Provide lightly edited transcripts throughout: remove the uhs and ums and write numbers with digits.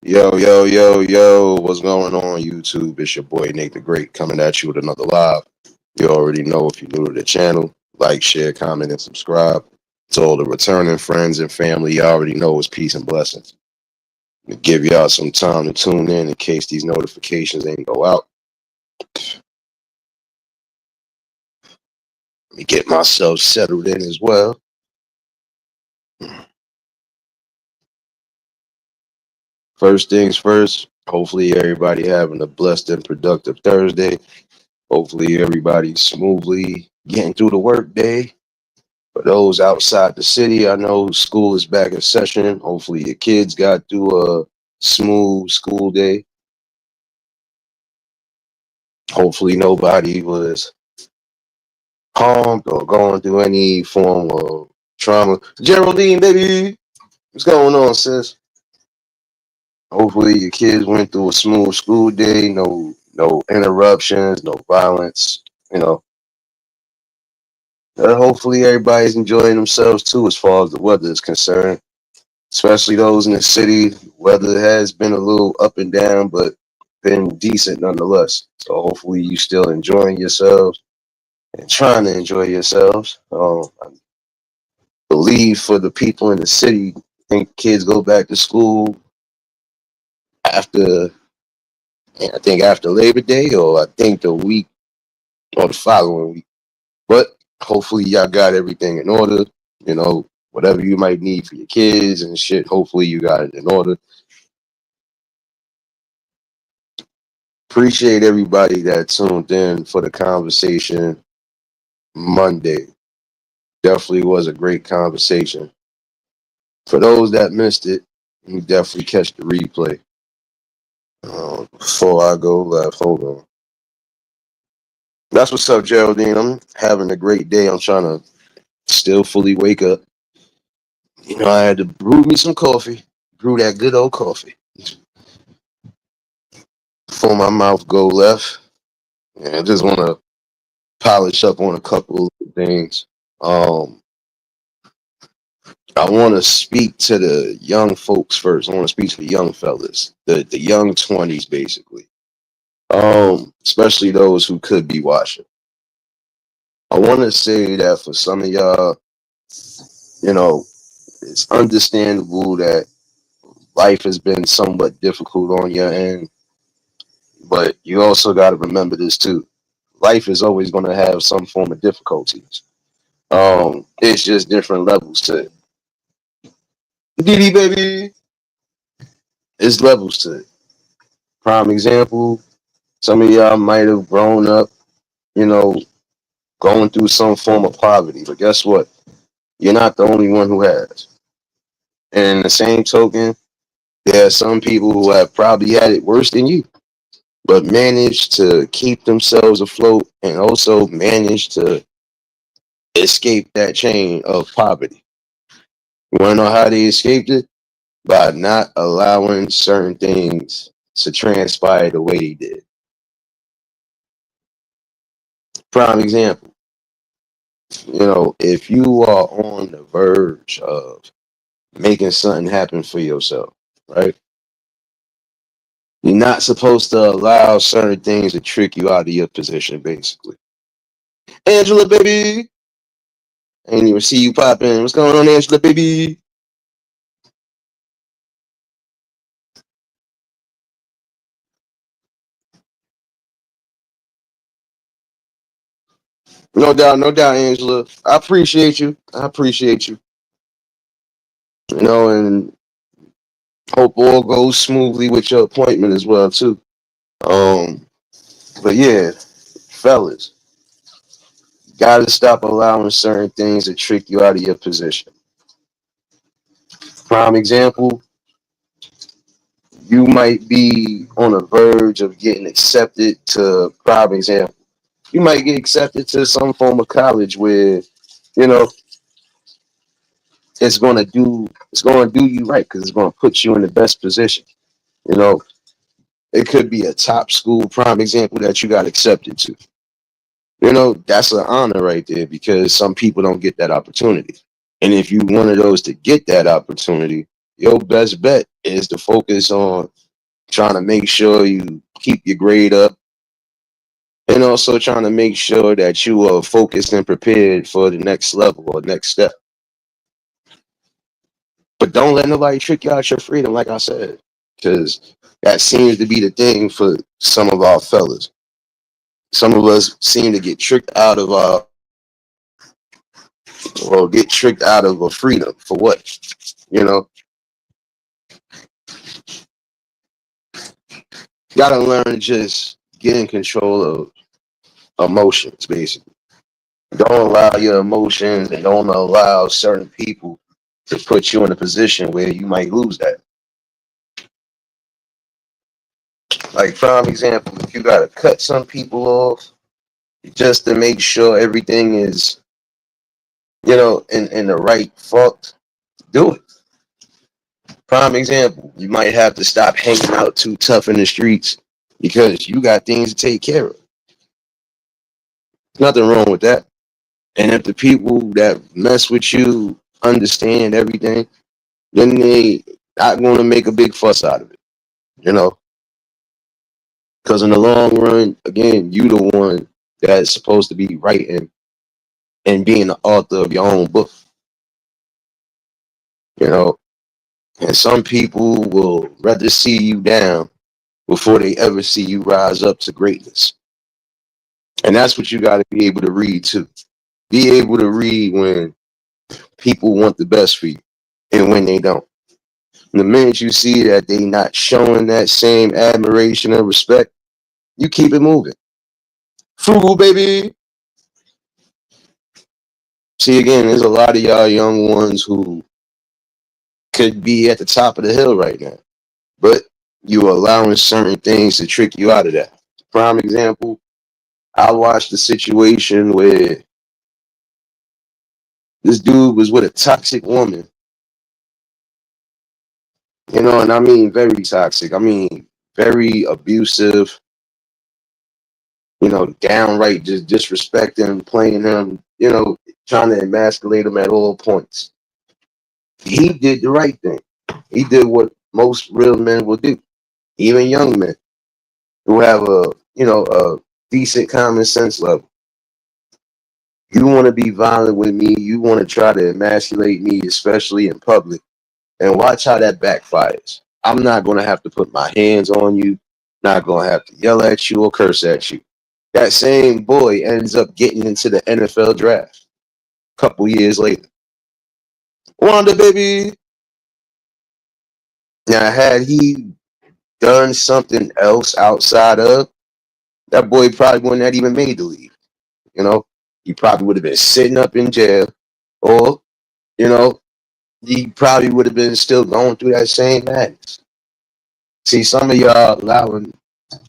Yo, yo, yo, yo, what's going on, YouTube? It's your boy Nate the Great coming at you with another live. You already know if you're new to the channel, like, share, comment, and subscribe. To all the returning friends and family, you already know it's peace and blessings. To give y'all some time to tune in case these notifications ain't go out. Let me get myself settled in as well. First things first, hopefully everybody having a blessed and productive Thursday. Hopefully everybody's smoothly getting through the work day. For those outside the city, I know school is back in session. Hopefully your kids got through a smooth school day. Hopefully nobody was harmed or going through any form of trauma. Geraldine, baby, what's going on, sis? Hopefully your kids went through a smooth school day. No interruptions, no violence. You know, hopefully everybody's enjoying themselves too, as far as the weather is concerned. Especially those in the city. Weather has been a little up and down, but been decent nonetheless. So hopefully you still enjoying yourselves and trying to enjoy yourselves. I believe for the people in the city, I think kids go back to school after, I think after Labor Day, or I think the week or the following week. But hopefully y'all got everything in order. You know, whatever you might need for your kids and shit, hopefully you got it in order. Appreciate everybody that tuned in for the conversation Monday. Definitely was a great conversation. For those that missed it, you definitely catch the replay. Before I go left, hold on. That's what's up, Geraldine. I'm having a great day. I'm trying to still fully wake up. You know, I had to brew me some coffee, brew that good old coffee before my mouth go left. And I just want to polish up on a couple of things. I want to speak to the young folks first. I want to speak to the young fellas, the young 20s, basically. Especially those who could be watching. I want to say that for some of y'all, you know, it's understandable that life has been somewhat difficult on your end, but you also got to remember this too. Life is always going to have some form of difficulties. It's just different levels to it. Diddy, baby. It's levels to it. Prime example, some of y'all might have grown up, you know, going through some form of poverty. But guess what? You're not the only one who has. And in the same token, there are some people who have probably had it worse than you, but managed to keep themselves afloat and also managed to escape that chain of poverty. You want to know how they escaped it? By not allowing certain things to transpire the way they did. Prime example, you know, if you are on the verge of making something happen for yourself, right? You're not supposed to allow certain things to trick you out of your position, basically. Angela, baby. I ain't even see you popping. What's going on, Angela, baby? No doubt, Angela. I appreciate you. I appreciate you. You know, and hope all goes smoothly with your appointment as well, too. Um, but yeah, fellas, gotta stop allowing certain things to trick you out of your position. Prime example, you might be on the verge of getting accepted to, prime example, you might get accepted to some form of college where, you know, it's gonna do you right because it's gonna put you in the best position. You know, it could be a top school, prime example, that you got accepted to. You know, that's an honor right there because some people don't get that opportunity. And if you one of those to get that opportunity, your best bet is to focus on trying to make sure you keep your grade up, and also trying to make sure that you are focused and prepared for the next level or next step. But don't let nobody trick you out your freedom, like I said, because that seems to be the thing for some of our fellas. Some of us seem to get tricked out of our, or get tricked out of a freedom for what? You know, gotta learn to just get in control of emotions, basically. Don't allow your emotions and don't allow certain people to put you in a position where you might lose that. Like prime example, if you gotta cut some people off just to make sure everything is, in the right fault, do it. Prime example, you might have to stop hanging out too tough in the streets because you got things to take care of. Nothing wrong with that. And if the people that mess with you understand everything, then they not going to make a big fuss out of it, you know. Because in the long run, again, you the one that's supposed to be writing and being the author of your own book, you know. And some people will rather see you down before they ever see you rise up to greatness. And that's what you got to be able to read too. Be able to read when people want the best for you and when they don't. And the minute you see that they not showing that same admiration and respect, you keep it moving. Frugal, baby. See, again, there's a lot of y'all young ones who could be at the top of the hill right now, but you are allowing certain things to trick you out of that. Prime example, I watched a situation where this dude was with a toxic woman, and I mean very toxic. I mean very abusive, downright just disrespecting, playing him, trying to emasculate him at all points. He did the right thing. He did what most real men will do, even young men who have a decent common sense level. You want to be violent with me, you want to try to emasculate me, especially in public, and watch how that backfires. I'm not going to have to put my hands on you, not going to have to yell at you or curse at you. That same boy ends up getting into the NFL draft a couple years later. Wanda, baby. Now, had he done something else outside of, that boy probably wouldn't have even made the league. You know, he probably would have been sitting up in jail, or, you know, he probably would have been still going through that same madness. See, some of y'all allowing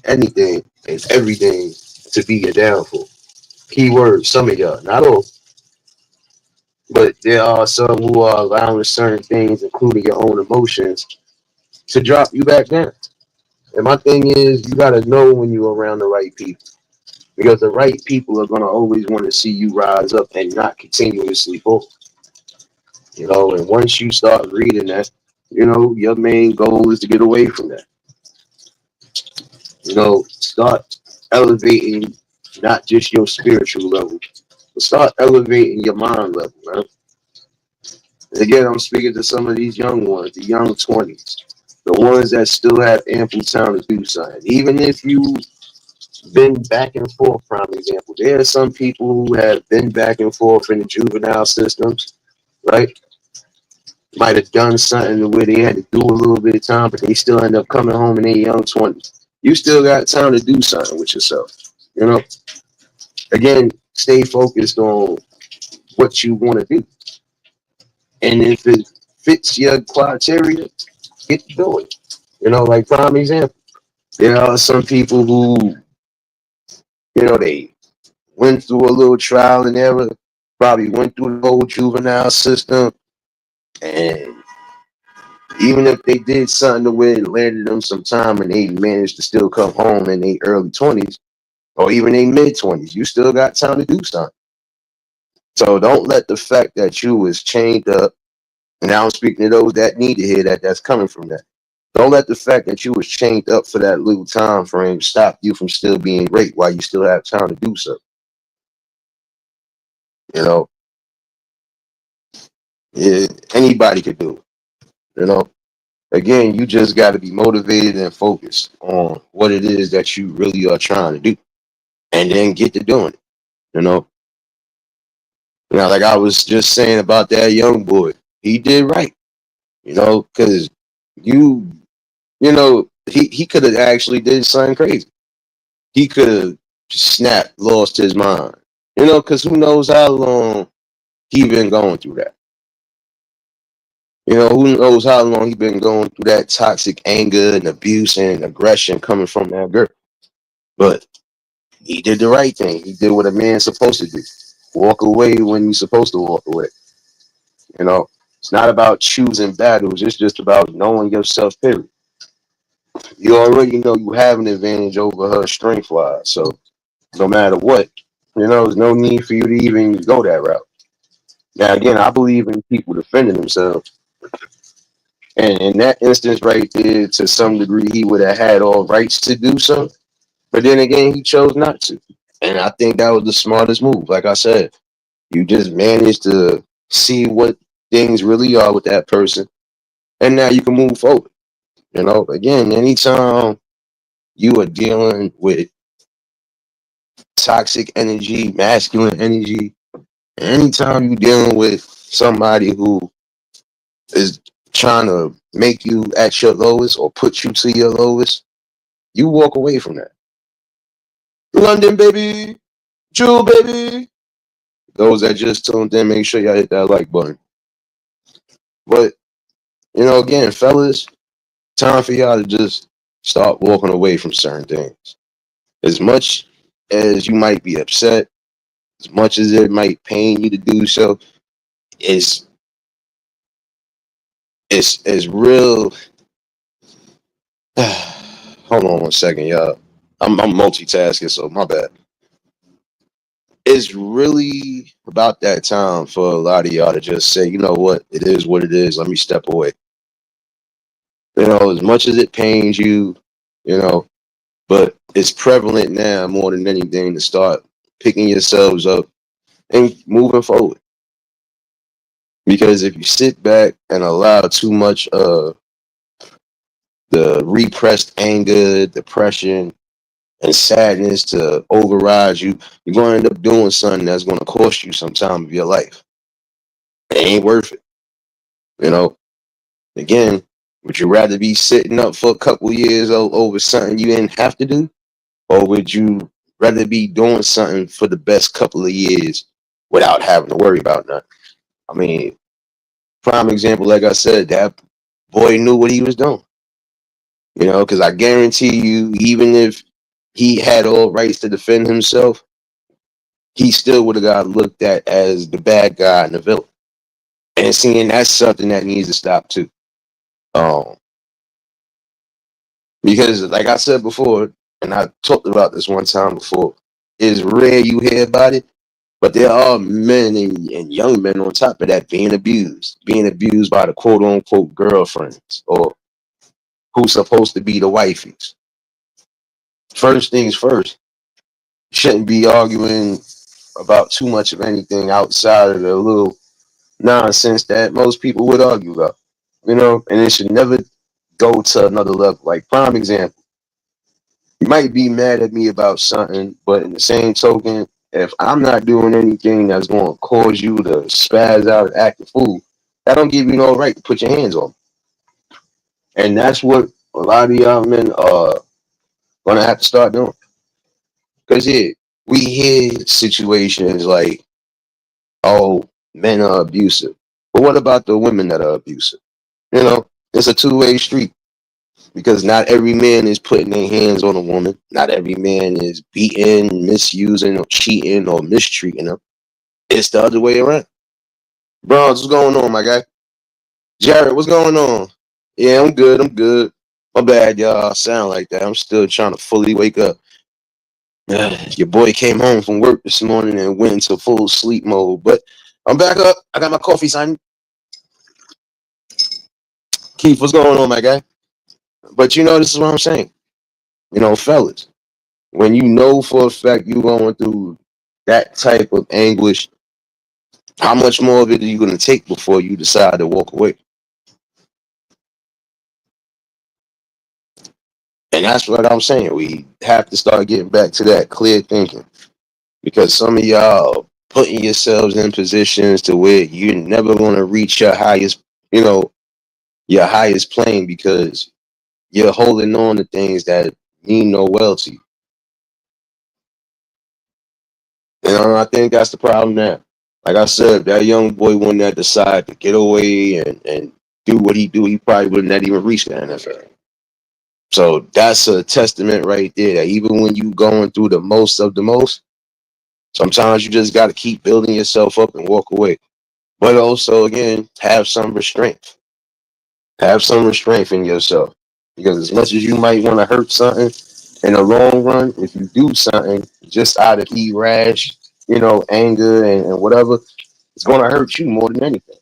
anything and everything to be your downfall. Keyword, some of y'all, not all, but there are some who are allowing certain things, including your own emotions, to drop you back down. And my thing is, you got to know when you're around the right people, because the right people are going to always want to see you rise up and not continuously fall. And once you start reading that, your main goal is to get away from that. Start elevating not just your spiritual level, but start elevating your mind level, man. And again, I'm speaking to some of these young ones, the young 20s, the ones that still have ample time to do something. Even if you've been back and forth, prime example, there are some people who have been back and forth in the juvenile systems, right? Might have done something where they had to do a little bit of time, but they still end up coming home in their young 20s. You still got time to do something with yourself. You know, again, stay focused on what you want to do. And if it fits your criteria, get to do it. Like prime example, there are some people who, they went through a little trial and error, probably went through the whole juvenile system, and even if they did something to where it landed them some time and they managed to still come home in their early 20s or even their mid 20s, you still got time to do something. So don't let the fact that you was chained up And now I'm speaking to those that need to hear that. That's coming from that. Don't let the fact that you was chained up for that little time frame stop you from still being great while you still have time to do so. You know, yeah, anybody could do it. You know, again, you just got to be motivated and focused on what it is that you really are trying to do, and then get to doing it. You know, now like I was just saying about that young boy, he did right. You know, because you, he could have actually did something crazy. He could have snapped, lost his mind. You know, because who knows how long he been going through that. You know, who knows how long he been going through that toxic anger and abuse and aggression coming from that girl. But he did the right thing. He did what a man's supposed to do. Walk away when you're supposed to walk away. You know, it's not about choosing battles. It's just about knowing yourself, period. You already know you have an advantage over her strength wise. So no matter what, there's no need for you to even go that route. Now, again, I believe in people defending themselves. And in that instance right there, to some degree, he would have had all rights to do so. But then again, he chose not to. And I think that was the smartest move. Like I said, you just managed to see what things really are with that person. And now you can move forward. Again, anytime you are dealing with toxic energy, masculine energy, anytime you're dealing with somebody who is trying to make you at your lowest or put you to your lowest, you walk away from that. London, baby. Jewel, baby. Those that just tuned in, make sure y'all hit that like button. But, again, fellas, time for y'all to just start walking away from certain things. As much as you might be upset, as much as it might pain you to do so, it's it's real. Hold on one second, y'all. I'm multitasking, so my bad. It's really about that time for a lot of y'all to just say, you know what, it is what it is. Let me step away. As much as it pains you, you know, but it's prevalent now more than anything to start picking yourselves up and moving forward. Because if you sit back and allow too much of the repressed anger, depression, and sadness to override you, you're going to end up doing something that's going to cost you some time of your life. It ain't worth it. You know, again, would you rather be sitting up for a couple years over something you didn't have to do? Or would you rather be doing something for the best couple of years without having to worry about nothing? I mean, prime example, like I said, that boy knew what he was doing. Because I guarantee you, even if he had all rights to defend himself, he still would have got looked at as the bad guy in the villain. And seeing that's something that needs to stop too. Um, because like I said before, and I talked about this one time before, it's rare you hear about it, but there are men and young men on top of that being abused by the quote unquote girlfriends or who's supposed to be the wifeys. First things first, shouldn't be arguing about too much of anything outside of the little nonsense that most people would argue about, and it should never go to another level. Like, prime example, you might be mad at me about something, but in the same token, if I'm not doing anything that's going to cause you to spaz out and act a fool, that don't give you no right to put your hands on me. And that's what a lot of y'all men are going to have to start doing. Because, yeah, we hear situations like, oh, men are abusive. But what about the women that are abusive? It's a two-way street because not every man is putting their hands on a woman. Not every man is beating, misusing, or cheating, or mistreating them. It's the other way around. Bronze, what's going on, my guy? Jared, what's going on? Yeah, I'm good. I'm good. My bad, y'all. I sound like that. I'm still trying to fully wake up. Your boy came home from work this morning and went into full sleep mode, but I'm back up. I got my coffee, son. Keith, what's going on, my guy? But this is what I'm saying. Fellas, when you know for a fact you're going through that type of anguish, how much more of it are you going to take before you decide to walk away? And that's what I'm saying. We have to start getting back to that clear thinking, because some of y'all are putting yourselves in positions to where you're never going to reach you know, your highest plane, because you're holding on to things that mean no well to you. And I think that's the problem now. Like I said, if that young boy wouldn't have decided to get away and do what he do, he probably wouldn't have even reached the NFL. So that's a testament right there, that even when you going through the most of the most, sometimes you just got to keep building yourself up and walk away. But also, again, have some restraint. Have some restraint in yourself. Because as much as you might want to hurt something, in the long run, if you do something just out of rash, anger and whatever, it's going to hurt you more than anything.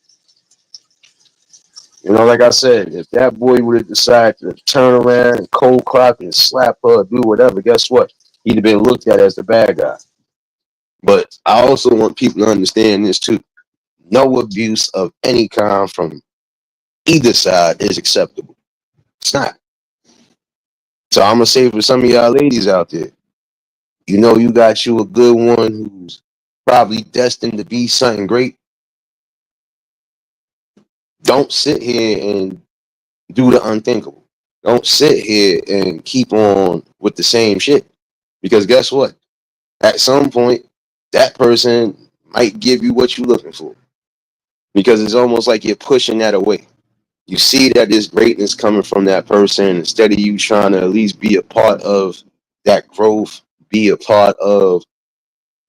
Like I said, if that boy would have decided to turn around and cold clock and slap her or do whatever, guess what? He'd have been looked at as the bad guy. But I also want people to understand this too. No abuse of any kind from either side is acceptable. It's not. So I'm gonna say, for some of y'all ladies out there, you got you a good one who's probably destined to be something great. Don't sit here and do the unthinkable. Don't sit here and keep on with the same shit. Because guess what? At some point, that person might give you what you're looking for. Because it's almost like you're pushing that away. You see that there's greatness coming from that person, instead of you trying to at least be a part of that growth, be a part of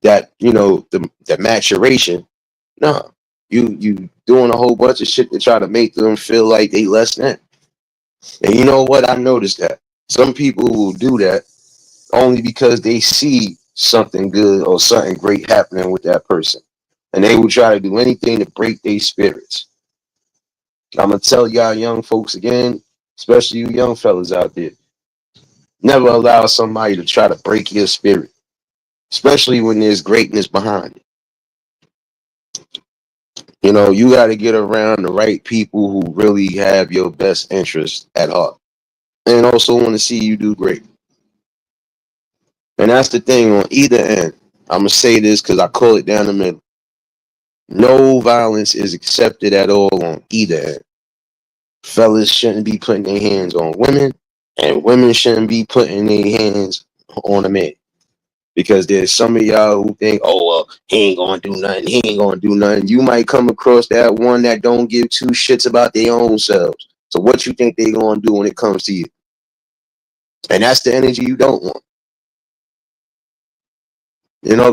that, the maturation. No, you doing a whole bunch of shit to try to make them feel like they less than. And you know what? I noticed that some people will do that only because they see something good or something great happening with that person, and they will try to do anything to break their spirits. I'm gonna tell y'all young folks again, especially you young fellas out there, never allow somebody to try to break your spirit, especially when there's greatness behind it. You got to get around the right people who really have your best interest at heart and also want to see you do great. And that's the thing on either end. I'm going to say this because I call it down the middle. No violence is accepted at all on either end. Fellas shouldn't be putting their hands on women, and women shouldn't be putting their hands on a man. Because there's some of y'all who think, oh, well, he ain't gonna do nothing. He ain't gonna do nothing. You might come across that one that don't give two shits about their own selves. So what you think they gonna do when it comes to you? And that's the energy you don't want.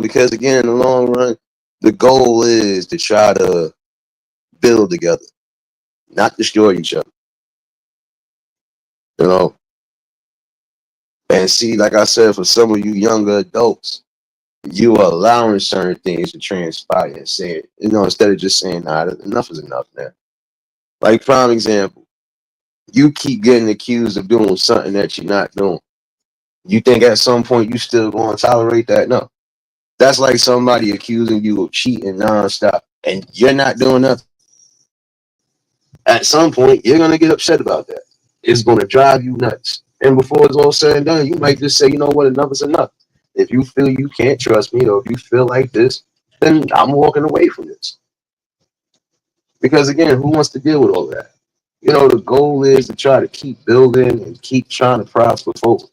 Because again, in the long run, the goal is to try to build together, not destroy each other. You know, and see, like I said, for some of you younger adults, you are allowing certain things to transpire and saying, instead of just saying, nah, enough is enough now. Like, prime example, you keep getting accused of doing something that you're not doing. You think at some point you still going to tolerate that? No. That's like somebody accusing you of cheating nonstop and you're not doing nothing. At some point, you're going to get upset about that. It's going to drive you nuts. And before it's all said and done, you might just say, you know what, enough is enough. If you feel you can't trust me, or if you feel like this, then I'm walking away from this. Because again, who wants to deal with all that? The goal is to try to keep building and keep trying to prosper forward.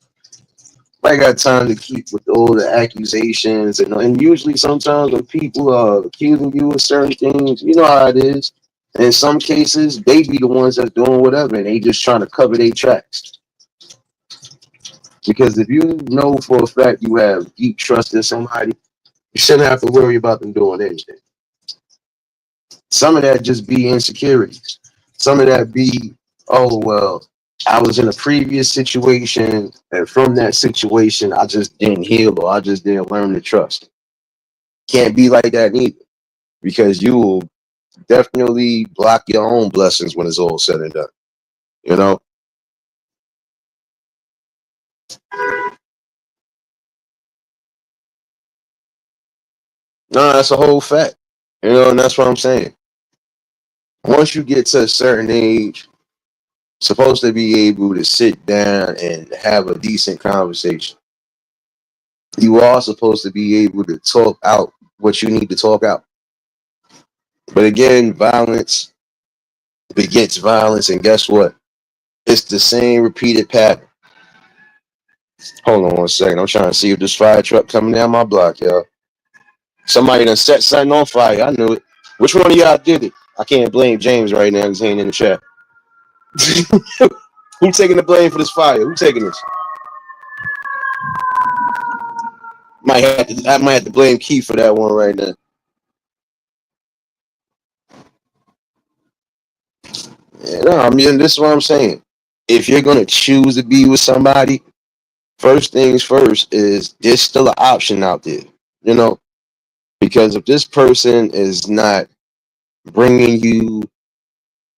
I got time to keep with all the accusations, and usually sometimes when people are accusing you of certain things, you know how it is. In some cases, they be the ones that's doing whatever, and they just trying to cover their tracks. Because if you know for a fact you have deep trust in somebody, you shouldn't have to worry about them doing anything. Some of that just be insecurities. Some of that be, oh, well, I was in a previous situation, and from that situation, I just didn't heal, or I just didn't learn to trust. Can't be like that neither, because you will definitely block your own blessings when it's all said and done. You know, no, that's a whole fact. You know, and that's what I'm saying. Once you get to a certain age, supposed to be able to sit down and have a decent conversation. You are supposed to be able to talk out what you need to talk out. But again, violence begets violence, and guess what? It's the same repeated pattern. Hold on one second. I'm trying to see if this fire truck coming down my block, y'all. Somebody done set something on fire. I knew it. Which one of y'all did it? I can't blame James right now because he ain't in the chat. Who taking the blame for this fire? Who taking this? I might have to blame Keith for that one right now. Yeah, no, I mean, this is what I'm saying. If you're gonna choose to be with somebody, first things first is there's still an option out there, you know, because if this person is not bringing you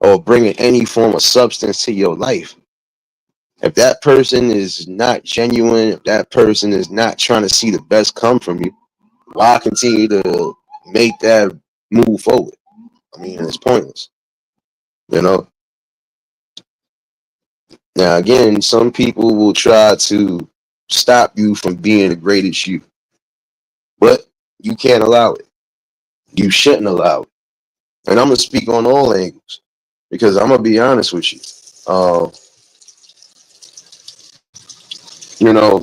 or bringing any form of substance to your life, if that person is not genuine, if that person is not trying to see the best come from you, why continue to make that move forward? I mean, it's pointless, you know. Now, again, some people will try to stop you from being the greatest you, but you can't allow it. You shouldn't allow it. And I'm gonna speak on all angles because I'm gonna be honest with you. Uh,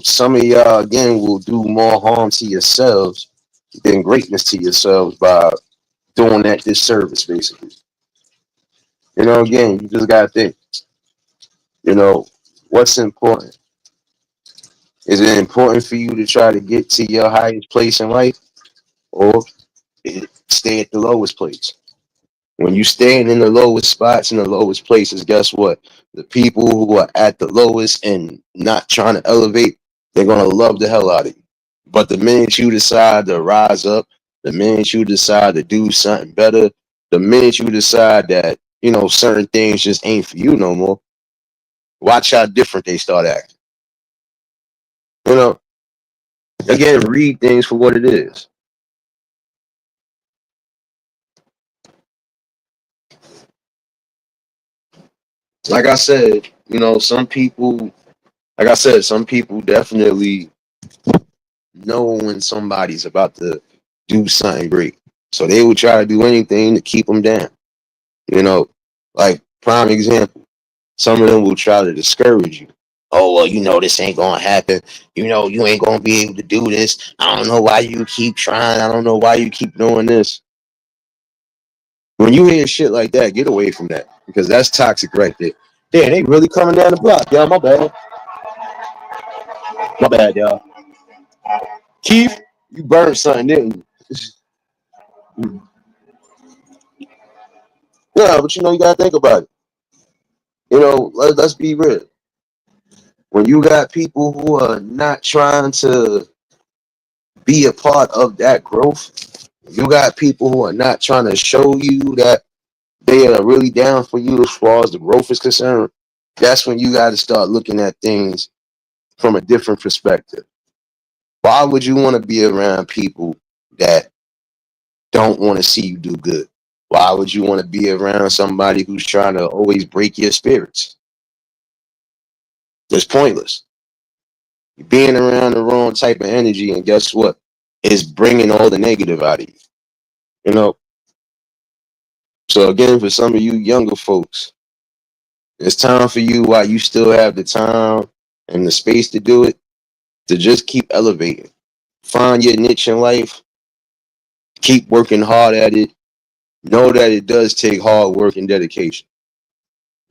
some of y'all again will do more harm to yourselves than greatness to yourselves by doing that disservice, basically. Again, you just gotta think. You know, what's important? Is it important for you to try to get to your highest place in life, or stay at the lowest place? When you stand in the lowest spots, in the lowest places, guess what? The people who are at the lowest and not trying to elevate, they're gonna love the hell out of you. But the minute you decide to rise up, the minute you decide to do something better, the minute you decide that, certain things just ain't for you no more, watch how different they start acting. You know, again, read things for what it is. Like I said, some people, like I said, some people definitely know when somebody's about to do something great. So they will try to do anything to keep them down. You know, like prime example, some of them will try to discourage you. Oh, well, this ain't going to happen. You ain't going to be able to do this. I don't know why you keep trying. I don't know why you keep doing this. When you hear shit like that, get away from that because that's toxic right there. Damn, they really coming down the block. Y'all, my bad. My bad, y'all. Keith, you burned something, didn't you? Yeah, but you got to think about it. Let's be real. When you got people who are not trying to be a part of that growth, you got people who are not trying to show you that they are really down for you as far as the growth is concerned, that's when you got to start looking at things from a different perspective. Why would you want to be around people that don't want to see you do good? Why would you want to be around somebody who's trying to always break your spirits? It's pointless. You're being around the wrong type of energy, and guess what? It's bringing all the negative out of you. You know. So again, for some of you younger folks, it's time for you while you still have the time and the space to do it, to just keep elevating. Find your niche in life. Keep working hard at it. Know that it does take hard work and dedication.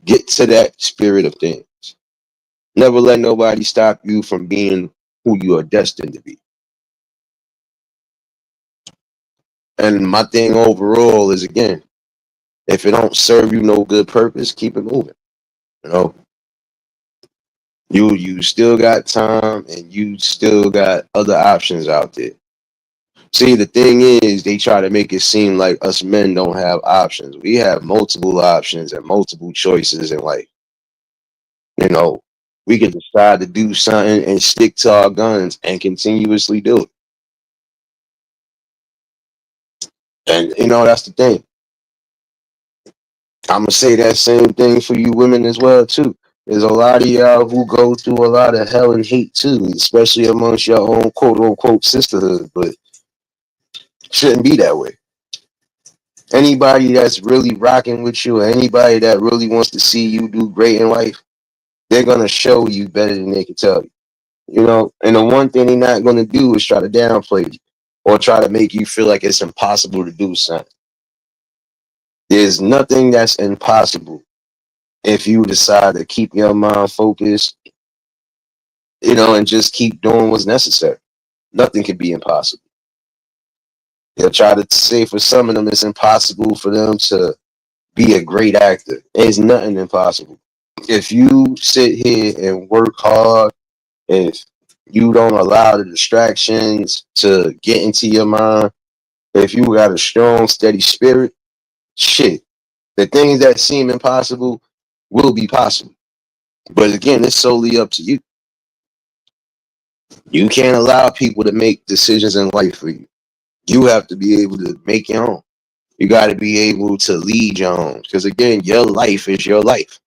Get to that spirit of things. Never let nobody stop you from being who you are destined to be. And my thing overall is, again, if it don't serve you no good purpose, keep it moving. You know, you still got time and you still got other options out there. See, the thing is, they try to make it seem like us men don't have options. We have multiple options and multiple choices in life. You know, we can decide to do something and stick to our guns and continuously do it. And that's the thing. I'm gonna say that same thing for you women as well too. There's a lot of y'all who go through a lot of hell and hate too, especially amongst your own quote unquote sisterhood, but shouldn't be that way. Anybody that's really rocking with you, or anybody that really wants to see you do great in life, they're gonna show you better than they can tell you. And the one thing they're not gonna do is try to downplay you or try to make you feel like it's impossible to do something. There's nothing that's impossible if you decide to keep your mind focused, and just keep doing what's necessary. Nothing can be impossible. They'll try to say for some of them it's impossible for them to be a great actor. There's nothing impossible. If you sit here and work hard, if you don't allow the distractions to get into your mind, if you got a strong, steady spirit, shit, the things that seem impossible will be possible. But again, it's solely up to you. You can't allow people to make decisions in life for you. You have to be able to make your own. You got to be able to lead your own. Because again, your life is your life.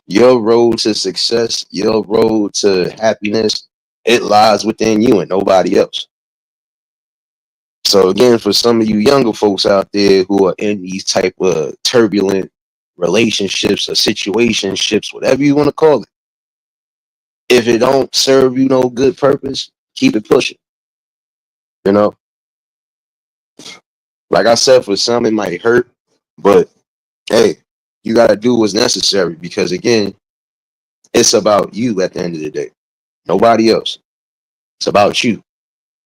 Your road to success, your road to happiness, it lies within you and nobody else. So again, for some of you younger folks out there who are in these type of turbulent relationships or situationships, whatever you want to call it, if it don't serve you no good purpose, keep it pushing. You know, like I said, for some it might hurt, but hey, you got to do what's necessary because again, it's about you at the end of the day. Nobody else. It's about you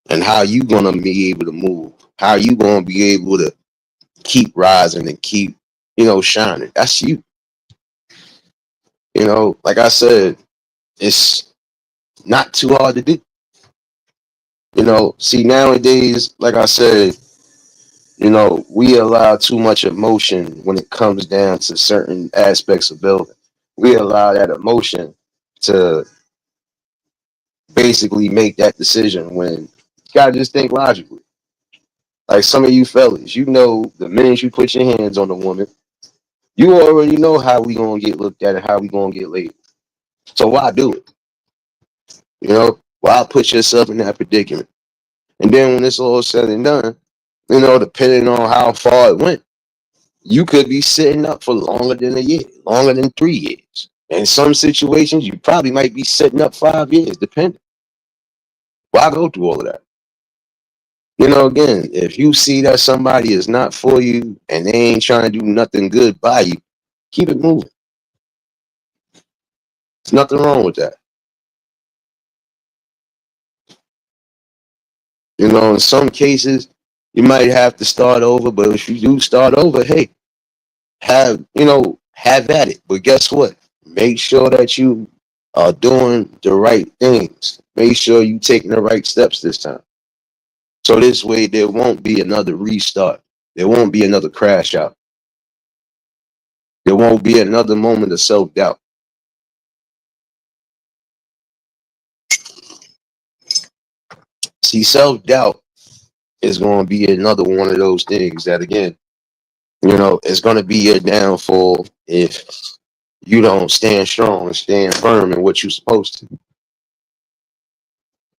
and how you gonna be able to move. How you gonna be able to keep rising and keep, shining. That's you. Like I said, it's not too hard to do. See nowadays, like I said, we allow too much emotion when it comes down to certain aspects of building. We allow that emotion to basically make that decision when you gotta just think logically. Like some of you fellas, the minute you put your hands on a woman, you already know how we gonna get looked at and how we gonna get laid. So why do it? Why put yourself in that predicament? And then when it's all said and done, depending on how far it went, you could be sitting up for longer than a year, longer than 3 years. In some situations, you probably might be sitting up 5 years, depending. Why go through all of that? Again, if you see that somebody is not for you and they ain't trying to do nothing good by you, keep it moving. There's nothing wrong with that. In some cases, you might have to start over, but if you do start over, hey, have at it. But guess what? Make sure that you are doing the right things. Make sure you taking the right steps this time. So this way there won't be another restart. There won't be another crash out. There won't be another moment of self-doubt. See, self-doubt is going to be another one of those things that, again, it's going to be your downfall if you don't stand strong and stand firm in what you're supposed to.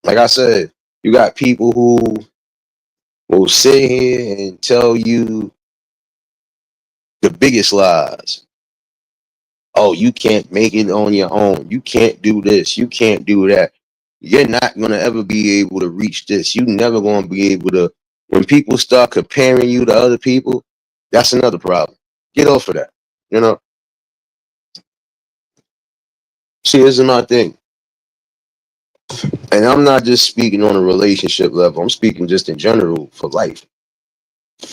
Like I said, you got people who will sit here and tell you the biggest lies. Oh, you can't make it on your own. You can't do this. You can't do that. You're not going to ever be able to reach this. You never going to be able to. When people start comparing you to other people, that's another problem. Get off of that. You know, See, this is my thing. And I'm not just speaking on a relationship level. I'm speaking just in general for life.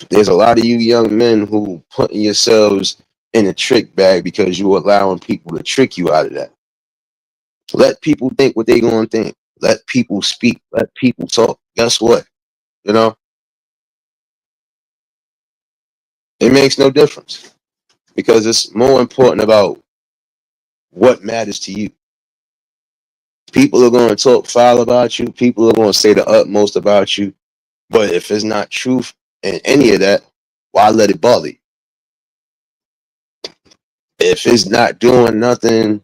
There's a lot of you young men who putting yourselves in a trick bag because you're allowing people to trick you out of that. Let people think what they gonna think. Let people speak. Let people talk. Guess what? You know, it makes no difference because it's more important about what matters to you. People are going to talk foul about you. People are going to say the utmost about you. But if it's not truth in any of that, why let it bother you? If it's not doing nothing,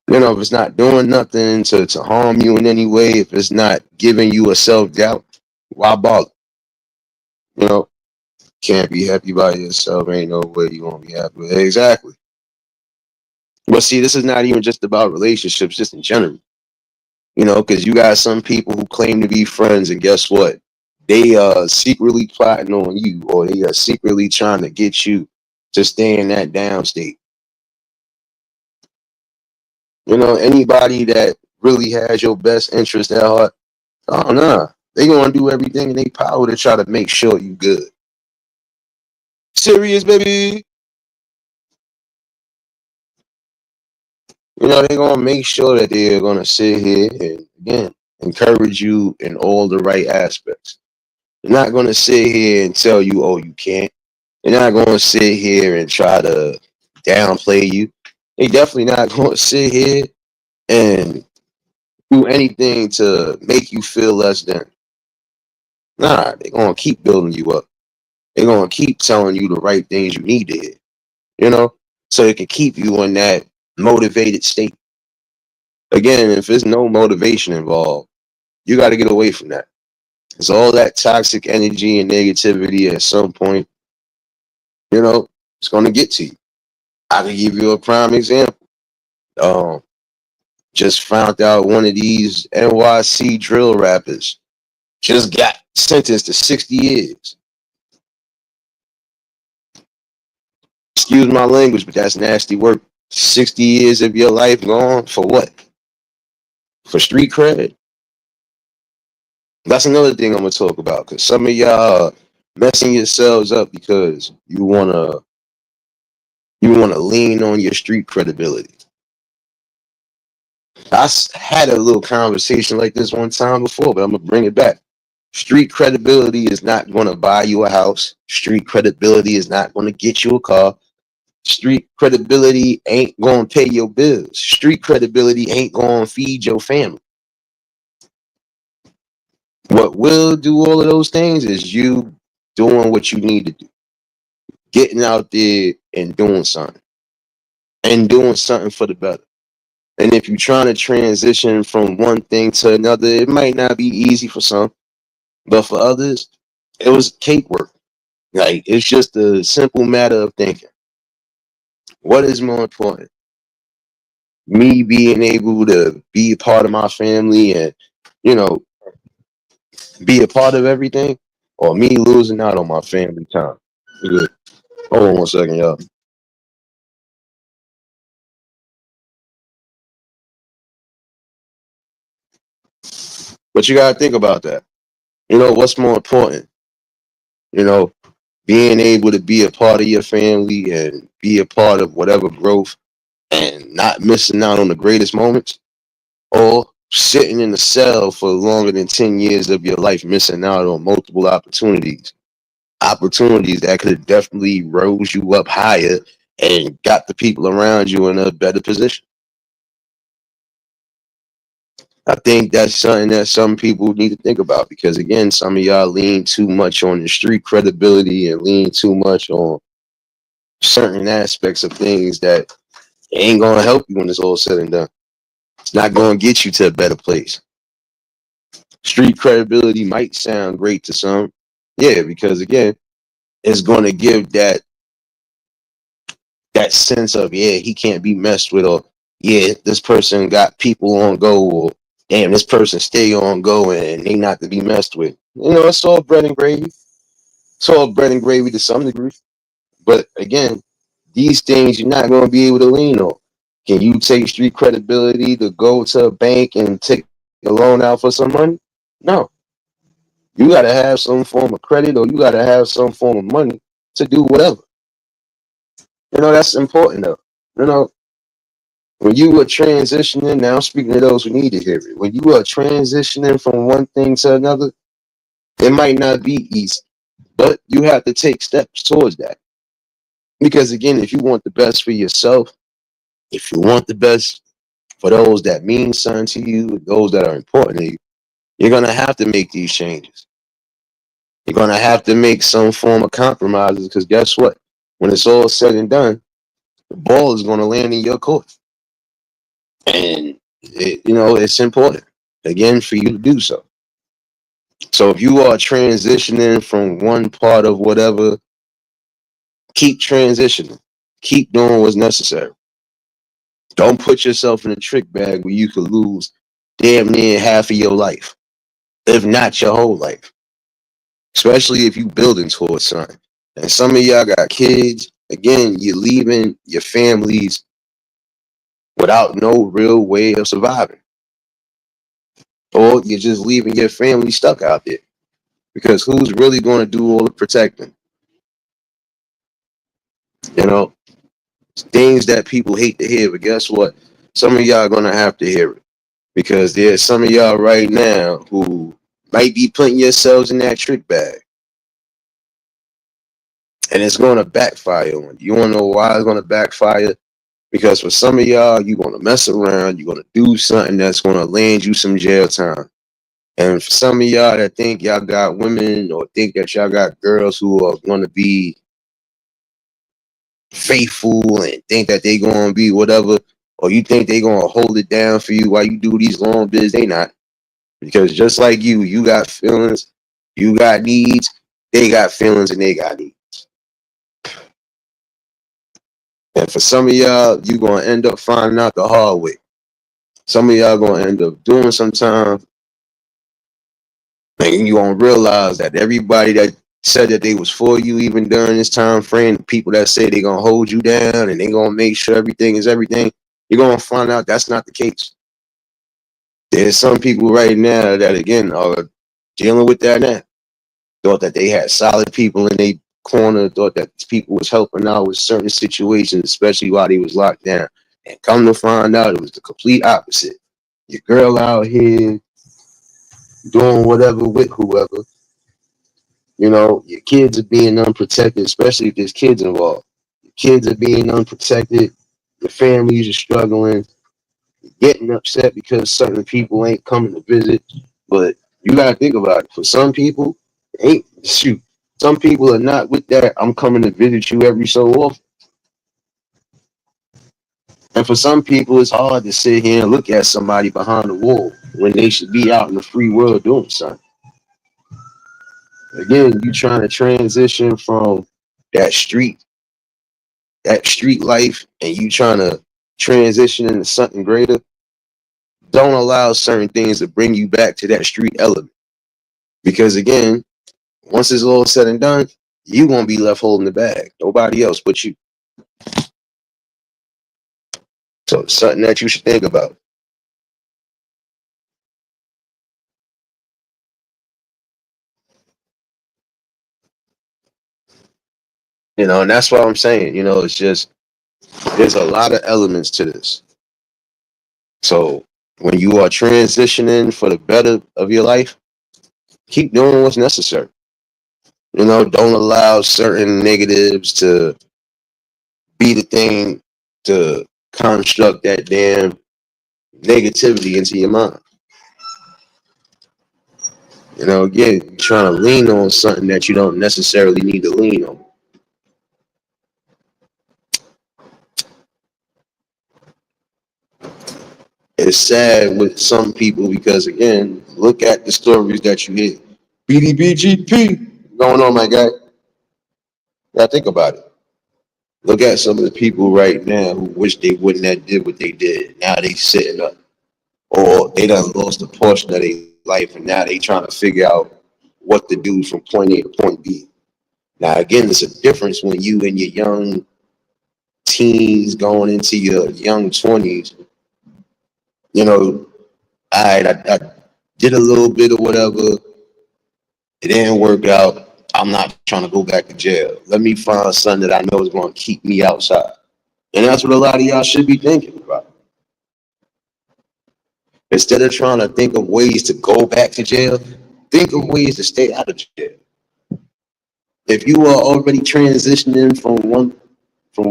if it's not doing nothing to harm you in any way, if it's not giving you a self-doubt, why bother? You know, can't be happy by yourself. Ain't no way you won't be happy with it. Exactly. But see, this is not even just about relationships, just in general. Because you got some people who claim to be friends, and guess what? They are secretly plotting on you, or they are secretly trying to get you to stay in that down state. Anybody that really has your best interest at heart, oh no, they gonna do everything in their power to try to make sure you good. Serious, baby. They're gonna make sure that they're gonna sit here and again encourage you in all the right aspects. They're not gonna sit here and tell you, oh, you can't. They're not gonna sit here and try to downplay you. They definitely not gonna sit here and do anything to make you feel less than. Nah, they're gonna keep building you up. They're gonna keep telling you the right things you need to hear, so it can keep you in that motivated state. Again, if there's no motivation involved, you got to get away from that. It's all that toxic energy and negativity at some point, it's gonna get to you. I can give you a prime example. Um, just found out one of these NYC drill rappers just got sentenced to 60 years. Excuse my language, but that's nasty work. 60 years of your life gone for what? For street cred? That's another thing I'm gonna talk about because some of y'all are messing yourselves up because you wanna lean on your street credibility. Had a little conversation like this one time before, but I'm gonna bring it back. Street credibility is not gonna buy you a house. Street credibility is not gonna get you a car. Street credibility ain't gonna pay your bills. Street credibility ain't gonna feed your family. What will do all of those things is you doing what you need to do, getting out there and doing something for the better. And if you're trying to transition from one thing to another, it might not be easy for some, but for others, it was cakework. Like it's just a simple matter of thinking. What is more important? Me being able to be a part of my family and, you know, be a part of everything, or me losing out on my family time. Good. Hold on one second, y'all. But you gotta think about that. What's more important? You know, being able to be a part of your family and be a part of whatever growth and not missing out on the greatest moments, or sitting in the cell for longer than 10 years of your life, missing out on multiple opportunities that could have definitely rose you up higher and got the people around you in a better position. I think that's something that some people need to think about because again, some of y'all lean too much on the street credibility and lean too much on certain aspects of things that ain't gonna help you when it's all said and done. It's not gonna get you to a better place. Street credibility might sound great to some, yeah, because again, it's gonna give that sense of yeah, he can't be messed with, or yeah, this person got people on go, or damn, this person stay on go and they not to be messed with. It's all bread and gravy. It's all bread and gravy to some degree. But again, these things you're not going to be able to lean on. Can you take street credibility to go to a bank and take a loan out for some money? No. You got to have some form of credit or you got to have some form of money to do whatever. That's important though. You know, when you were transitioning, now I'm speaking to those who need to hear it. When you are transitioning from one thing to another, it might not be easy, but you have to take steps towards that. Because again, if you want the best for yourself, If you want the best for those that mean something to you, those that are important to you, you're gonna have to make these changes. You're gonna have to make some form of compromises because guess what? When it's all said and done, the ball is gonna land in your court, and it's important again for you to do so. So if you are transitioning from one part of whatever, keep transitioning, keep doing what's necessary. Don't put yourself in a trick bag where you could lose damn near half of your life, if not your whole life. Especially if you building towards something. And some of y'all got kids. Again, you're leaving your families without no real way of surviving. Or you're just leaving your family stuck out there. Because who's really going to do all the protecting? You know, things that people hate to hear. But guess what? Some of y'all are going to have to hear it. Because there's some of y'all right now who might be putting yourselves in that trick bag. And it's going to backfire on you. You want to know why it's going to backfire? Because for some of y'all, you're going to mess around. You're going to do something that's going to land you some jail time. And for some of y'all that think y'all got women or think that y'all got girls who are going to be faithful and think that they going to be whatever, or you think they going to hold it down for you while you do these long bids, they not. Because just like you got feelings, you got needs, they got feelings and they got needs. And for some of y'all, you're going to end up finding out the hard way. Some of y'all going to end up doing some time, and you're going to realize that everybody that said that they was for you even during this time frame, people that say they're going to hold you down and they're going to make sure everything is everything, you're going to find out that's not the case. There's some people right now that, again, are dealing with that now. Thought that they had solid people in their corner, thought that people was helping out with certain situations, especially while they was locked down. And come to find out, it was the complete opposite. Your girl out here doing whatever with whoever. Your kids are being unprotected, especially if there's kids involved. Your kids are being unprotected. Your families are struggling, getting upset because certain people ain't coming to visit. But you gotta think about it. For some people, ain't shoot. Some people are not with that. I'm coming to visit you every so often. And for some people, it's hard to sit here and look at somebody behind the wall when they should be out in the free world doing something. Again, you trying to transition from that street, that street life, and you trying to transition into something greater. Don't allow certain things to bring you back to that street element. Because again, once it's all said and done, you won't be left holding the bag. Nobody else but you. So it's something that you should think about. And that's what I'm saying. It's just there's a lot of elements to this. So when you are transitioning for the better of your life, keep doing what's necessary. Don't allow certain negatives to be the thing to construct that damn negativity into your mind. Again, trying to lean on something that you don't necessarily need to lean on. It's sad with some people because, again, look at the stories that you hear. BDBGP going on, my guy. Now think about it. Look at some of the people right now who wish they wouldn't have did what they did. Now they sitting up, or they done lost a portion of their life, and now they trying to figure out what to do from point A to point B. Now again, it's a difference when you in your young teens going into your young 20s. All right, I did a little bit of whatever. It didn't work out. I'm not trying to go back to jail. Let me find something that I know is going to keep me outside. And that's what a lot of y'all should be thinking about. Instead of trying to think of ways to go back to jail, think of ways to stay out of jail. If you are already transitioning from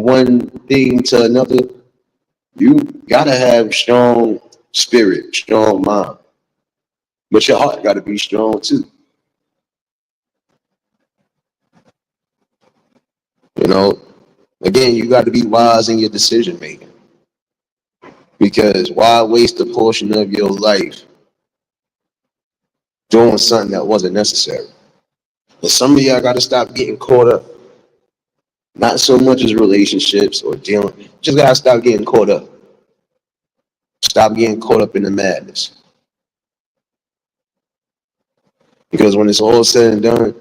one thing to another, You gotta have strong spirit, strong mind, but your heart gotta be strong too. You know, again, you got to be wise in your decision making because why waste a portion of your life doing something that wasn't necessary? But some of y'all got to stop getting caught up, not so much as relationships or dealing, just got to stop getting caught up. Stop getting caught up in the madness. Because when it's all said and done,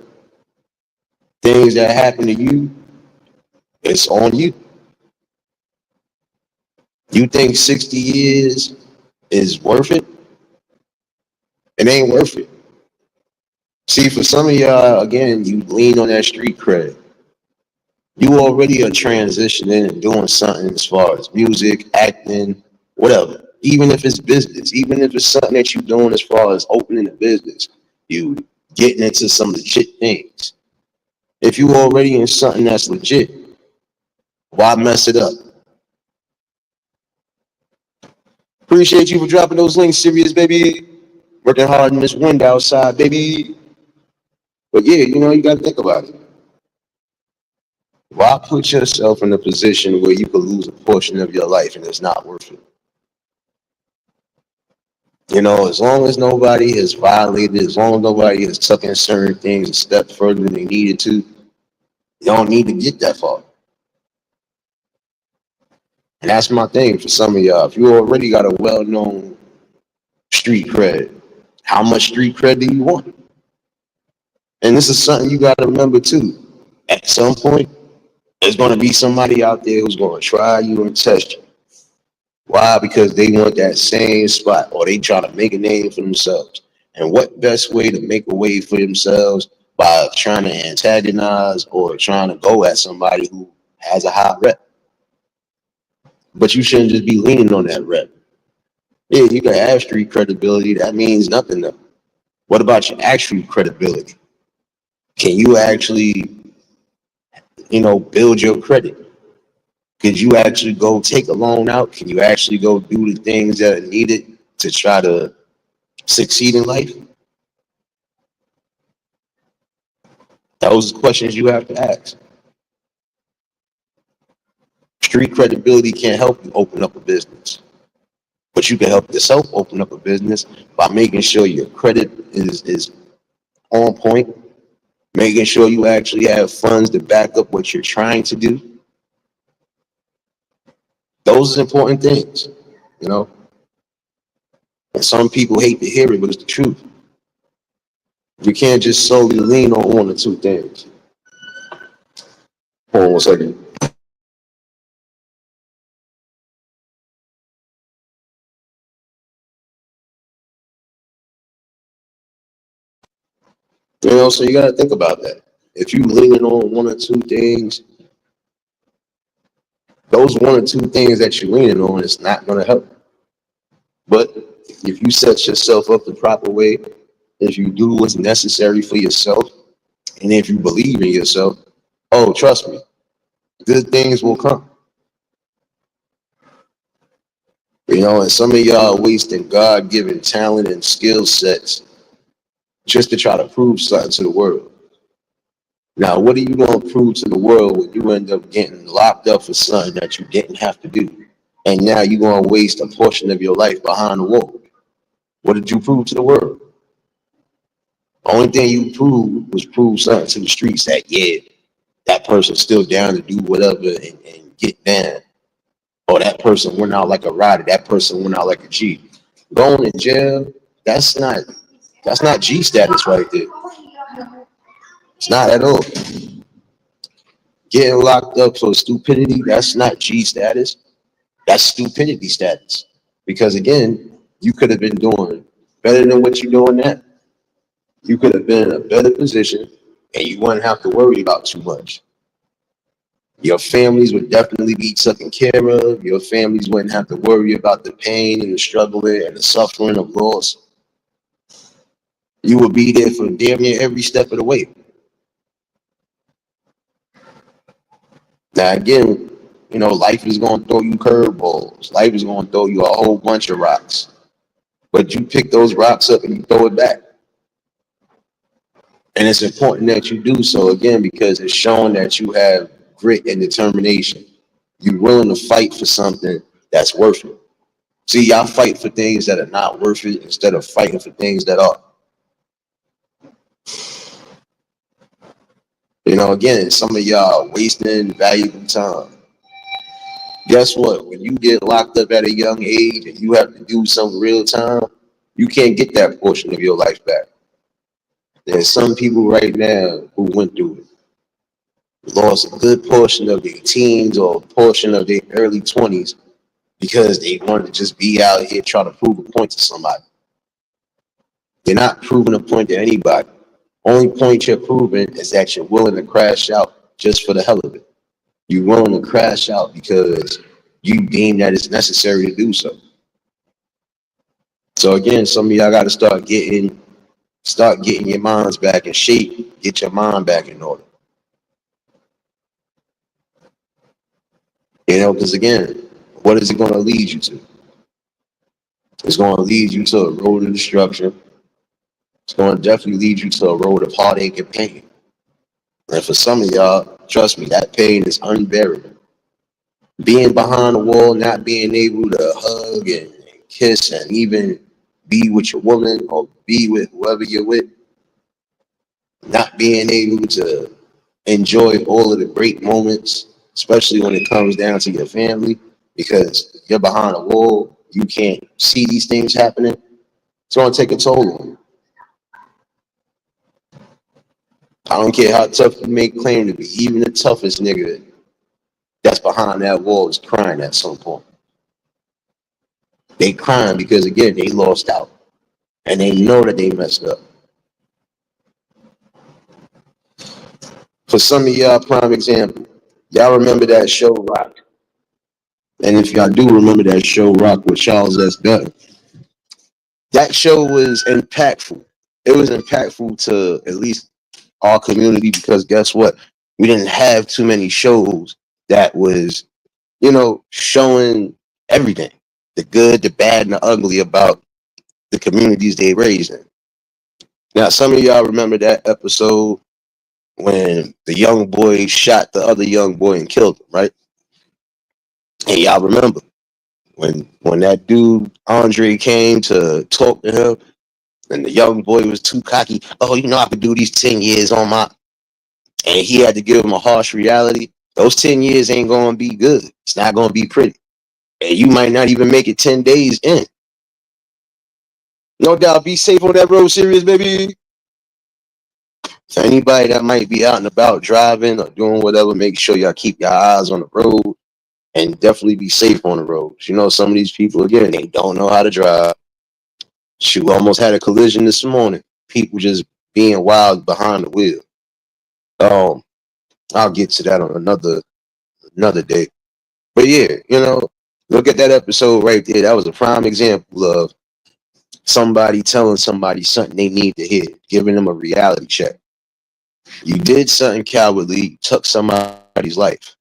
things that happen to you, it's on you. You think 60 years is worth it? It ain't worth it. See, for some of y'all, again, you lean on that street cred. You already are transitioning and doing something as far as music, acting, whatever. Even if it's business, even if it's something that you're doing as far as opening a business, you getting into some legit things. If you already in something that's legit, why mess it up? Appreciate you for dropping those links, serious baby. Working hard in this wind outside, baby. But yeah, you got to think about it. Why put yourself in a position where you could lose a portion of your life and it's not worth it? As long as nobody has violated, as long as nobody has taken certain things a step further than they needed to, you don't need to get that far. And that's my thing for some of y'all. If you already got a well-known street cred, how much street cred do you want? And this is something you got to remember too. At some point, there's going to be somebody out there who's going to try you and test you. Why? Because they want that same spot or they try to make a name for themselves. And what best way to make a way for themselves by trying to antagonize or trying to go at somebody who has a high rep? But you shouldn't just be leaning on that rep. Yeah, you can have street credibility. That means nothing though. What about your actual credibility? Can you actually, build your credit? Could you actually go take a loan out? Can you actually go do the things that are needed to try to succeed in life? Those are questions you have to ask. Street credibility can't help you open up a business, but you can help yourself open up a business by making sure your credit is on point, making sure you actually have funds to back up what you're trying to do. Those are important things, you know. And some people hate to hear it, but it's the truth. You can't just solely lean on one or two things. Hold on one second. So you got to think about that. If you leaning on one or two things, those one or two things that you're leaning on is not going to help. But if you set yourself up the proper way, if you do what's necessary for yourself, and if you believe in yourself, oh, trust me, good things will come. And some of y'all are wasting God-given talent and skill sets just to try to prove something to the world. Now, what are you going to prove to the world when you end up getting locked up for something that you didn't have to do? And now you're going to waste a portion of your life behind the wall. What did you prove to the world? Only thing you proved was prove something to the streets that, yeah, that person's still down to do whatever and get down. Or that person went out like a rider. That person went out like a G. Going in jail, that's not G status right there. It's not at all. Getting locked up for stupidity, that's not G status. That's stupidity status. Because again, you could have been doing better than what you're doing now. You could have been in a better position and you wouldn't have to worry about too much. Your families would definitely be taken care of. Your families wouldn't have to worry about the pain and the struggle and the suffering of loss. You would be there for damn near every step of the way. Now, again, You know, life is going to throw you curveballs. Life is going to throw you a whole bunch of rocks. But you pick those rocks up and you throw it back. And it's important that you do so again because it's showing that you have grit and determination. You're willing to fight for something that's worth it. See, y'all fight for things that are not worth it instead of fighting for things that are. You know, again, some of y'all wasting valuable time. Guess what? When you get locked up at a young age and you have to do some real time, you can't get that portion of your life back. There's some people right now who went through it, lost a good portion of their teens or a portion of their early 20s because they wanted to just be out here trying to prove a point to somebody. You're not proving a point to anybody. Only point you're proving is that you're willing to crash out just for the hell of it. You're willing to crash out because you deem that it's necessary to do so. So again, some of y'all got to start getting your minds back in shape. Get your mind back in order. You know, because again, what is it going to lead you to? It's going to lead you to a road of destruction. It's going to definitely lead you to a road of heartache and pain. And for some of y'all, trust me, that pain is unbearable. Being behind the wall, not being able to hug and kiss and even be with your woman or be with whoever you're with, not being able to enjoy all of the great moments, especially when it comes down to your family, because you're behind a wall, you can't see these things happening. It's going to take a toll on you. I don't care how tough you may claim to be, even the toughest nigga that's behind that wall is crying at some point. They crying because again, they lost out. And they know that they messed up. For some of y'all, prime example, y'all remember that show Rock. And if y'all do remember that show Rock with Charles S. Dutton, that show was impactful. It was impactful to at least our community because guess what? We didn't have too many shows that was, you know, showing everything, the good, the bad, and the ugly about the communities they raised in. Now, some of y'all remember that episode when the young boy shot the other young boy and killed him, right? And y'all remember when that dude Andre came to talk to him, and the young boy was too cocky. Oh, you know I could do these 10 years on my, and he had to give him a harsh reality. Those 10 years ain't gonna be good. It's not gonna be pretty, and you might not even make it 10 days in. No doubt. Be safe on that road, serious baby. For anybody that might be out and about driving or doing whatever, make sure y'all keep your eyes on the road and definitely be safe on the roads. You know, some of these people, again, they don't know how to drive. Shoot, almost had a collision this morning. People just being wild behind the wheel. Um, I'll get to that on another day. But yeah, you know, look at that episode right there. That was a prime example of somebody telling somebody something they need to hear, giving them a reality check. You did something cowardly, took somebody's life,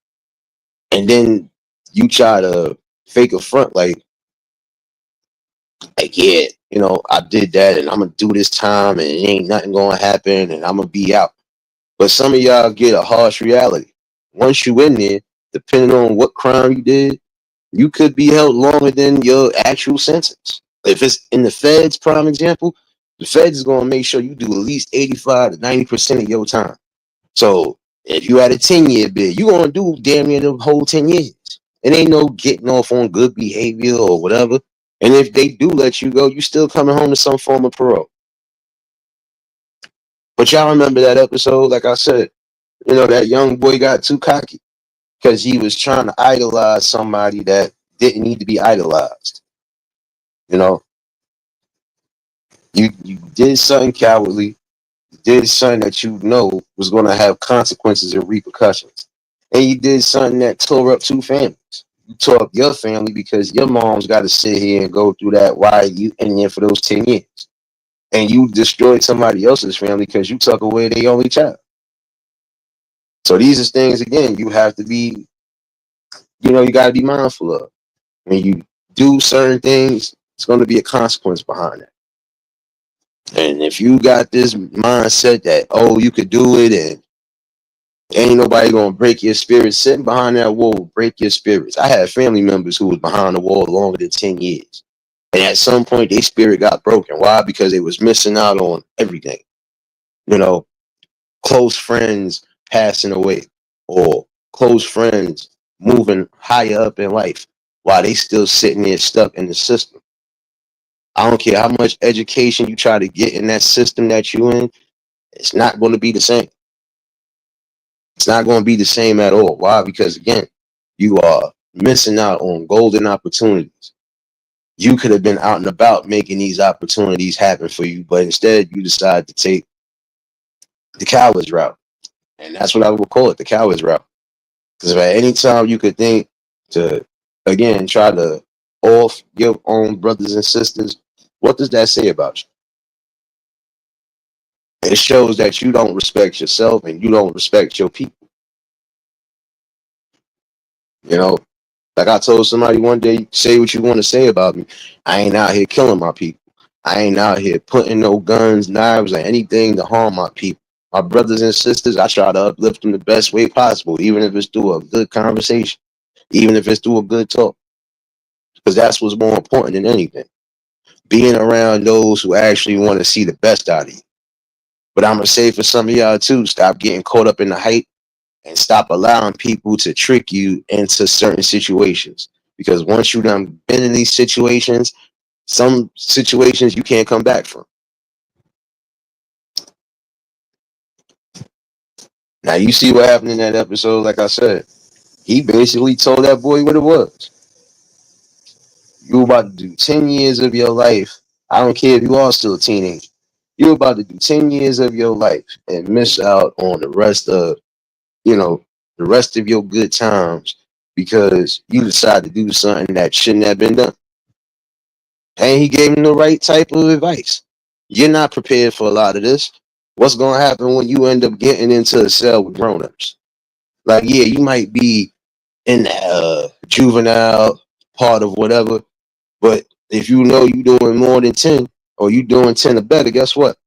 and then you try to fake a front like yeah, you know, I did that and I'm gonna do this time and it ain't nothing gonna happen and I'm gonna be out. But some of y'all get a harsh reality. Once you in there, depending on what crime you did, you could be held longer than your actual sentence. If it's in the feds, prime example, the feds is gonna make sure you do at least 85 to 90% of your time. So if you had a 10-year bid, you're gonna do damn near the whole 10 years. It ain't no getting off on good behavior or whatever. And if they do let you go, you still coming home to some form of parole. But y'all remember that episode, like I said, you know, that young boy got too cocky because he was trying to idolize somebody that didn't need to be idolized. You know, you did something cowardly, you did something that you know was going to have consequences and repercussions. And you did something that tore up two families. You tore up your family because your mom's got to sit here and go through that while you in there for those 10 years. And you destroyed somebody else's family because you took away their only child. So these are things, again, you have to be you got to be mindful of. When you do certain things, it's going to be a consequence behind it. And if you got this mindset that, oh, you could do it and ain't nobody going to break your spirits, sitting behind that wall will break your spirits. I had family members who was behind the wall longer than 10 years. And at some point, their spirit got broken. Why? Because they was missing out on everything. You know, close friends passing away or close friends moving higher up in life while they still sitting there stuck in the system. I don't care how much education you try to get in that system that you in, it's not going to be the same. It's not going to be the same at all. Why? Because again, you are missing out on golden opportunities. You could have been out and about making these opportunities happen for you, but instead you decide to take the coward's route. And that's what I would call it, the coward's route. Because if at any time you could think to, again, try to off your own brothers and sisters, what does that say about you? It shows that you don't respect yourself and you don't respect your people. You know, like I told somebody one day, say what you want to say about me. I ain't out here killing my people. I ain't out here putting no guns, knives, or anything to harm my people. My brothers and sisters, I try to uplift them the best way possible, even if it's through a good conversation, even if it's through a good talk, because that's what's more important than anything. Being around those who actually want to see the best out of you. But I'm going to say for some of y'all too, stop getting caught up in the hype and stop allowing people to trick you into certain situations. Because once you done been in these situations, some situations you can't come back from. Now you see what happened in that episode, like I said. He basically told that boy what it was. You about to do 10 years of your life. I don't care if you are still a teenager. You're about to do 10 years of your life and miss out on you know, the rest of your good times because you decide to do something that shouldn't have been done. And he gave him the right type of advice. You're not prepared for a lot of this. What's going to happen when you end up getting into a cell with grown-ups? Like, yeah, you might be in the juvenile part of whatever, but if you know you're doing more than 10 or you doing 10 or better, guess what?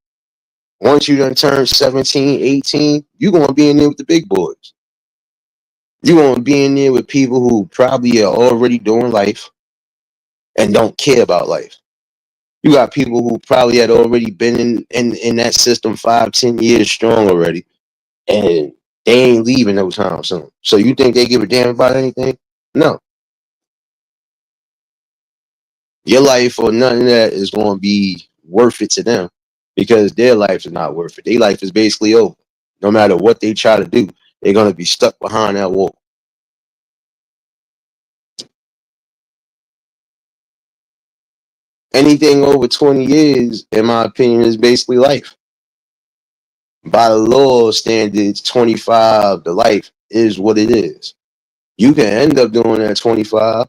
Once you done turn 17, 18, you're going to be in there with the big boys. You're going to be in there with people who probably are already doing life and don't care about life. You got people who probably had already been in that system 5, 10 years strong already, and they ain't leaving no time soon. So you think they give a damn about anything? No. Your life or none of that is going to be worth it to them because their life is not worth it. Their life is basically over. No matter what they try to do, they're going to be stuck behind that wall. Anything over 20 years, in my opinion, is basically life. By the law standards, 25 to life is what it is. You can end up doing that 25,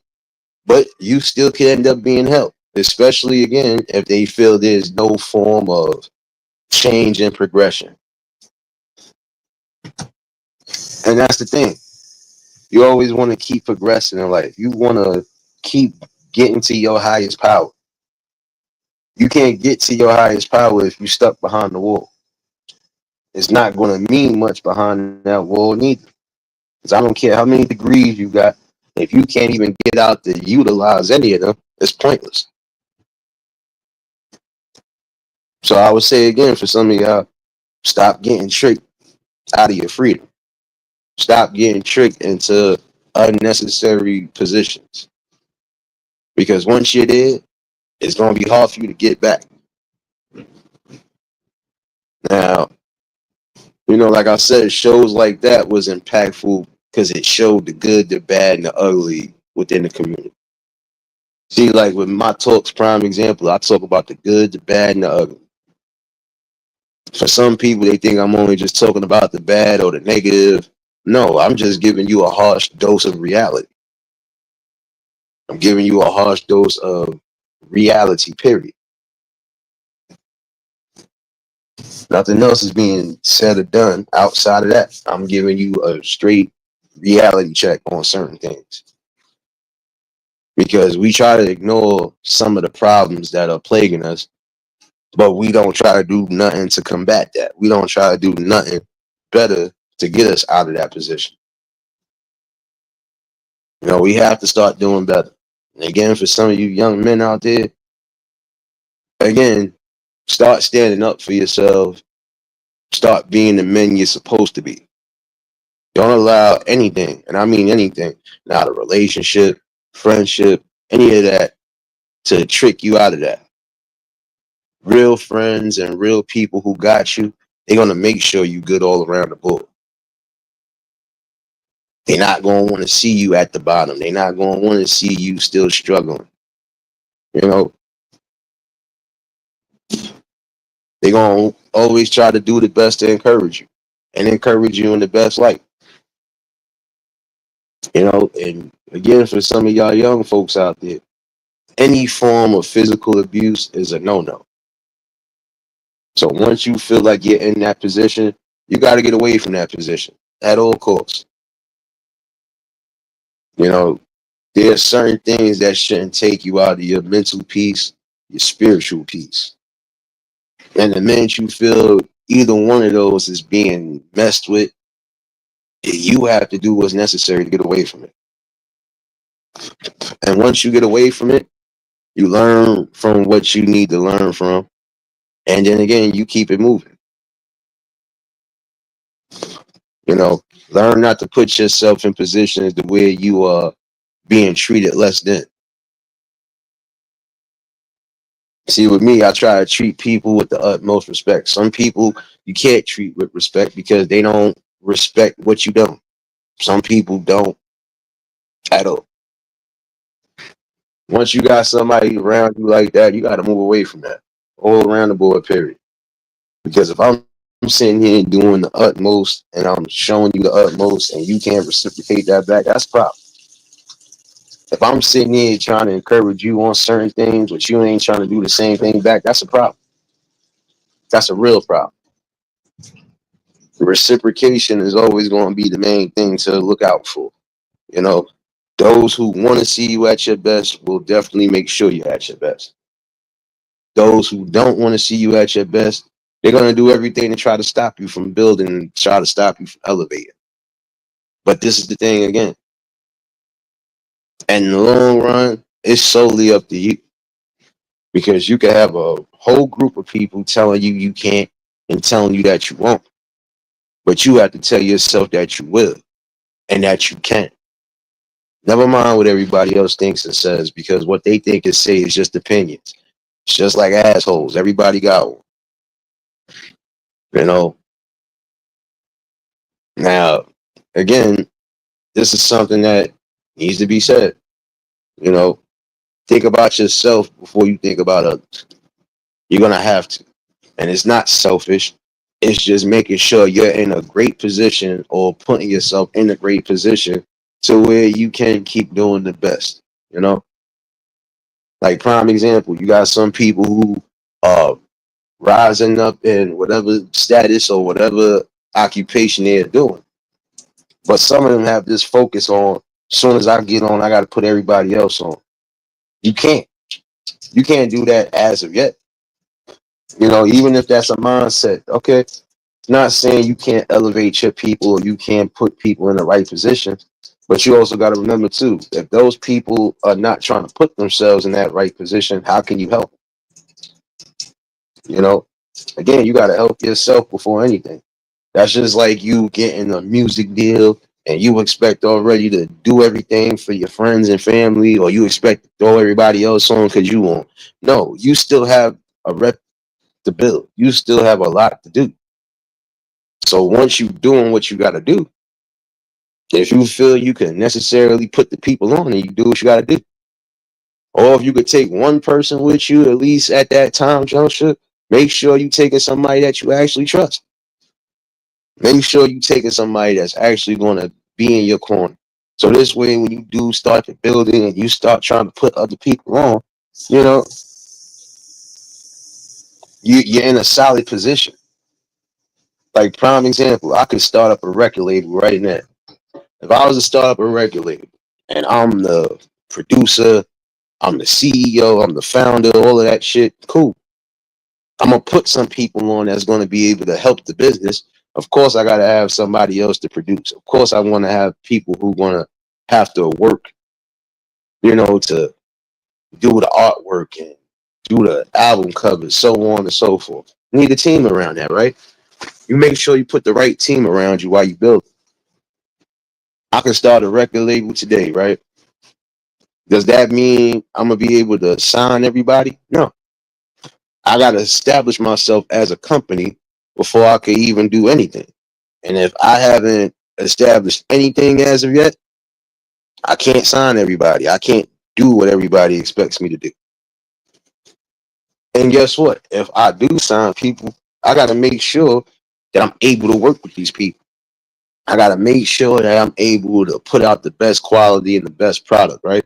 but you still can end up being helped, especially again if they feel there's no form of change and progression. And that's the thing. You always want to keep progressing in life. You want to keep getting to your highest power. You can't get to your highest power if you're stuck behind the wall. It's not going to mean much behind that wall neither. Because I don't care how many degrees you got. If you can't even get out to utilize any of them, it's pointless. So I would say again for some of y'all, stop getting tricked out of your freedom. Stop getting tricked into unnecessary positions. Because once you're there, it's going to be hard for you to get back. Now, like I said, shows like that was impactful because it showed the good, the bad, and the ugly within the community. See, like with my talks, prime example, I talk about the good, the bad, and the ugly. For some people, they think I'm only just talking about the bad or the negative. No, I'm just giving you a harsh dose of reality. I'm giving you a harsh dose of reality, period. Nothing else is being said or done outside of that. I'm giving you a straight reality check on certain things. because we try to ignore some of the problems that are plaguing us, but we don't try to do nothing to combat that. We don't try to do nothing better to get us out of that position. We have to start doing better. And again, for some of you young men out there, again, start standing up for yourself. Start being the men you're supposed to be. Don't allow anything, and I mean anything, not a relationship, friendship, any of that, to trick you out of that. Real friends and real people who got you, they're gonna make sure you good all around the board. They're not gonna want to see you at the bottom. They're not gonna want to see you still struggling. You know, they're gonna always try to do the best to encourage you and encourage you in the best light. And again, for some of y'all young folks out there, any form of physical abuse is a no-no. So once you feel like you're in that position, you got to get away from that position at all costs. You know, there are certain things that shouldn't take you out of your mental peace, your spiritual peace. And the minute you feel either one of those is being messed with, you have to do what's necessary to get away from it. And once you get away from it, you learn from what you need to learn from. And then again, you keep it moving. Learn not to put yourself in positions to where you are being treated less than. See, with me, I try to treat people with the utmost respect. Some people you can't treat with respect because they don't respect what you do. Some people don't at all. Once you got somebody around you like that, you got to move away from that all around the board, period. Because if I'm sitting here doing the utmost and I'm showing you the utmost and you can't reciprocate that back, that's a problem. If I'm sitting here trying to encourage you on certain things, but you ain't trying to do the same thing back, that's a problem. That's a real problem. Reciprocation is always going to be the main thing to look out for. You know, those who want to see you at your best will definitely make sure you're at your best. Those who don't want to see you at your best, they're going to do everything to try to stop you from building and try to stop you from elevating. But this is the thing again. In the long run, it's solely up to you. Because you can have a whole group of people telling you you can't and telling you that you won't. But you have to tell yourself that you will and that you can. Never mind what everybody else thinks and says, because what they think and say is just opinions. It's just like assholes. Everybody got one. You know. Now, again, this is something that needs to be said. You know, think about yourself before you think about others. You're gonna have to. And it's not selfish. It's just making sure you're in a great position or putting yourself in a great position to where you can keep doing the best. You know, like prime example, you got some people who are rising up in whatever status or whatever occupation they're doing. But some of them have this focus on, as soon as I get on, I got to put everybody else on. You can't. You can't do that as of yet. Even if that's a mindset, okay, not saying you can't elevate your people or you can't put people in the right position, but you also got to remember too, if those people are not trying to put themselves in that right position, how can you help? You know, again, you got to help yourself before anything. That's just like you getting a music deal and you expect already to do everything for your friends and family, or you expect to throw everybody else on because you want. No, you still have a rep to build. You still have a lot to do. So once you're doing what you got to do, if you feel you can necessarily put the people on, and you do what you got to do. Or if you could take one person with you, at least at that time juncture, make sure you taking somebody that you actually trust. Make sure you taking somebody that's actually going to be in your corner. So this way, when you do start the building and you start trying to put other people on, you know, you're in a solid position. Like prime example, I could start up a record label right now. If I was to start up a record label and I'm the producer, I'm the CEO, I'm the founder, all of that shit. Cool. I'm gonna put some people on that's gonna be able to help the business. Of course, I gotta have somebody else to produce. Of course, I want to have people who wanna have to work, to do the artwork and do the album covers, so on and so forth. You need a team around that, right? You make sure you put the right team around you while you build. I can start a record label today, right? Does that mean I'm gonna be able to sign everybody? No. I gotta establish myself as a company before I can even do anything. And if I haven't established anything as of yet, I can't sign everybody. I can't do what everybody expects me to do. And guess what? If I do sign people, I got to make sure that I'm able to work with these people. I got to make sure that I'm able to put out the best quality and the best product, right?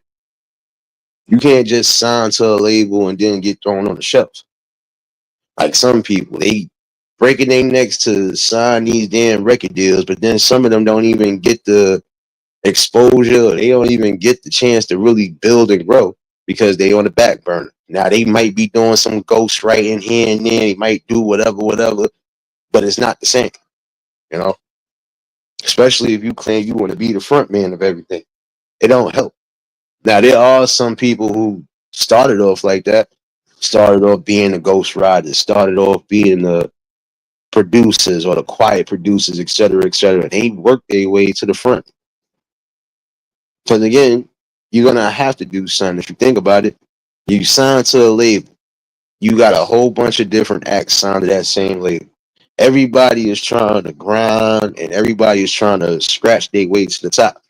You can't just sign to a label and then get thrown on the shelf. Like some people, they breaking their necks to sign these damn record deals, but then some of them don't even get the exposure, or they don't even get the chance to really build and grow because they on the back burner. Now they might be doing some ghost writing here and there, they might do whatever, but it's not the same, you know. Especially if you claim you want to be the front man of everything, it don't help. Now there are some people who started off like that, started off being the ghost riders, started off being the producers or the quiet producers, etc., etc. They work their way to the front. Because again, you're gonna have to do something. If you think about it, you sign to a label, you got a whole bunch of different acts signed to that same label. Everybody is trying to grind and everybody is trying to scratch their way to the top.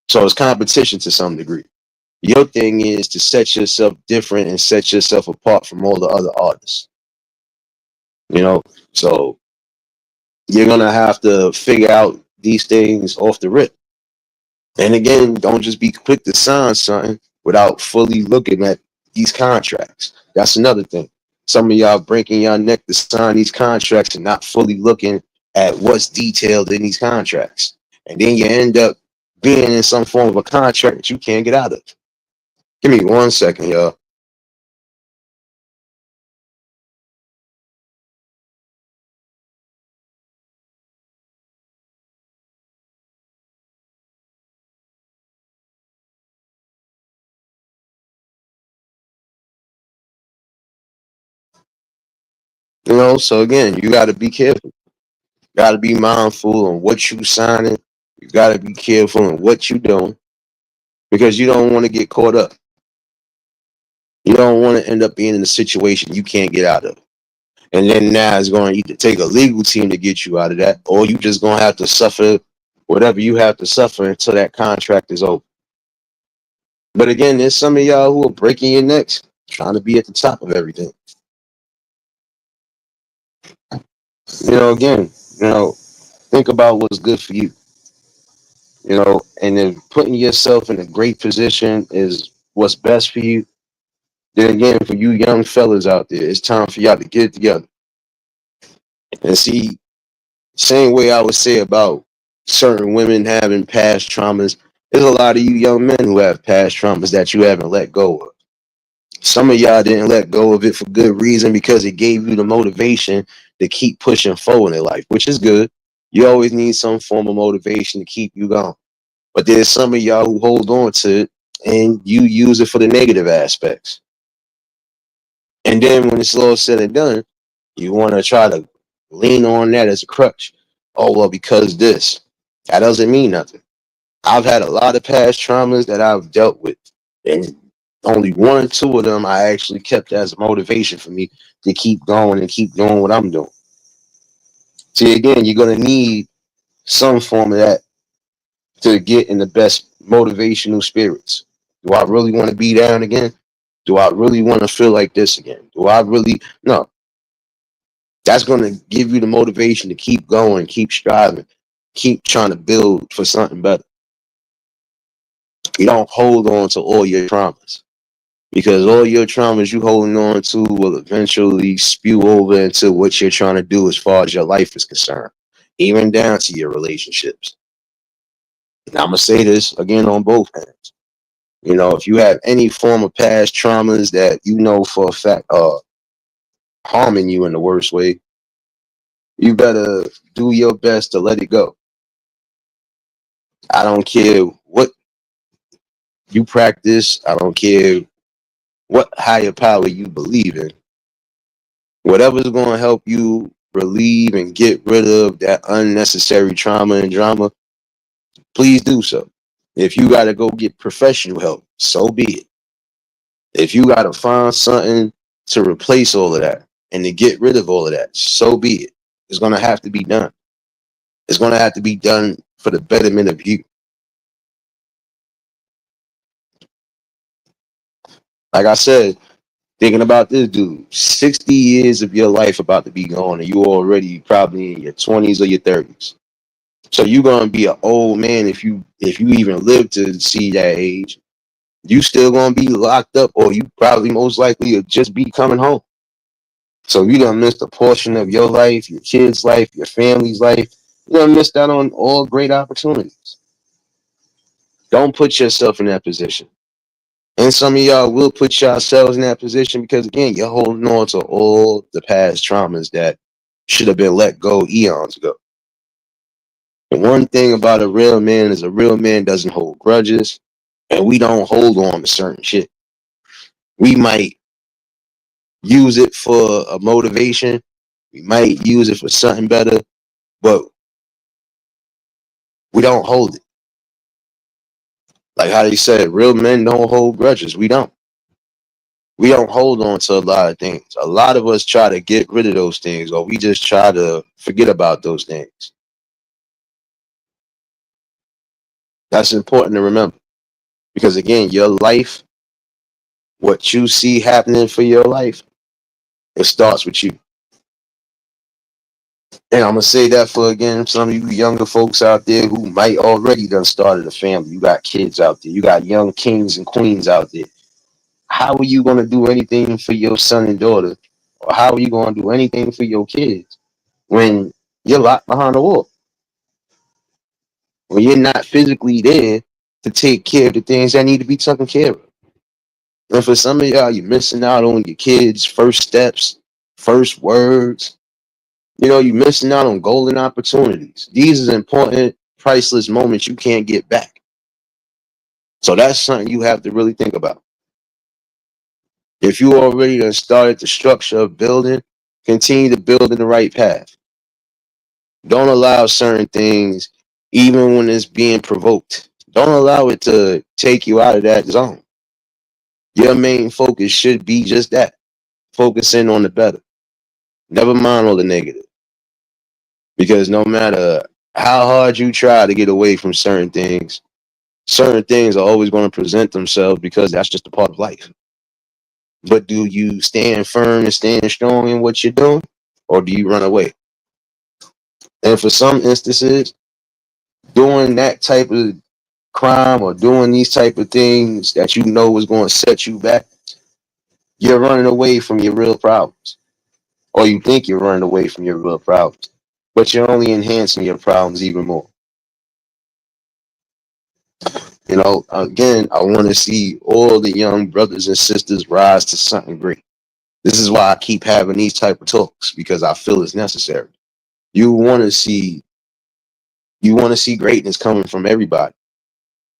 So it's competition to some degree. Your thing is to set yourself different and set yourself apart from all the other artists. You know, so you're gonna have to figure out these things off the rip. And again, don't just be quick to sign something without fully looking at these contracts. That's another thing. Some of y'all breaking your neck to sign these contracts and not fully looking at what's detailed in these contracts. And then you end up being in some form of a contract that you can't get out of. Give me 1 second, y'all. So again, you got to be careful. You got to be mindful on what you signing. You got to be careful on what you doing because you don't want to get caught up. You don't want to end up being in a situation you can't get out of. And then now it's going to either take a legal team to get you out of that, or you just going to have to suffer whatever you have to suffer until that contract is over. But again, there's some of y'all who are breaking your necks trying to be at the top of everything. Again, think about what's good for you. And then putting yourself in a great position is what's best for you. Then again, for you young fellas out there, it's time for y'all to get it together. And see, same way I would say about certain women having past traumas, there's a lot of you young men who have past traumas that you haven't let go of. Some of y'all didn't let go of it for good reason because it gave you the motivation to keep pushing forward in life, which is good. You always need some form of motivation to keep you going. But there's some of y'all who hold on to it and you use it for the negative aspects. And then when it's all said and done, you want to try to lean on that as a crutch. Oh, well, because this. That doesn't mean nothing. I've had a lot of past traumas that I've dealt with. And only one or two of them I actually kept as a motivation for me to keep going and keep doing what I'm doing. See, again, you're going to need some form of that to get in the best motivational spirits. Do I really want to be down again? Do I really want to feel like this again? Do I really? No. That's going to give you the motivation to keep going, keep striving, keep trying to build for something better. You don't hold on to all your traumas because all your traumas you holding on to will eventually spew over into what you're trying to do as far as your life is concerned, even down to your relationships. And I'm going to say this again on both ends. You know, if you have any form of past traumas that you know for a fact are harming you in the worst way, you better do your best to let it go. I don't care what you practice. I don't care what higher power you believe in. Whatever's going to help you relieve and get rid of that unnecessary trauma and drama, please do so. If you got to go get professional help, so be it. If you got to find something to replace all of that and to get rid of all of that, so be it. It's going to have to be done. It's going to have to be done for the betterment of you. Like I said, thinking about this dude, 60 years of your life about to be gone, and you already probably in your 20s or your 30s. So you're gonna be an old man if you even live to see that age. You still gonna be locked up, or you probably most likely will just be coming home. So you done missed a portion of your life, your kids' life, your family's life. You done missed out on all great opportunities. Don't put yourself in that position. And some of y'all will put yourselves in that position because again, you're holding on to all the past traumas that should have been let go eons ago. The one thing about a real man is a real man doesn't hold grudges, and we don't hold on to certain shit. We might use it for a motivation, we might use it for something better, but we don't hold it. Like how they said, real men don't hold grudges. We don't. We don't hold on to a lot of things. A lot of us try to get rid of those things, or we just try to forget about those things. That's important to remember because, again, your life, what you see happening for your life, it starts with you. And I'm gonna say that for again some of you younger folks out there who might already done started a family. You got kids out there. You got young kings and queens out there. How are you gonna do anything for your son and daughter, or how are you gonna do anything for your kids when you're locked behind a wall? When you're not physically there to take care of the things that need to be taken care of. And for some of y'all, you're missing out on your kids' first steps, first words. You know, you're missing out on golden opportunities. These are important, priceless moments you can't get back. So that's something you have to really think about. If you already done started the structure of building, continue to build in the right path. Don't allow certain things, even when it's being provoked, don't allow it to take you out of that zone. Your main focus should be just that, focusing on the better. Never mind all the negative. Because no matter how hard you try to get away from certain things are always going to present themselves because that's just a part of life. But do you stand firm and stand strong in what you're doing, or do you run away? And for some instances, doing that type of crime or doing these type of things that you know is going to set you back, you're running away from your real problems. Or you think you're running away from your real problems. But you're only enhancing your problems even more. You know, again, I want to see all the young brothers and sisters rise to something great. This is why I keep having these type of talks because I feel it's necessary. You want to see greatness coming from everybody.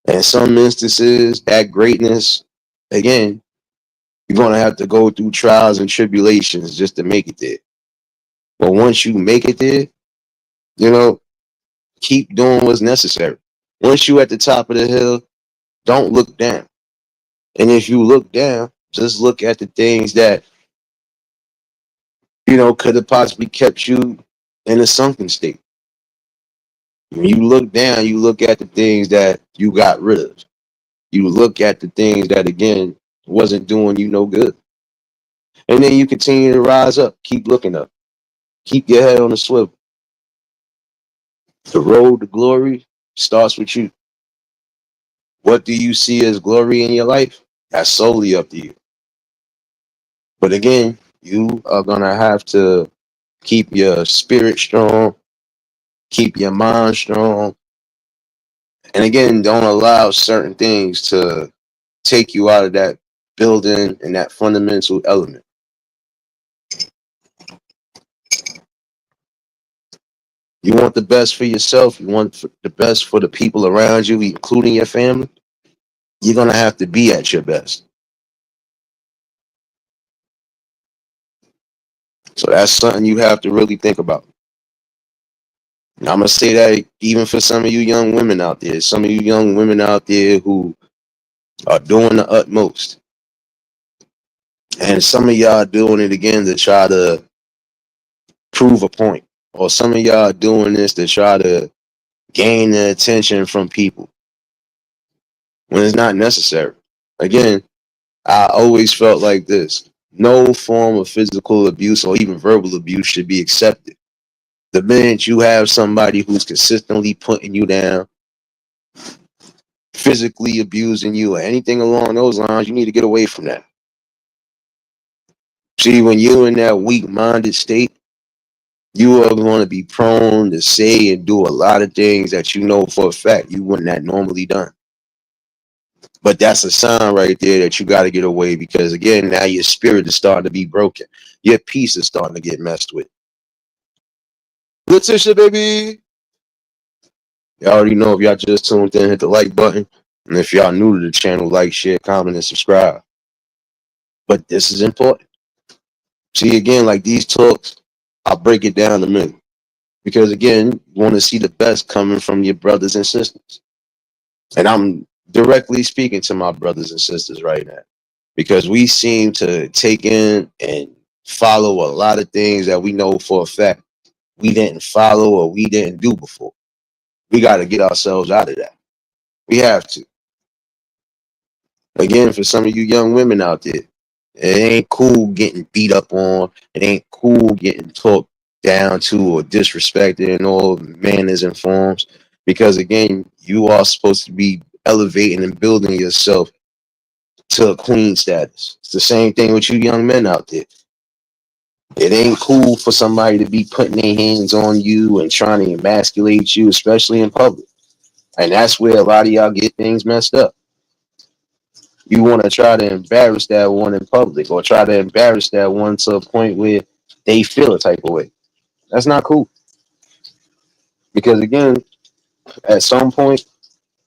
And in some instances, that greatness, again, you're gonna have to go through trials and tribulations just to make it there. But once you make it there, you know, keep doing what's necessary. Once you at the top of the hill, don't look down. And if you look down, just look at the things that, you know, could have possibly kept you in a sunken state. When you look down, you look at the things that you got rid of. You look at the things that again wasn't doing you no good. And then you continue to rise up, keep looking up, keep your head on the swivel. The road to glory starts with you. What do you see as glory in your life? That's solely up to you. But again, you are gonna have to keep your spirit strong, keep your mind strong, and again, don't allow certain things to take you out of that building and that fundamental element. You want the best for yourself. You want the best for the people around you, including your family. You're going to have to be at your best. So that's something you have to really think about. And I'm going to say that even for some of you young women out there, some of you young women out there who are doing the utmost. And some of y'all doing it again to try to prove a point. Or some of y'all doing this to try to gain the attention from people when it's not necessary. Again, I always felt like this. No form of physical abuse or even verbal abuse should be accepted. The minute you have somebody who's consistently putting you down, physically abusing you, or anything along those lines, you need to get away from that. See, when you're in that weak-minded state, you are going to be prone to say and do a lot of things that you know for a fact you wouldn't have normally done. But that's a sign right there that you got to get away, because again, now your spirit is starting to be broken. Your peace is starting to get messed with. Letitia, baby. Y'all already know, if y'all just tuned in, hit the like button. And if y'all new to the channel, like, share, comment, and subscribe. But this is important. See, again, like these talks, I'll break it down a minute. Because again, you want to see the best coming from your brothers and sisters. And I'm directly speaking to my brothers and sisters right now, because we seem to take in and follow a lot of things that we know for a fact we didn't follow or we didn't do before. We got to get ourselves out of that. We have to. Again, for some of you young women out there, it ain't cool getting beat up on. It ain't cool getting talked down to or disrespected in all manners and forms. Because again, you are supposed to be elevating and building yourself to a queen status. It's the same thing with you young men out there. It ain't cool for somebody to be putting their hands on you and trying to emasculate you, especially in public. And that's where a lot of y'all get things messed up. You want to try to embarrass that one in public, or try to embarrass that one to a point where they feel a type of way. That's not cool. Because again, at some point,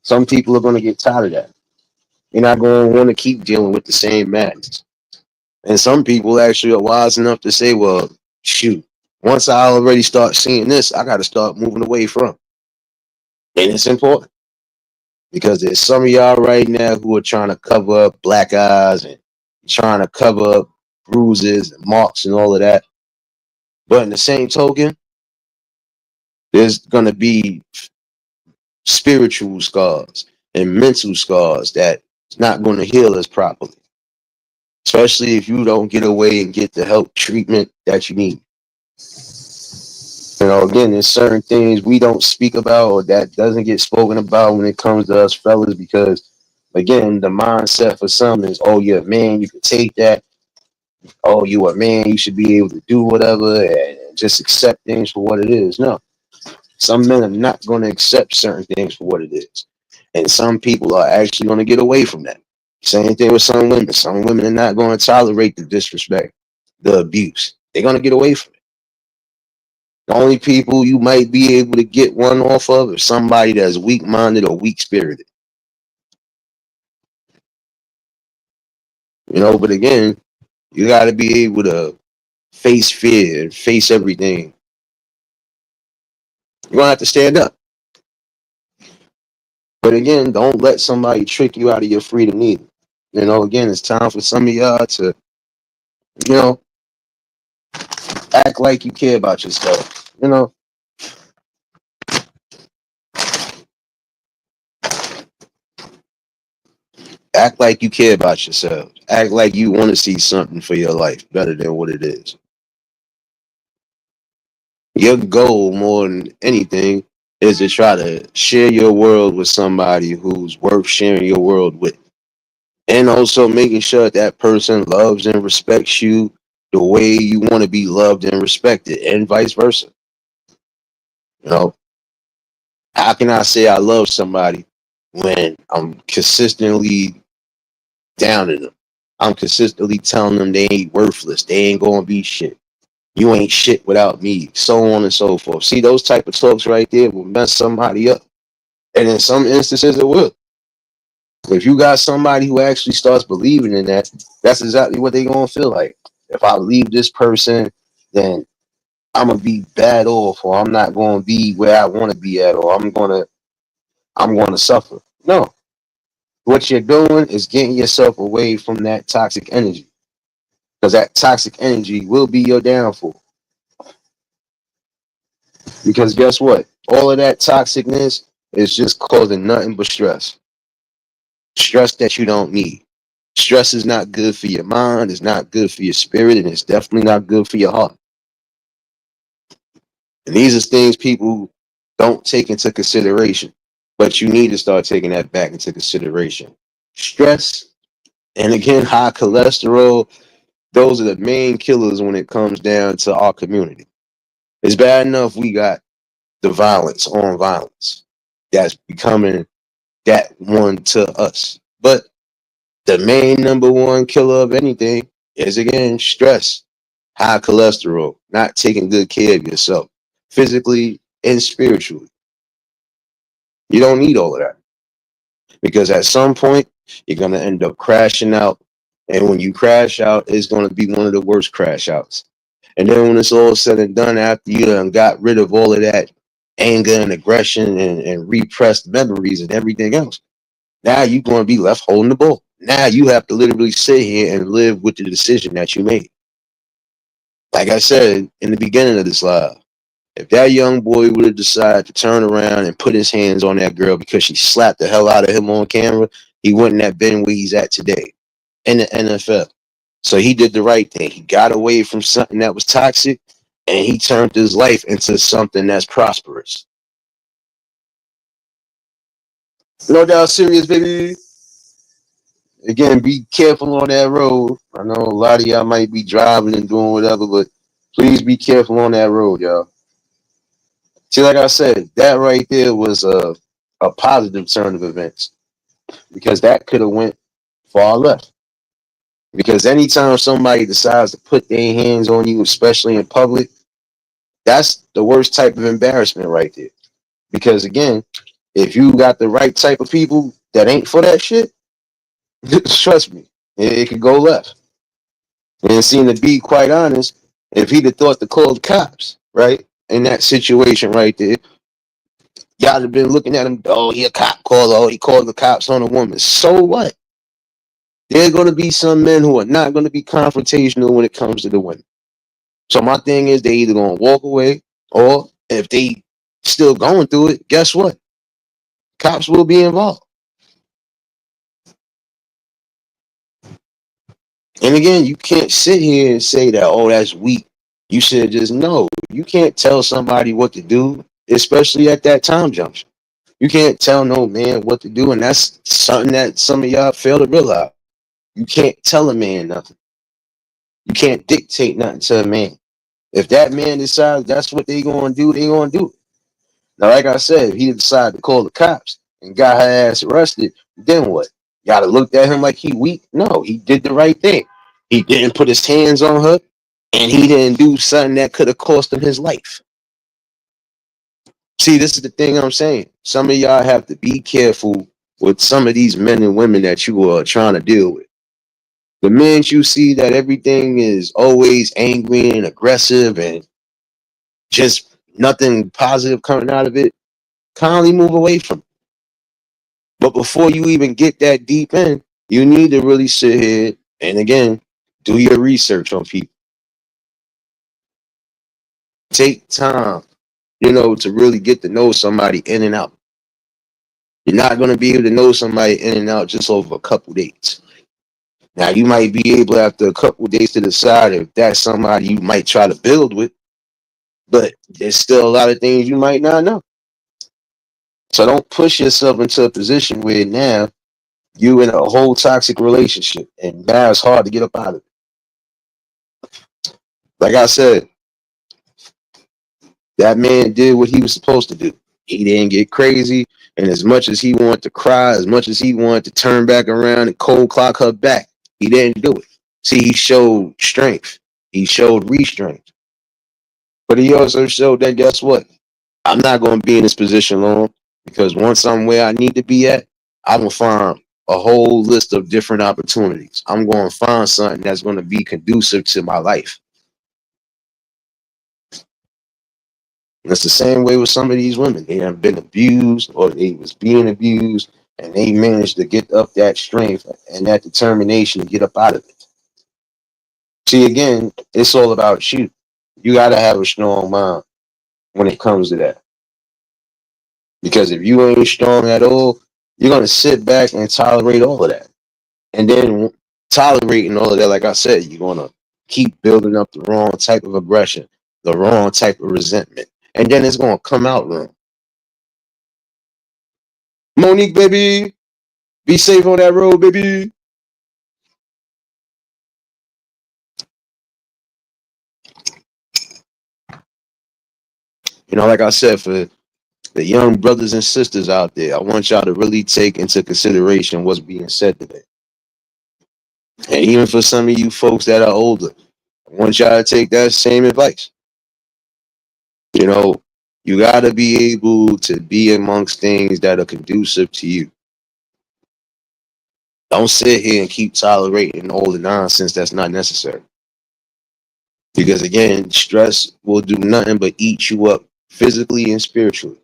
some people are going to get tired of that. You're not going to want to keep dealing with the same madness. And some people actually are wise enough to say, well, shoot, once I already start seeing this, I got to start moving away from. And it's important, because there's some of y'all right now who are trying to cover up black eyes and trying to cover up bruises and marks and all of that. But in the same token, there's going to be spiritual scars and mental scars that's not going to heal us properly, especially if you don't get away and get the help treatment that you need. You know, again, there's certain things we don't speak about, or that doesn't get spoken about when it comes to us fellas, because again, the mindset for some is, oh, you're a man, you can take that. Oh, you a man, you should be able to do whatever and just accept things for what it is. No, some men are not going to accept certain things for what it is. And some people are actually going to get away from that. Same thing with some women. Some women are not going to tolerate the disrespect, the abuse. They're going to get away from it. The only people you might be able to get one off of is somebody that's weak-minded or weak-spirited. You know, but again, you got to be able to face fear and face everything. You're going to have to stand up. But again, don't let somebody trick you out of your freedom either. You know, again, it's time for some of y'all to, you know, act like you care about yourself. You know, act like you care about yourself. Act like you want to see something for your life better than what it is. Your goal, more than anything, is to try to share your world with somebody who's worth sharing your world with. And also making sure that person loves and respects you the way you want to be loved and respected, and vice versa. You know, how can I say I love somebody when I'm consistently downing them. I'm consistently telling them they ain't worthless. They ain't gonna be shit. You ain't shit without me. So on and so forth. See, those type of talks right there will mess somebody up. And in some instances it will. If you got somebody who actually starts believing in that, that's exactly what they gonna feel like. If I leave this person, then I'm gonna be bad off, or I'm not gonna be where I want to be at, or I'm gonna suffer. No, what you're doing is getting yourself away from that toxic energy, because that toxic energy will be your downfall. Because guess what? All of that toxicness is just causing nothing but stress. Stress that you don't need. Stress is not good for your mind, it's not good for your spirit, and it's definitely not good for your heart. And these are things people don't take into consideration. But you need to start taking that back into consideration. Stress, and again, high cholesterol, those are the main killers when it comes down to our community. It's bad enough we got the violence on violence that's becoming that one to us. But the main number one killer of anything is, again, stress, high cholesterol, not taking good care of yourself, physically and spiritually. You don't need all of that, because at some point you're going to end up crashing out. And when you crash out, it's going to be one of the worst crash outs. And then when it's all said and done, after you done got rid of all of that anger and aggression and repressed memories and everything else, now you're going to be left holding the ball. Now you have to literally sit here and live with the decision that you made. Like I said in the beginning of this live, if that young boy would have decided to turn around and put his hands on that girl because she slapped the hell out of him on camera, he wouldn't have been where he's at today in the NFL. So he did the right thing. He got away from something that was toxic, and he turned his life into something that's prosperous. No doubt, serious, baby. Again, be careful on that road. I know a lot of y'all might be driving and doing whatever, but please be careful on that road, y'all. See, like I said, that right there was a positive turn of events, because that could have went far left. Because anytime somebody decides to put their hands on you, especially in public, that's the worst type of embarrassment right there. Because again, if you got the right type of people that ain't for that shit, trust me, it could go left. And seem to be quite honest, if he'd have thought to call the cops, right, in that situation right there, y'all have been looking at him, oh, he a cop caller, oh, he called the cops on a woman. So what? There are going to be some men who are not going to be confrontational when it comes to the women. So my thing is, they either going to walk away, or if they still going through it, guess what? Cops will be involved. And again, you can't sit here and say that, oh, that's weak. You should just know. You can't tell somebody what to do, especially at that time junction. You can't tell no man what to do, and that's something that some of y'all fail to realize. You can't tell a man nothing. You can't dictate nothing to a man. If that man decides that's what they gonna do, they gonna do it. Now, like I said, if he decided to call the cops and got her ass arrested, then what? Y'all looked at him like he weak? No, he did the right thing. He didn't put his hands on her, and he didn't do something that could have cost him his life. See, this is the thing I'm saying. Some of y'all have to be careful with some of these men and women that you are trying to deal with. The minute you see that everything is always angry and aggressive and just nothing positive coming out of it, kindly move away from it. But before you even get that deep in, you need to really sit here and, again, do your research on people. Take time, to really get to know somebody in and out. You're not going to be able to know somebody in and out just over a couple days. Now, you might be able after a couple days to decide if that's somebody you might try to build with, but there's still a lot of things you might not know. So don't push yourself into a position where now you in a whole toxic relationship and now it's hard to get up out of it. Like I said, that man did what he was supposed to do. He didn't get crazy. And as much as he wanted to cry, as much as he wanted to turn back around and cold clock her back, he didn't do it. See, he showed strength. He showed restraint. But he also showed that, guess what? I'm not going to be in this position long, because once I'm where I need to be at, I'm going to find a whole list of different opportunities. I'm going to find something that's going to be conducive to my life. And it's the same way with some of these women. They have been abused, or they was being abused, and they managed to get up that strength and that determination to get up out of it. See, again, it's all about you. You got to have a strong mind when it comes to that. Because if you ain't strong at all, you're going to sit back and tolerate all of that. And then tolerating all of that, like I said, you're going to keep building up the wrong type of aggression, the wrong type of resentment. And then it's going to come out wrong. Monique, baby, be safe on that road, baby. You know, like I said, for the young brothers and sisters out there, I want y'all to really take into consideration what's being said today. And even for some of you folks that are older, I want y'all to take that same advice. You know, you got to be able to be amongst things that are conducive to you. Don't sit here and keep tolerating all the nonsense that's not necessary. Because again, stress will do nothing but eat you up physically and spiritually.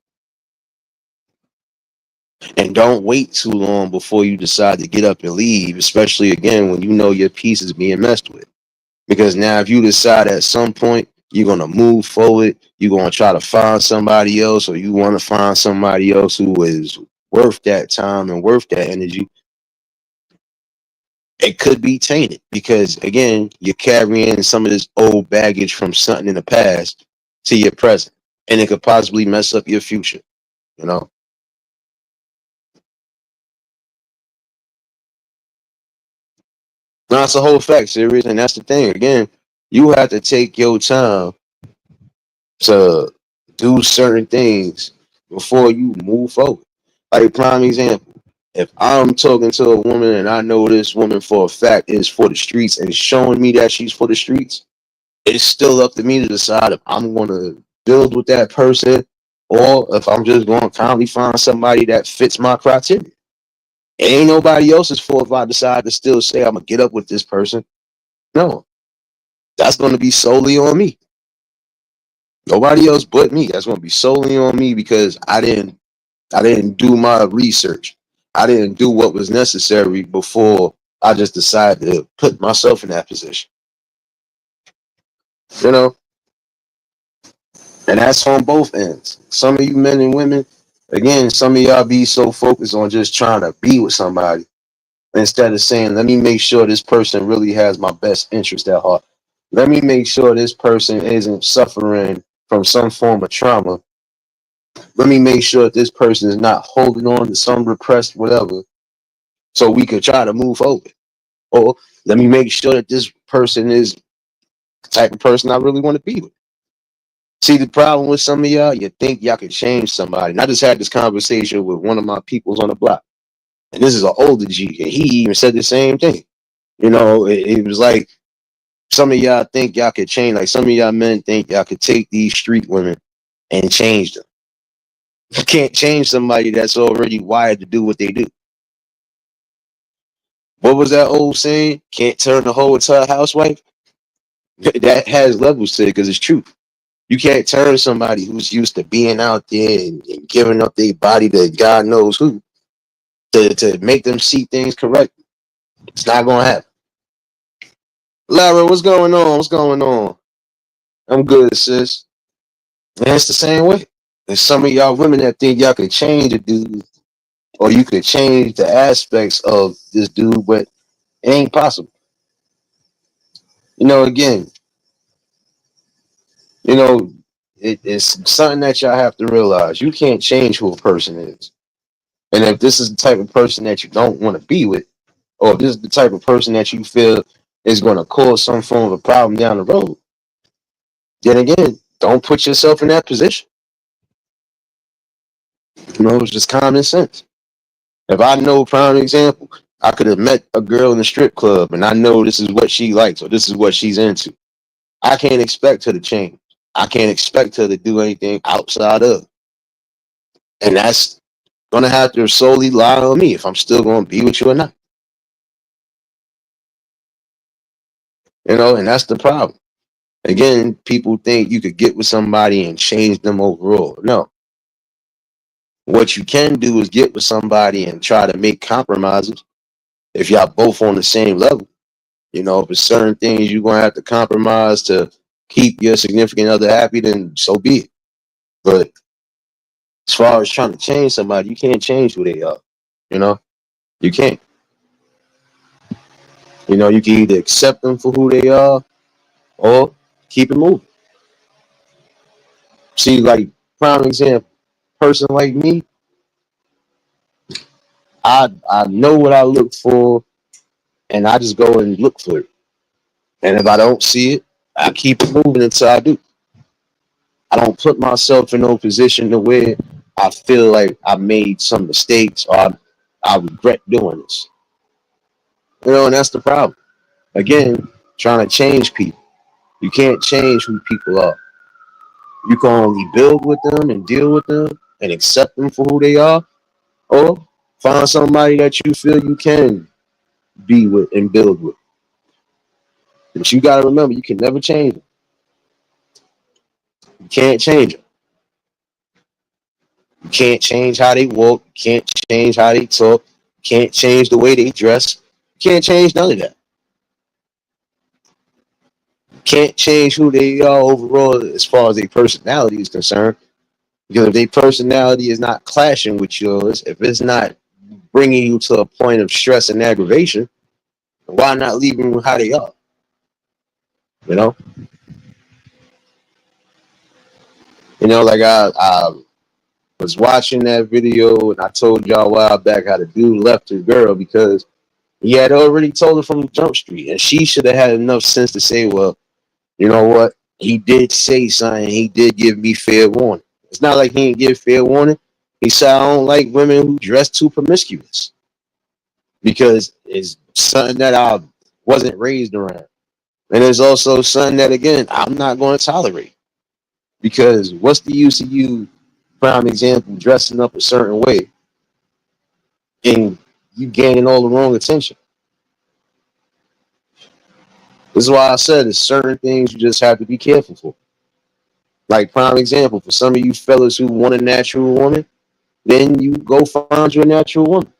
And don't wait too long before you decide to get up and leave, especially again when you know your peace is being messed with. Because now, if you decide at some point you're going to move forward, you're going to try to find somebody else, or you want to find somebody else who is worth that time and worth that energy, it could be tainted because, again, you're carrying some of this old baggage from something in the past to your present, and it could possibly mess up your future, you know? No, it's a whole fact, serious, and that's the thing. Again, you have to take your time to do certain things before you move forward. Like prime example, if I'm talking to a woman and I know this woman for a fact is for the streets and showing me that she's for the streets, it's still up to me to decide if I'm going to build with that person or if I'm just going to kindly find somebody that fits my criteria. It ain't nobody else's fault if I decide to still say I'm going to get up with this person. No, that's going to be solely on me. Nobody else but me. That's going to be solely on me because I didn't do my research. I didn't do what was necessary before I just decided to put myself in that position. You know, and that's on both ends. Some of you men and women, again, some of y'all be so focused on just trying to be with somebody instead of saying, let me make sure this person really has my best interest at heart. Let me make sure this person isn't suffering from some form of trauma. Let me make sure that this person is not holding on to some repressed whatever so we could try to move forward. Or let me make sure that this person is the type of person I really want to be with. See, the problem with some of y'all, you think y'all can change somebody. And I just had this conversation with one of my peoples on the block. And this is an older G. And he even said the same thing. You know, it was like some of y'all think y'all could change. Like some of y'all men think y'all could take these street women and change them. You can't change somebody that's already wired to do what they do. What was that old saying? Can't turn the hoe into a housewife? That has levels to it because it's true. You can't turn somebody who's used to being out there and giving up their body to God knows who to make them see things correctly. It's not gonna happen. Lara, what's going on? What's going on? I'm good, sis. And it's the same way. There's some of y'all women that think y'all could change a dude or you could change the aspects of this dude, but it ain't possible. You know, again, you know, it's something that y'all have to realize. You can't change who a person is. And if this is the type of person that you don't want to be with, or if this is the type of person that you feel is going to cause some form of a problem down the road, then again, don't put yourself in that position. It's just common sense. If I know, prime example, I could have met a girl in the strip club and I know this is what she likes or this is what she's into. I can't expect her to change. I can't expect her to do anything outside of. And that's gonna have to solely lie on me if I'm still gonna be with you or not. And that's the problem. Again, people think you could get with somebody and change them overall. No. What you can do is get with somebody and try to make compromises if y'all both on the same level. If it's certain things you're gonna have to compromise to keep your significant other happy, then so be it. But as far as trying to change somebody, you can't change who they are. You can't. You can either accept them for who they are or keep it moving. See, like, prime example, person like me, I know what I look for and I just go and look for it. And if I don't see it, I keep it moving until I do. I don't put myself in no position to where I feel like I made some mistakes or I regret doing this. And that's the problem. Again, trying to change people. You can't change who people are. You can only build with them and deal with them and accept them for who they are, or find somebody that you feel you can be with and build with. But you gotta remember, you can never change them. You can't change them. You can't change how they walk. You can't change how they talk. You can't change the way they dress. You can't change none of that. You can't change who they are overall as far as their personality is concerned. Because if their personality is not clashing with yours, if it's not bringing you to a point of stress and aggravation, why not leave them how they are? You know, like I was watching that video and I told y'all a while back how the dude left his girl because he had already told her from Jump Street, and she should have had enough sense to say, well, you know what? He did say something. He did give me fair warning. It's not like he didn't give fair warning. He said, I don't like women who dress too promiscuous because it's something that I wasn't raised around. And there's also something that, again, I'm not going to tolerate because what's the use of you, prime example, dressing up a certain way and you gaining all the wrong attention? This is why I said there's certain things you just have to be careful for. Like, prime example, for some of you fellas who want a natural woman, then you go find you a natural woman.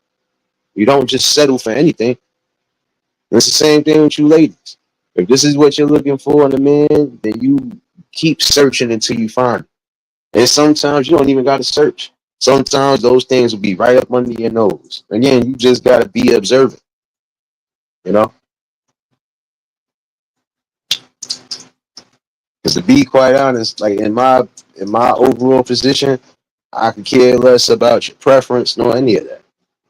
You don't just settle for anything. And it's the same thing with you ladies. If this is what you're looking for in a man, then you keep searching until you find it. And sometimes you don't even got to search. Sometimes those things will be right up under your nose. Again, you just got to be observant, you know? Because to be quite honest, like in my overall position, I could care less about your preference nor any of that,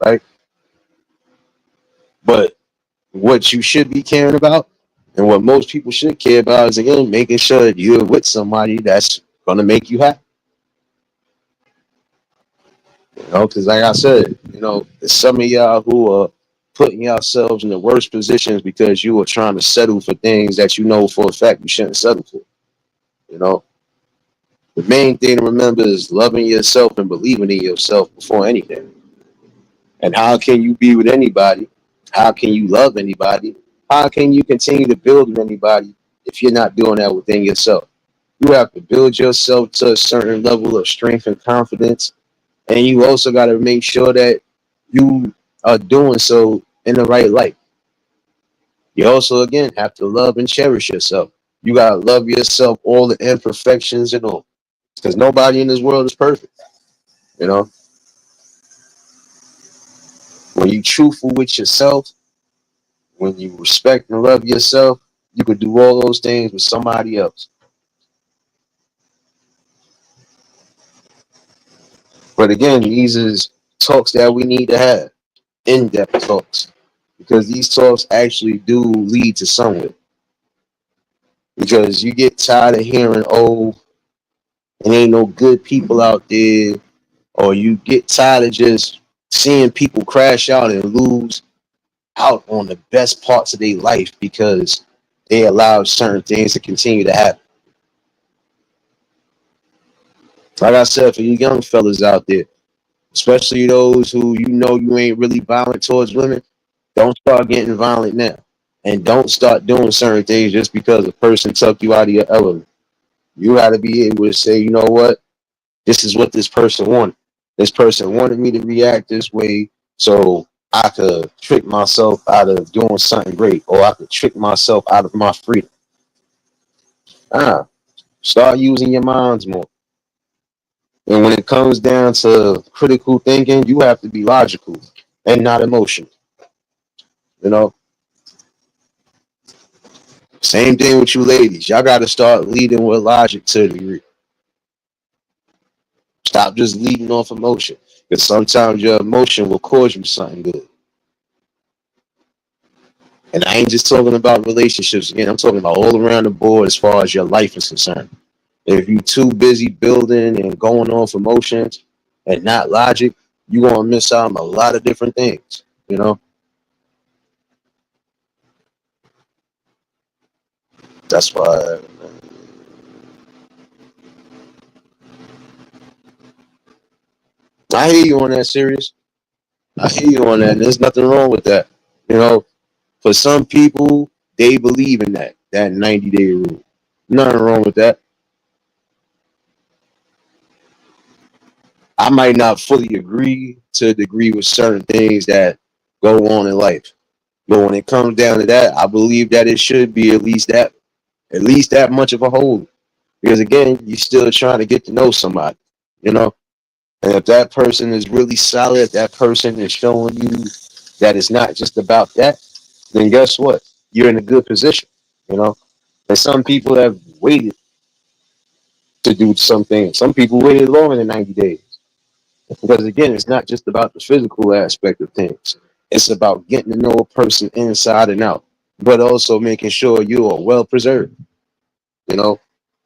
right? But what you should be caring about and what most people should care about is, again, making sure that you're with somebody that's going to make you happy. Because like I said, some of y'all who are putting yourselves in the worst positions because you are trying to settle for things that you know for a fact you shouldn't settle for. You know, the main thing to remember is loving yourself and believing in yourself before anything. And how can you be with anybody? How can you love anybody? How can you continue to build with anybody if you're not doing that within yourself? You have to build yourself to a certain level of strength and confidence. And you also got to make sure that you are doing so in the right light. You also, again, have to love and cherish yourself. You got to love yourself, all the imperfections and all. Because nobody in this world is perfect. You know, when you truthful with yourself, when you respect and love yourself, you could do all those things with somebody else. But again, these is talks that we need to have, in-depth talks, because these talks actually do lead to somewhere. Because you get tired of hearing, oh, there ain't no good people out there. or you get tired of just seeing people crash out and lose out on the best parts of their life because they allow certain things to continue to happen. Like I said, for you young fellas out there, especially those who you ain't really violent towards women, don't start getting violent now. And don't start doing certain things just because a person took you out of your element. You got to be able to say, you know what? This is what this person wanted. This person wanted me to react this way so I could trick myself out of doing something great, or I could trick myself out of my freedom. Start using your minds more. And when it comes down to critical thinking, you have to be logical and not emotional. You know, same thing with you ladies. Y'all got to start leading with logic to a degree. Stop just leading off emotion, because sometimes your emotion will cause you something good. And I ain't just talking about relationships again. I'm talking about all around the board as far as your life is concerned. If you're too busy building and going off emotions and not logic, you're going to miss out on a lot of different things. You know, that's why I hear you on that, serious. I hear you on that. And there's nothing wrong with that. You know, for some people, they believe in that 90-day rule. Nothing wrong with that. I might not fully agree to a degree with certain things that go on in life. But when it comes down to that, I believe that it should be at least that much of a whole. Because again, you're still trying to get to know somebody, you know? And if that person is really solid, if that person is showing you that it's not just about that, then guess what? You're in a good position, you know? And some people have waited to do something. Some people waited longer than 90 days. Because again, it's not just about the physical aspect of things. It's about getting to know a person inside and out, but also making sure you are well preserved, you know?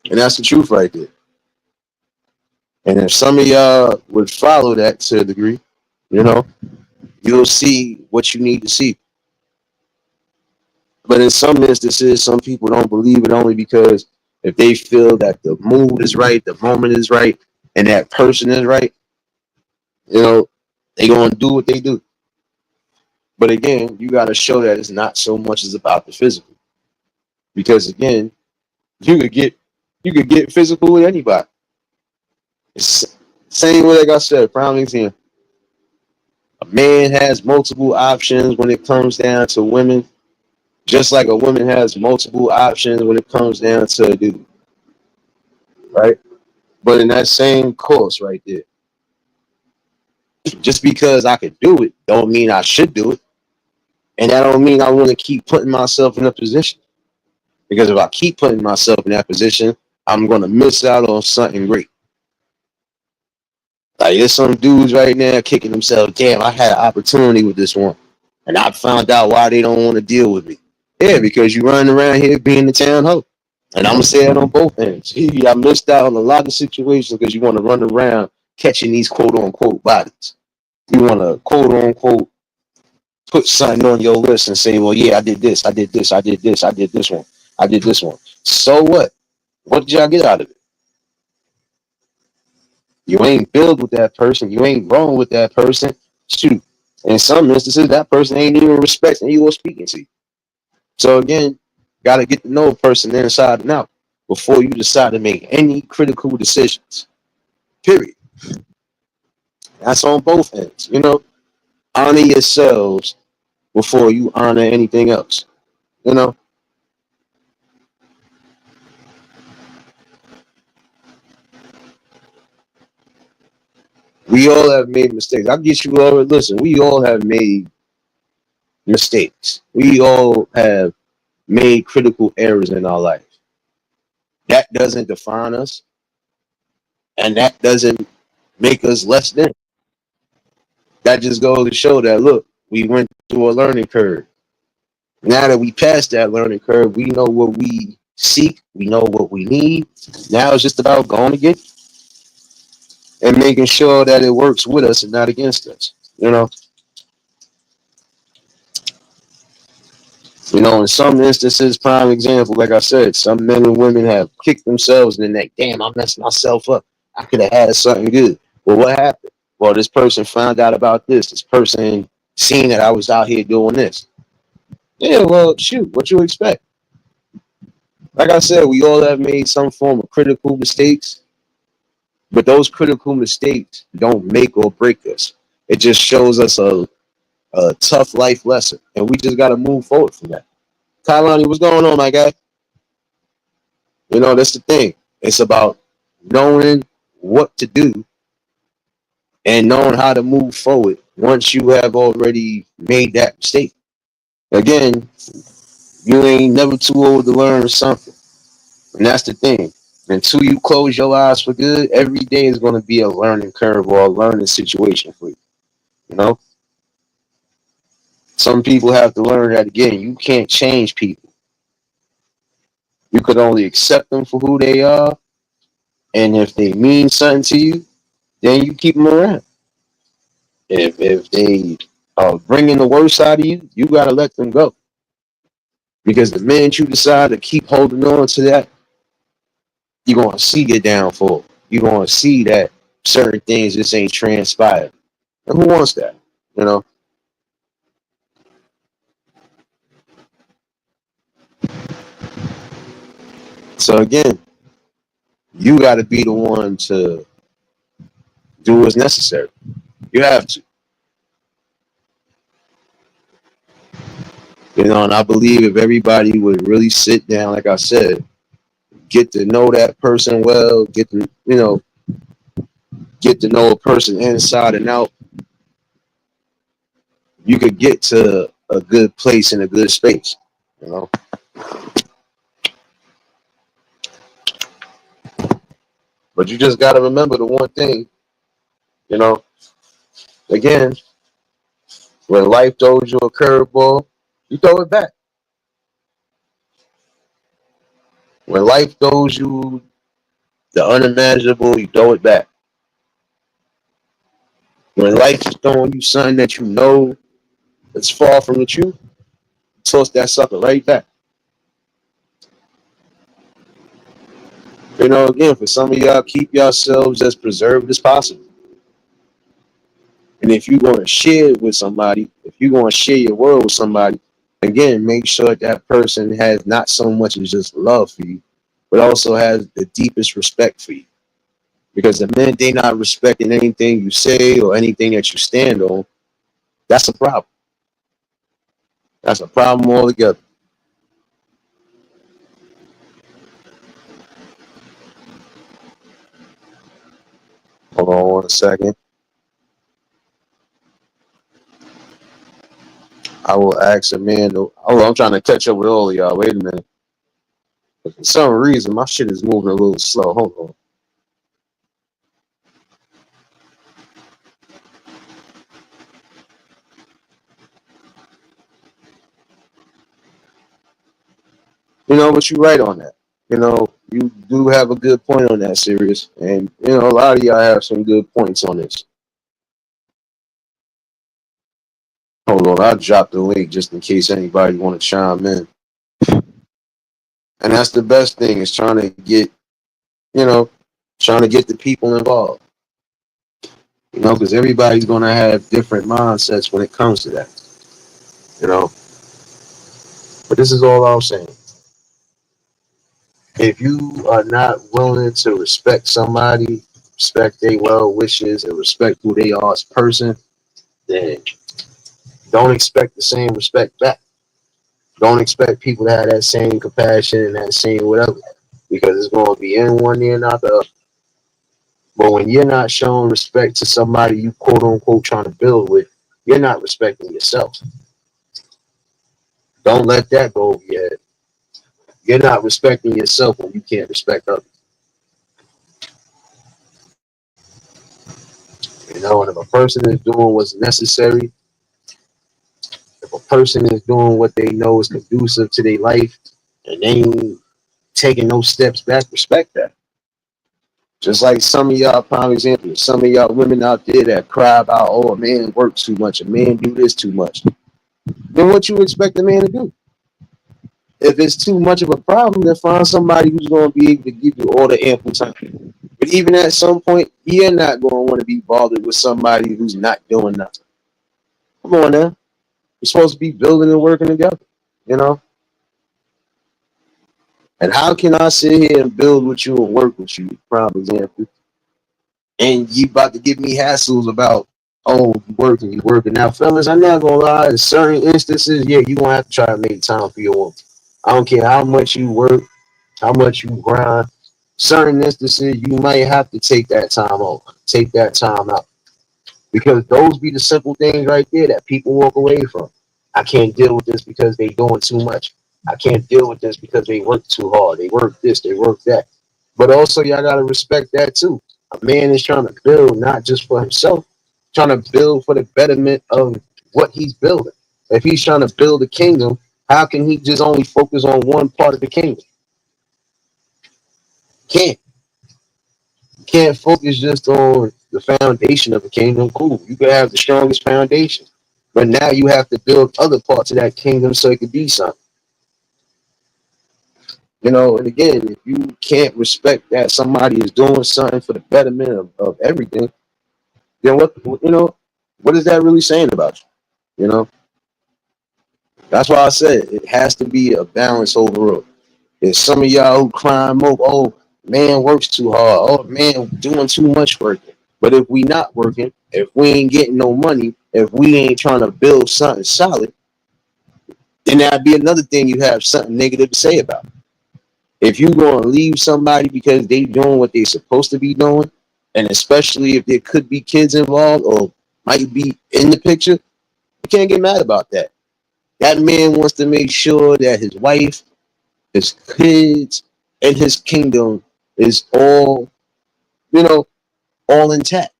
And that's the truth right there. And if some of y'all would follow that to a degree, you know, you'll see what you need to see. But in some instances, some people don't believe it only because if they feel that the mood is right, the moment is right, and that person is right, you know, they gonna do what they do. But again, you gotta show that it's not so much as about the physical. Because again, you could get you could get physical with anybody. It's same way like I said, prime example. A man has multiple options when it comes down to women, just like a woman has multiple options when it comes down to a dude, right? But in that same course right there, just because I could do it, don't mean I should do it. And that don't mean I want to keep putting myself in a position. Because if I keep putting myself in that position, I'm gonna miss out on something great. Like there's some dudes right now kicking themselves. Damn, I had an opportunity with this one, and I found out why they don't want to deal with me. Yeah, because you running around here being the town hoe. And I'm gonna say that on both ends. I missed out on a lot of situations because you want to run around catching these quote unquote bodies. You want to quote unquote put something on your list and say, well, yeah, I did this, I did this, I did this, I did this one, I did this one. So what? What did y'all get out of it? You ain't build with that person. You ain't grown with that person. Shoot. In some instances, that person ain't even respecting you or speaking to you. So again, got to get to know a person inside and out before you decide to make any critical decisions. Period. That's on both ends. You know, honor yourselves before you honor anything else. You know, we all have made mistakes. I get you all. Listen, we all have made mistakes. We all have made critical errors in our life. That doesn't define us, and that doesn't make us less than. That just goes to show that look, we went through a learning curve. Now that we passed that learning curve, we know what we seek, we know what we need. Now it's just about going to get it. and making sure that it works with us and not against us. In some instances, prime example, like I said, some men and women have kicked themselves in the neck. Damn, I messed myself up. I could have had something good. Well, what happened? Well, this person found out about this. This person seen that I was out here doing this. Yeah, well, shoot, what you expect? Like I said, we all have made some form of critical mistakes, but those critical mistakes don't make or break us. It just shows us a tough life lesson, and we just got to move forward from that. Kailani, what's going on, my guy? That's the thing. It's about knowing what to do and knowing how to move forward once you have already made that mistake. Again, you ain't never too old to learn something. And that's the thing. Until you close your eyes for good, every day is going to be a learning curve or a learning situation for you. You know, some people have to learn that again. You can't change people. You could only accept them for who they are. And if they mean something to you, then you keep them around. If they are bringing the worst out of you, you got to let them go. Because the minute you decide to keep holding on to that, you're going to see your downfall. You're going to see that certain things just ain't transpired. And who wants that? You know? So again, you got to be the one to do what's necessary. You have to. And I believe if everybody would really sit down, like I said, get to know that person well, get to know a person inside and out, you could get to a good place in a good space. You know, but you just got to remember the one thing. You know, again, when life throws you a curveball, you throw it back. When life throws you the unimaginable, you throw it back. When life is throwing you something that you know that's far from the truth, toss that sucker right back. Again, for some of y'all, keep yourselves as preserved as possible. And if you're going to share it with somebody, if you're going to share your world with somebody, again, make sure that person has not so much as just love for you, but also has the deepest respect for you. Because the minute they're not respecting anything you say or anything that you stand on, that's a problem. That's a problem altogether. Hold on one second. I will ask Amanda. Oh, I'm trying to catch up with all of y'all. Wait a minute. For some reason, my shit is moving a little slow. Hold on. But you're right on that. You do have a good point on that, Sirius. And, a lot of y'all have some good points on this. Hold on. I'll drop the link just in case anybody want to chime in. And that's the best thing is you know, trying to get the people involved. Because everybody's going to have different mindsets when it comes to that. You know, but this is all I'm saying. If you are not willing to respect somebody, respect their well wishes, and respect who they are as a person, then don't expect the same respect back. Don't expect people to have that same compassion and that same whatever, because it's going to be in one ear, not the other. But when you're not showing respect to somebody you quote unquote trying to build with, you're not respecting yourself. Don't let that go over your head. You're not respecting yourself when you can't respect others. And if a person is doing what's necessary, if a person is doing what they know is conducive to their life, and they ain't taking no steps back, respect that. Just like some of y'all, prime example, some of y'all women out there that cry about, oh, a man works too much, a man do this too much. Then what you expect a man to do? If it's too much of a problem, then find somebody who's going to be able to give you all the ample time. But even at some point, you're not going to want to be bothered with somebody who's not doing nothing. Come on now. We're supposed to be building and working together, you know? And how can I sit here and build with you and work with you, prime example, and you about to give me hassles about, oh, you working. Now, fellas, I'm not gonna lie, in certain instances, yeah, you gonna have to try to make time for your woman. I don't care how much you work, how much you grind. Certain instances, you might have to take that time off, take that time out. Because those be the simple things right there that people walk away from. I can't deal with this because they doing too much. I can't deal with this because they work too hard. They work this, they work that. But also, y'all gotta respect that too. A man is trying to build not just for himself, trying to build for the betterment of what he's building. If he's trying to build a kingdom, how can he just only focus on one part of the kingdom? Can't. Can't focus just on the foundation of a kingdom. Cool, you can have the strongest foundation, but now you have to build other parts of that kingdom so it could be something. You know, and again, if you can't respect that somebody is doing something for the betterment of everything, then what is that really saying about you? You know, that's why I said it has to be a balance overall. There's some of y'all who climb up, oh, man works too hard, oh, man doing too much work. But if we not working, if we ain't getting no money, if we ain't trying to build something solid, then that'd be another thing you have something negative to say about. If you gonna leave somebody because they doing what they supposed to be doing, and especially if there could be kids involved or might be in the picture, you can't get mad about that. That man wants to make sure that his wife, his kids, and his kingdom is all, you know, all intact.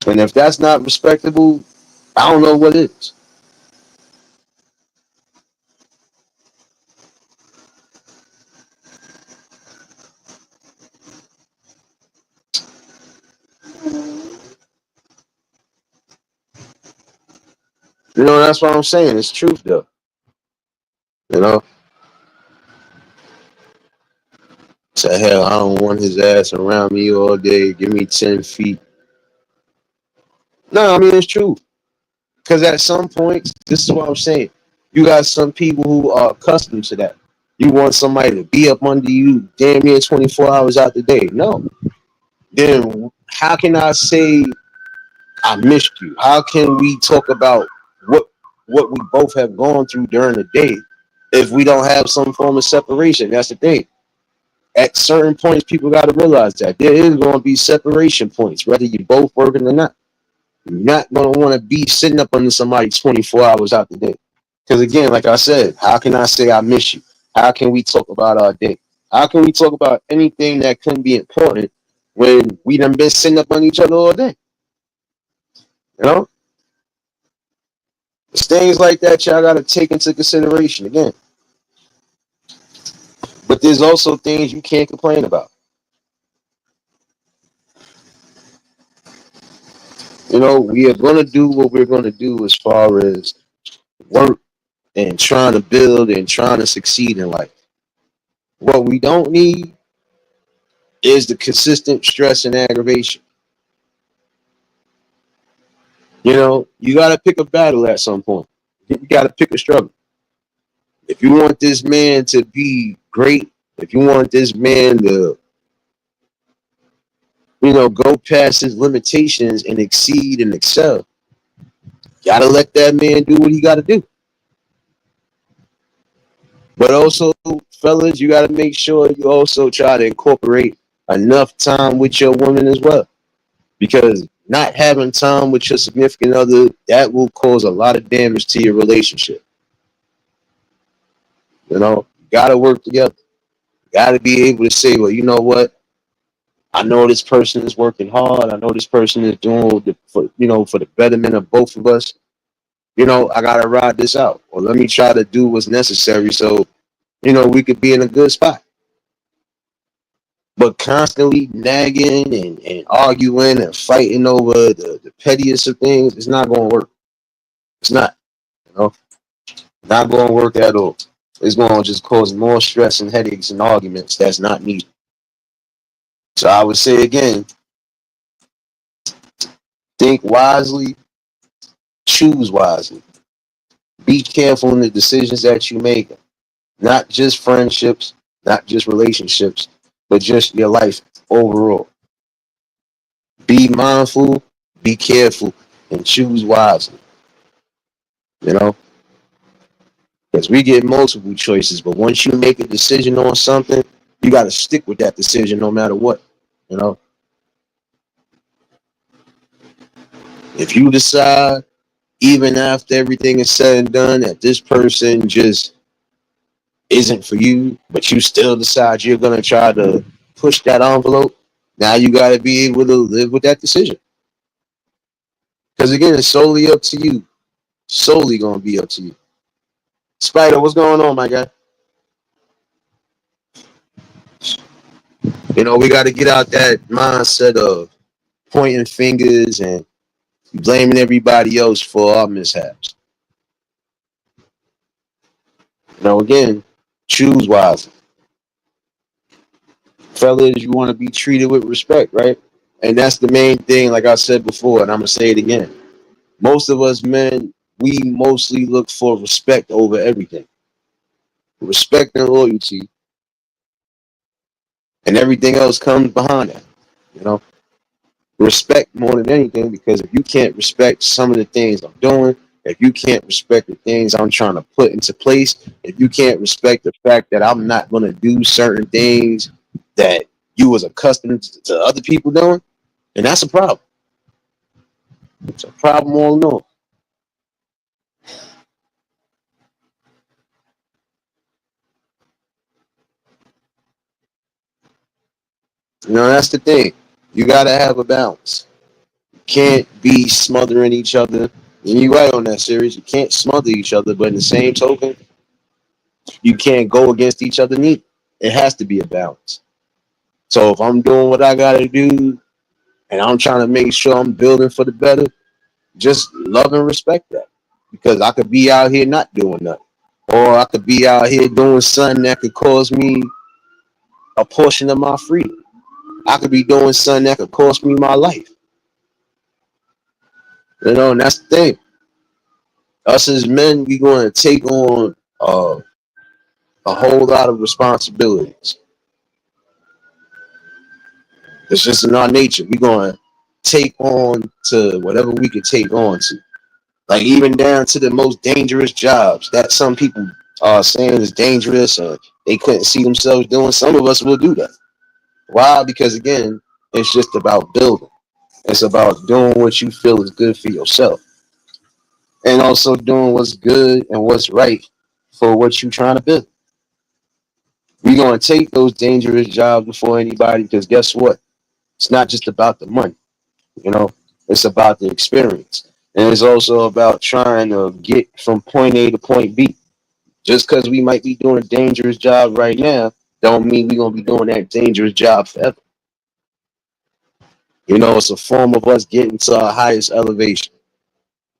And if that's not respectable, I don't know what is. You know, that's what I'm saying. It's truth though. You know, say hell, I don't want his ass around me all day. Give me 10 feet. No, I mean it's true. Because at some points, this is what I'm saying. You got some people who are accustomed to that. You want somebody to be up under you damn near 24 hours out the day. No. Then how can I say I missed you? How can we talk about what what we both have gone through during the day if we don't have some form of separation? That's the thing. At certain points, people got to realize that there is going to be separation points, whether you're both working or not. You're not going to want to be sitting up under somebody 24 hours out the day. Because again, like I said, how can I say I miss you? How can we talk about our day? How can we talk about anything that couldn't be important when we done been sitting up on each other all day? You know, it's things like that y'all got to take into consideration again. But there's also things you can't complain about. You know, we are going to do what we're going to do as far as work and trying to build and trying to succeed in life. What we don't need is the consistent stress and aggravation. You know, you got to pick a battle at some point. You got to pick a struggle. If you want this man to be great, if you want this man to, go past his limitations and exceed and excel, you got to let that man do what he got to do. But also, fellas, you got to make sure you also try to incorporate enough time with your woman as well. Because not having time with your significant other, that will cause a lot of damage to your relationship. Got to work together. Got to be able to say, well, you know what? I know this person is working hard. I know this person is doing for the betterment of both of us. I gotta ride this out, or let me try to do what's necessary so we could be in a good spot. But constantly nagging and arguing and fighting over the pettiest of things, it's not going to work. It's not, you know, not going to work at all. It's going to just cause more stress and headaches and arguments that's not needed. So I would say again, think wisely, choose wisely. Be careful in the decisions that you make, not just friendships, not just relationships, but just your life overall. Be mindful, be careful, and choose wisely. You know, because we get multiple choices, but once you make a decision on something, you got to stick with that decision no matter what. You know, if you decide, even after everything is said and done, that this person just isn't for you, but you still decide you're going to try to push that envelope, now you got to be able to live with that decision. Because again, it's solely up to you. Solely going to be up to you. Spider, what's going on, my guy? You know, we got to get out that mindset of pointing fingers and blaming everybody else for our mishaps. You know, again, choose wisely. Fellas, you want to be treated with respect, right? And that's the main thing, like I said before, and I'm going to say it again. Most of us men, we mostly look for respect over everything. Respect and loyalty, and everything else comes behind that. You know, respect more than anything, because if you can't respect some of the things I'm doing, if you can't respect the things I'm trying to put into place, if you can't respect the fact that I'm not going to do certain things that you was accustomed to other people doing, then that's a problem. It's a problem all in all. You know, that's the thing. You got to have a balance. You can't be smothering each other. And you're right on that series. You can't smother each other, but in the same token, you can't go against each other neither. It has to be a balance. So if I'm doing what I gotta do and I'm trying to make sure I'm building for the better, just love and respect that. Because I could be out here not doing nothing. Or I could be out here doing something that could cause me a portion of my freedom. I could be doing something that could cost me my life. You know, and that's the thing. Us as men, we going to take on a whole lot of responsibilities. It's just in our nature. We're going to take on to whatever we could take on to. Like even down to the most dangerous jobs that some people are saying is dangerous or they couldn't see themselves doing. Some of us will do that. Why? Because again, it's just about building. It's about doing what you feel is good for yourself. And also doing what's good and what's right for what you're trying to build. We're going to take those dangerous jobs before anybody because guess what? It's not just about the money, you know, it's about the experience. And it's also about trying to get from point A to point B. Just because we might be doing a dangerous job right now, don't mean we're going to be doing that dangerous job forever. You know, it's a form of us getting to our highest elevation.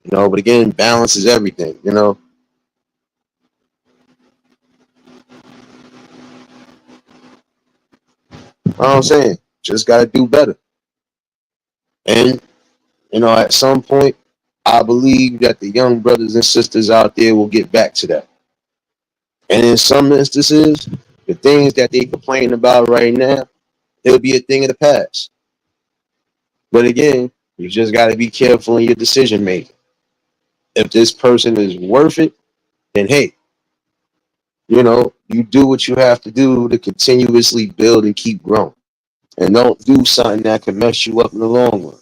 You know, but again, balance is everything, you know. You know what I'm saying? Just got to do better. And, you know, at some point, I believe that the young brothers and sisters out there will get back to that. And in some instances, the things that they complain about right now, it'll be a thing of the past. But again, you just got to be careful in your decision making. If this person is worth it, then hey, you know, you do what you have to do to continuously build and keep growing. And don't do something that can mess you up in the long run.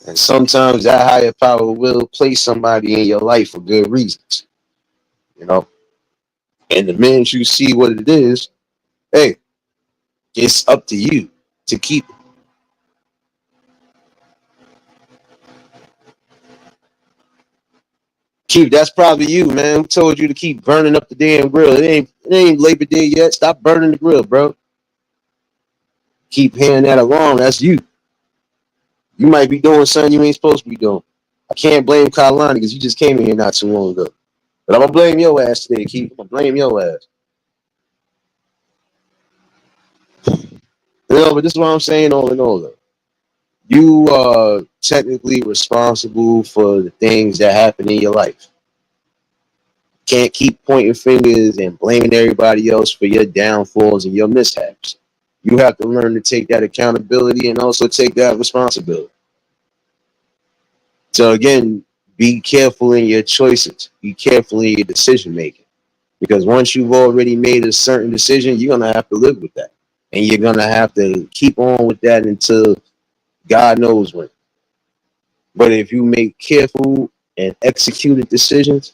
And sometimes that higher power will place somebody in your life for good reasons, you know. And the minute you see what it is, hey, it's up to you to keep it. Keep that's probably you, man. Who told you to keep burning up the damn grill? It ain't Labor Day yet. Stop burning the grill, bro. keep hearing that alarm, that's you. You might be doing something you ain't supposed to be doing. I can't blame Kalani because you just came in here not too long ago. But I'm gonna blame your ass today, Keith. I'm gonna blame your ass. But this is what I'm saying all in all, though. You are technically responsible for the things that happen in your life. Can't keep pointing fingers and blaming everybody else for your downfalls and your mishaps. You have to learn to take that accountability and also take that responsibility. So again, be careful in your choices. Be careful in your decision making. Because once you've already made a certain decision, you're gonna have to live with that. And you're gonna have to keep on with that until God knows when. But if you make careful and executed decisions,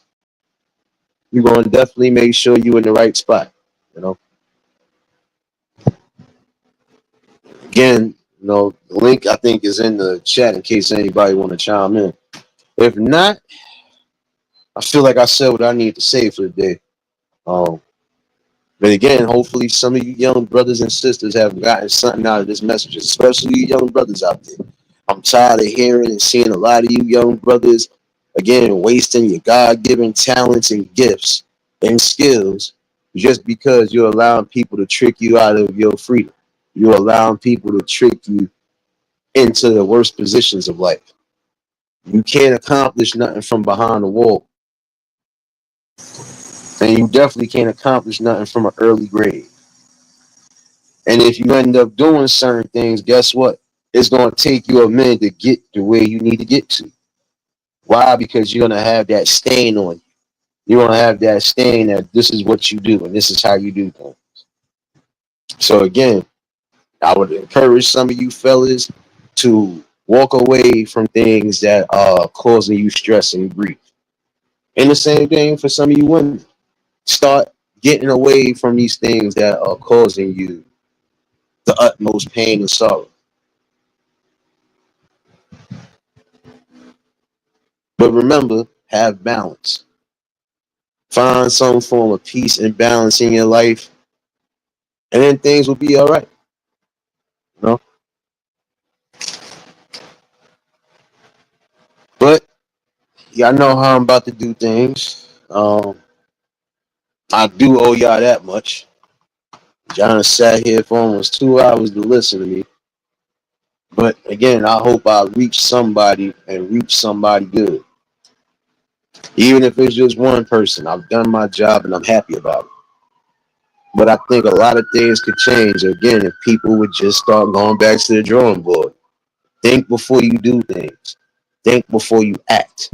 you're gonna definitely make sure you're in the right spot. You know. Again, the link I think is in the chat in case anybody want to chime in. If not, I feel like I said what I need to say for the day. Um, but again, hopefully some of you young brothers and sisters have gotten something out of this message, especially you young brothers out there. I'm tired of hearing and seeing a lot of you young brothers, again, wasting your God-given talents and gifts and skills just because you're allowing people to trick you out of your freedom. You're allowing people to trick you into the worst positions of life. You can't accomplish nothing from behind the wall. And you definitely can't accomplish nothing from an early grave. And if you end up doing certain things, guess what? It's going to take you a minute to get to where you need to get to. Why? Because you're going to have that stain on you. You're going to have that stain that this is what you do and this is how you do things. So again, I would encourage some of you fellas to walk away from things that are causing you stress and grief. And the same thing for some of you women. Start getting away from these things that are causing you the utmost pain and sorrow. But remember, have balance. Find some form of peace and balance in your life, and then things will be all right. You know? But y'all know how I'm about to do things. I do owe y'all that much. John sat here for almost 2 hours to listen to me. But again, I hope I reach somebody and reach somebody good. Even if it's just one person, I've done my job and I'm happy about it. But I think a lot of things could change again if people would just start going back to the drawing board. Think before you do things. Think before you act.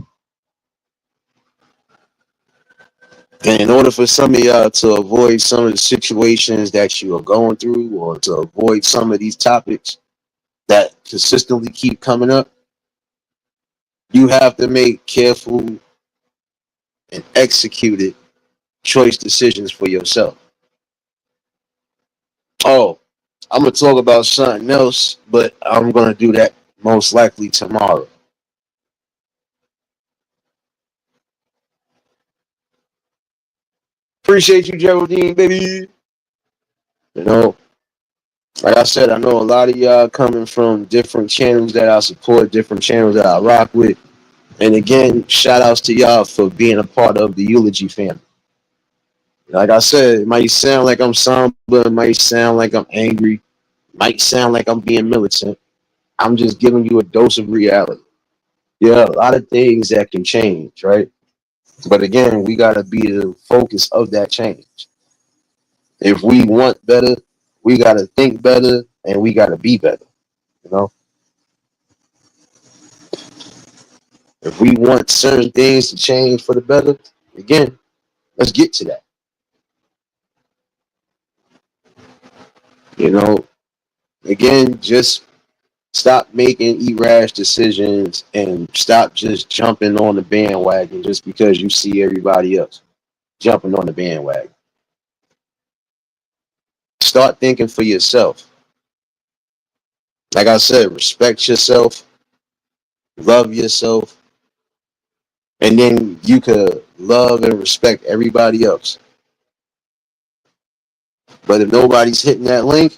And in order for some of y'all to avoid some of the situations that you are going through or to avoid some of these topics that consistently keep coming up, you have to make careful and executed choice decisions for yourself. Oh, I'm going to talk about something else, but I'm going to do that most likely tomorrow. Appreciate you, Geraldine, baby. You know, like I said, I know a lot of y'all coming from different channels that I support, different channels that I rock with. And again, shout outs to y'all for being a part of the Eulogy family. Like I said, it might sound like I'm somber, it might sound like I'm angry, it might sound like I'm being militant. I'm just giving you a dose of reality. Yeah, a lot of things that can change, right? But again, we got to be the focus of that change. If we want better, we got to think better and we got to be better. You know, if we want certain things to change for the better, again, let's get to that. You know, again, just stop making irrash decisions and stop just jumping on the bandwagon just because you see everybody else jumping on the bandwagon. Start thinking for yourself. Like I said, respect yourself, love yourself, and then you could love and respect everybody else. But if nobody's hitting that link,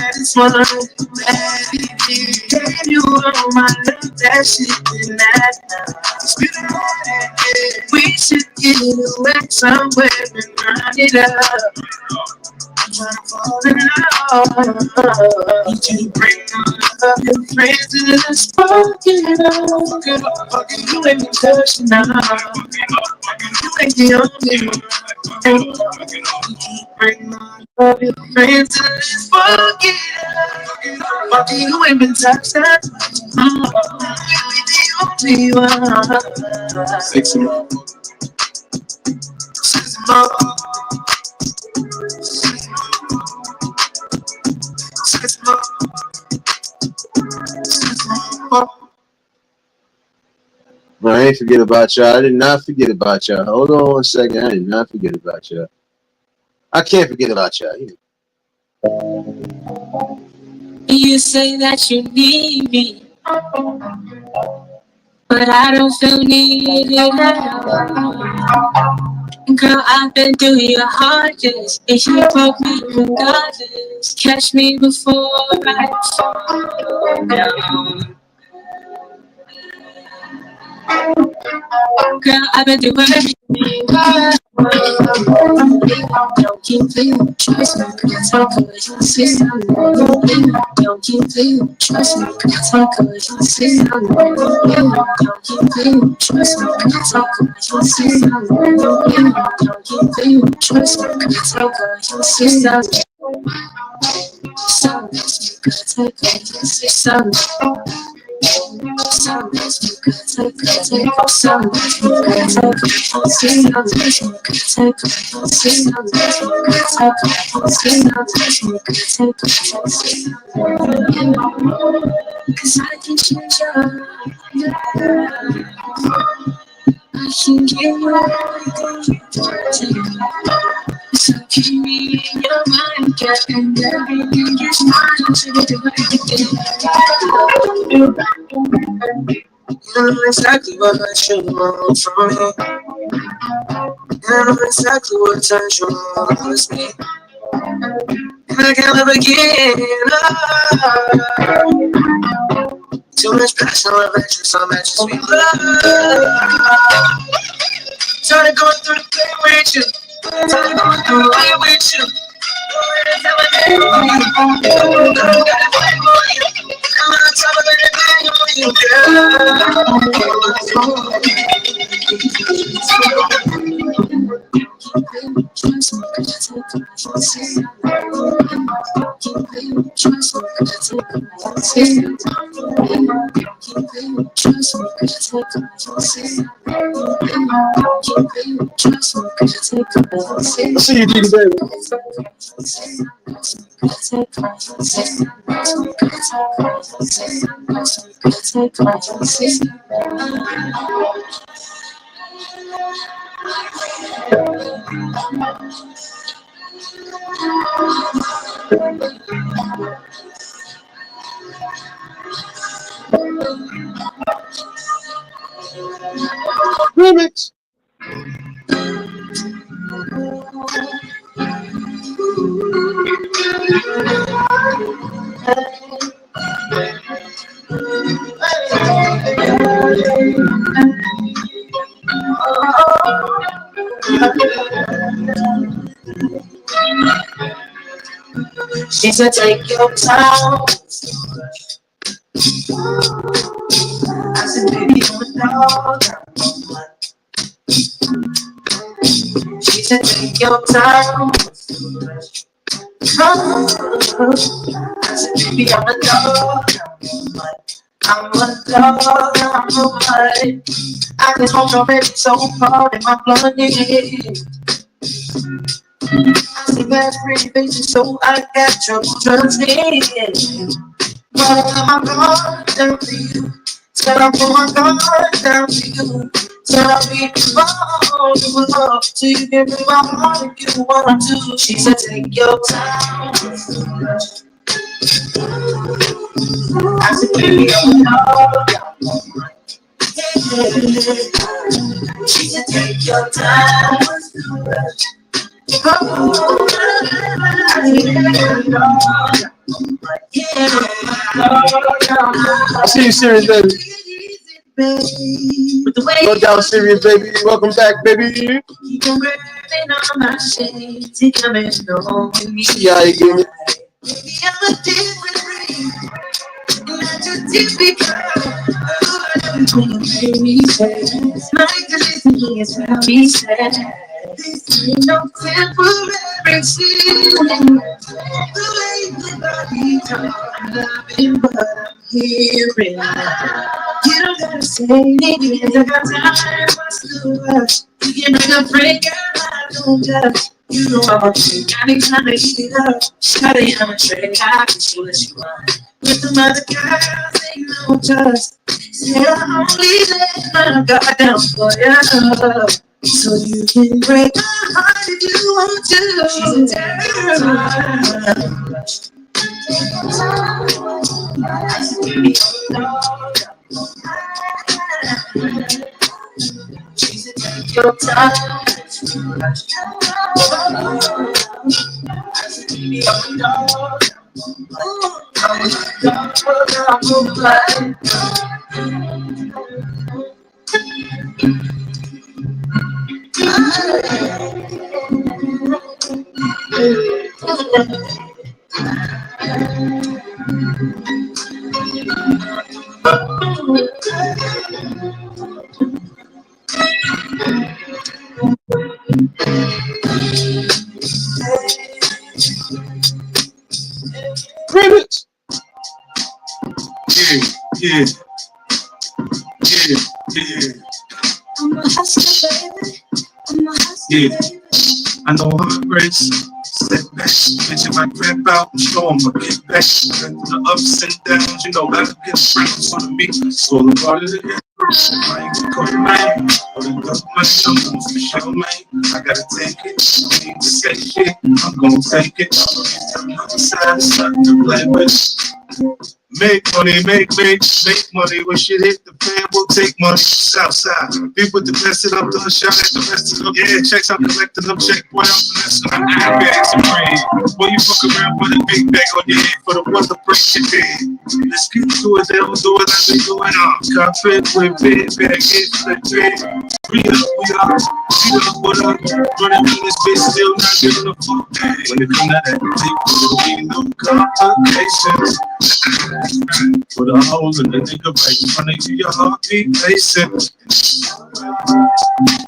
just wanna let it be. Gave you all my love, that shit been that now. We should get away somewhere and run it up. I'm trying to fall in love. Need you to bring all of your friends to this fucking up. Fucking you ain't been touching now. You ain't the only one. Need you to bring all of your friends to this fucking up. Fucking you ain't been touching. You ain't the only one. Sexy. But I ain't forget about y'all. I did not forget about y'all. Hold on 1 second. I did not forget about y'all. I can't forget about y'all. You say that you need me, but I don't feel needed at all. Girl, I've been through your hardest, and you broke me regardless. Catch me before I fall down. Girl, I've been through everything. Don't keep playing, trust me, cause I could see. Don't keep playing, trust me, cause I could see. Don't keep playing, trust me, cause I could see. Don't keep playing, trust me, cause I could see. Cause I can change your I can get you. So keep me in your mind, girl, and everything is fine. So you do everything. You know exactly what I should want from you. You know exactly what turns you on with me. And I can't live again. Too much passion, love, interest, I'm at your sweet love. Started going through the pain with you. Started going through the rain with you. I'm on top of everything on you, See you, DJ baby. Remix. She said, take your time. I said, baby, I'm a dog. She said, take your time. I said, baby, I'm a dog. I'm a dog. I'm a what? I can smoke already so hard in my blood. I see bad pretty faces, so I got trouble trusting. But I'm going down to you. Said I'm going down to you. Said I'll be all you love. So you give me my heart if you want to. She said, take your time. I said, baby, I'm dog. She said, take your time. I see you, serious baby. Go down, serious baby. Welcome back, baby. See how you get it. This ain't no temporary feeling. The way that I talk, I'm loving what I'm hearing. You don't gotta say anything. I got time. What's the rush? You can make a break. I don't judge. You know I'm a thing. Anytime I heat it up, shawty, I'm a trick. I can show that you run. With the mother girls, ain't no trust. Say I only let my guard down for you. So you can break my heart if you want to. She's a terror. She's a take your time. Remix. Yeah. I'm a hustler, baby. I'm a hustler, baby. I know heartbreaks, setbacks. Bitch, if I grab out and show 'em I get back. The ups and downs, you know, I get friends on me. It's all a part of the game. I ain't going man. Or the duck my show, for sure, man. I gotta take it. I need to say shit. I'm gonna take it. I'm outside, something to play with. Make money, make money. When shit hit the fan, we'll take money. Southside, people with the best that I'm doing, shout at the rest of them. Yeah, checks I'm collecting them, check boy, I'm finessing them. Bags and brain. Boy, you fuck around with a big bag on your head for the one to break your head. Let's get to it, they don't do it like they doing on. Confident with big baggage, flip big. We up, what up? Running in this bitch, still not giving a fuck. When it come to that, take no complications. Put a hole in the nigga right in front of you, your heart be patient.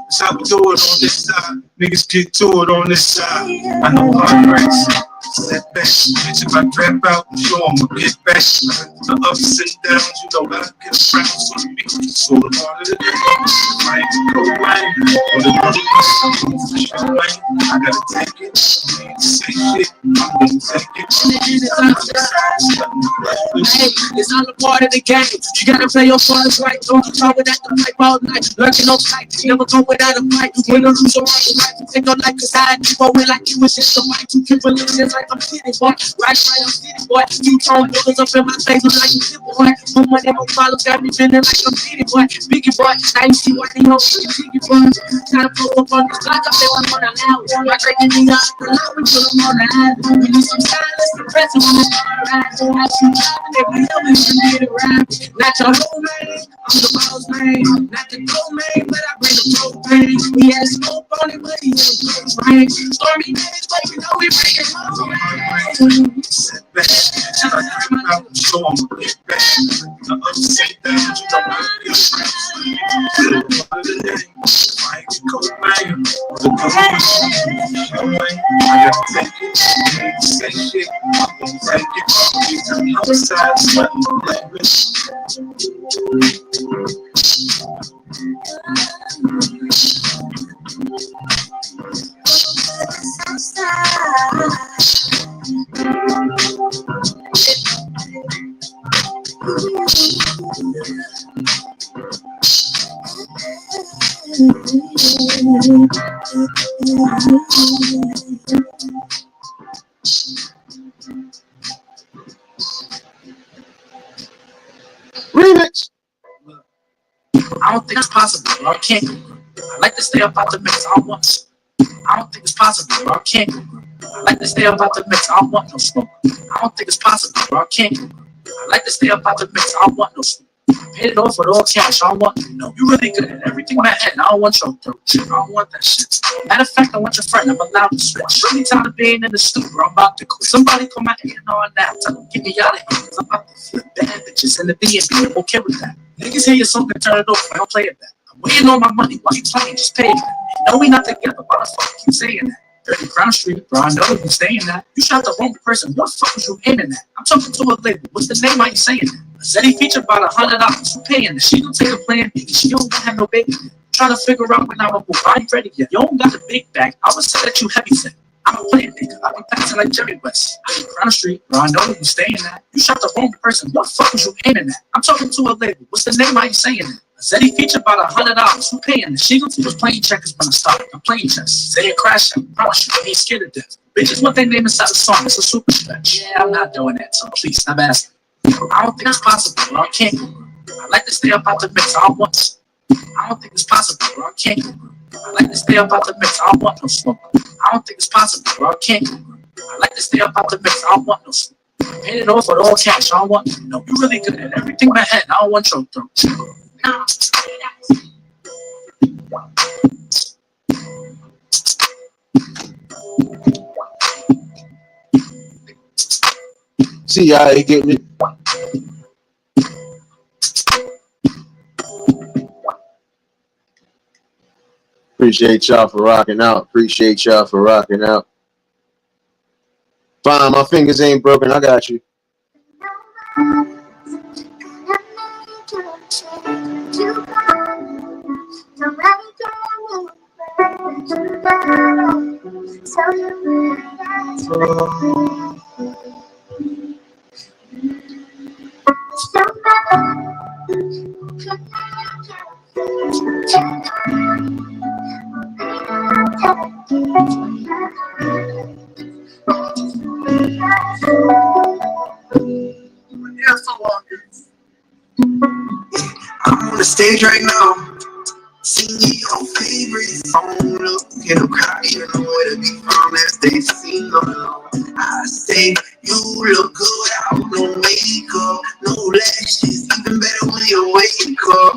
That's how we do it on this side. Niggas get to it on this side. I know heartbreaks, setbacks. Bitch, if I trap out, show 'em I get back. The ups and downs, you know I get around. So to me, it's all a part of the game. I ain't go away. For the love of my I gotta take it. I need to say shit. I'm gonna take it. It's all a part of the game. You gotta play your cards right. Don't you talk without the pipe all night. Lurking no fight. Never go without a fight. Win or lose or right. Take no life cause I keep going like you was just a fight. You keep believing like I'm city boy. Right, I'm city boy. You throwing bullets up in my face like you city boy. My money, my follows got me feeling like I'm city boy. Biggie boy. I ain't see what they hope. Biggie boy. Time to pull up on this clock. I say I'm on a loud. I take the nigga out the lot. We put him on the high. We need some silence. The press when it's alright. So I shoot driving every hill we should get it right. Not your whole man. I'm the boss man. Not the gold man. But I bring the propane. We had smoke on it, but he had a close range. Stormy days, but you know we bring it home. Sit back. Till I come out and show 'em a get back. The ups and downs, you know I get friends. Part of the game. I ain't the cold man. The gold man. I gotta take it. I need to say shit. I'm gonna take it. I'm outside, sweating the language. Remix. I don't think it's possible. I can't. I like to stay up out the mix. I don't want I don't think it's possible, bro. I can't. I like to stay up out the mix. I don't want no smoke. I don't think it's possible, bro. I can't. I like to stay up out the mix. I don't want no smoke. Paid it off with all cash. I don't want no. You really good at everything in my head. I don't want your throat. I don't want that shit. Matter of fact, I want your friend. I'm allowed to switch. Really tired of being in the studio. I'm about to quit. Somebody call my A&R now. Tell them get me out of here. 'Cause I'm about to flip bad bitches in the B&B. I'm okay with that. Niggas hear your song and turn it off. I don't play it back. I'm waiting on my money. Why you playing? Just pay it. No, we not together. Why the fuck keep saying that? 30 Crown Street, bro, I know you staying that. You shot the wrong person. What the fuck was you aiming at? I'm talking to a label. What's the name? Why you saying that? A Zeddy feature about $100. You paying that? She don't take a plan B. She don't have no baby. Trying to figure out when I'm a move. I ain't ready yet. You don't got a big bag. I would say that you heavy set. I'm a player, nigga. I be passing like Jerry West. Crown Street, bro, I know you staying that. You shot the wrong person. What the fuck was you aiming at? I'm talking to a label. What's the name? Why you saying that? Zeddy feature about $100. Who paying? She was playing checkers when I started. I'm playing chess. Say a crash out. Promise you, I ain't scared of death. Bitches, what they name inside the song. It's a super stretch. Yeah, I'm not doing that. So please, stop asking. I don't think it's possible, bro. I can't. I like to stay up out the mix. I don't want. I don't think it's possible, bro. I can't. I like to stay up out the mix. I don't want no smoke. I don't think it's possible, bro. I can't. I like to stay up out the mix. I don't want no smoke. Paid it off with all cash. I don't want. No, you really good at everything in my head. I don't want your throat. See how you getting it. Appreciate y'all for rocking out. Appreciate y'all for rocking out. Fine, my fingers ain't broken. I got you. I'm on the stage right now, singing your favorite song. Look in the crowd, you know where to be from as they sing along. I say you look good out, no makeup, no lashes, even better when you wake up.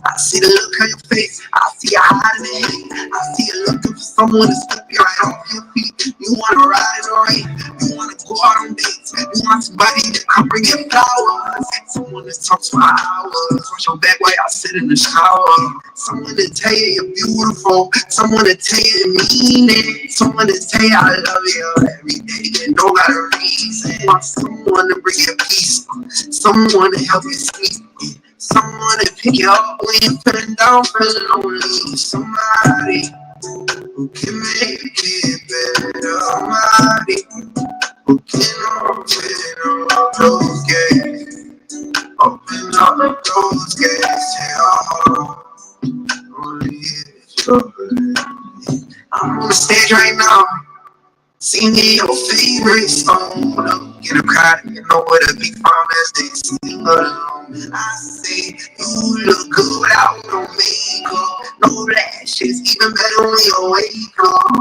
I see the look on your face, I see you hiding it. I see you looking for someone to slip you right off your feet. You wanna ride it right, you wanna go out on dates, you want somebody to come bring you flowers, someone to talk for hours, watch your back while I sit in the shower, someone to tell you you're beautiful, someone to tell you you mean it, someone to tell you I love you every day and don't got a reason, want someone to bring you peace, someone to help you sleep, someone to pick you up when you're feeling down, feeling lonely, somebody who can make it better, somebody who can open up those gates, open up those gates, yeah, only if you're ready. I'm on the stage right now, singing your favorite song. Look in the crowd, you know where to be from as they sing along. I say you look good without no makeup, no lashes, even better when you wake up.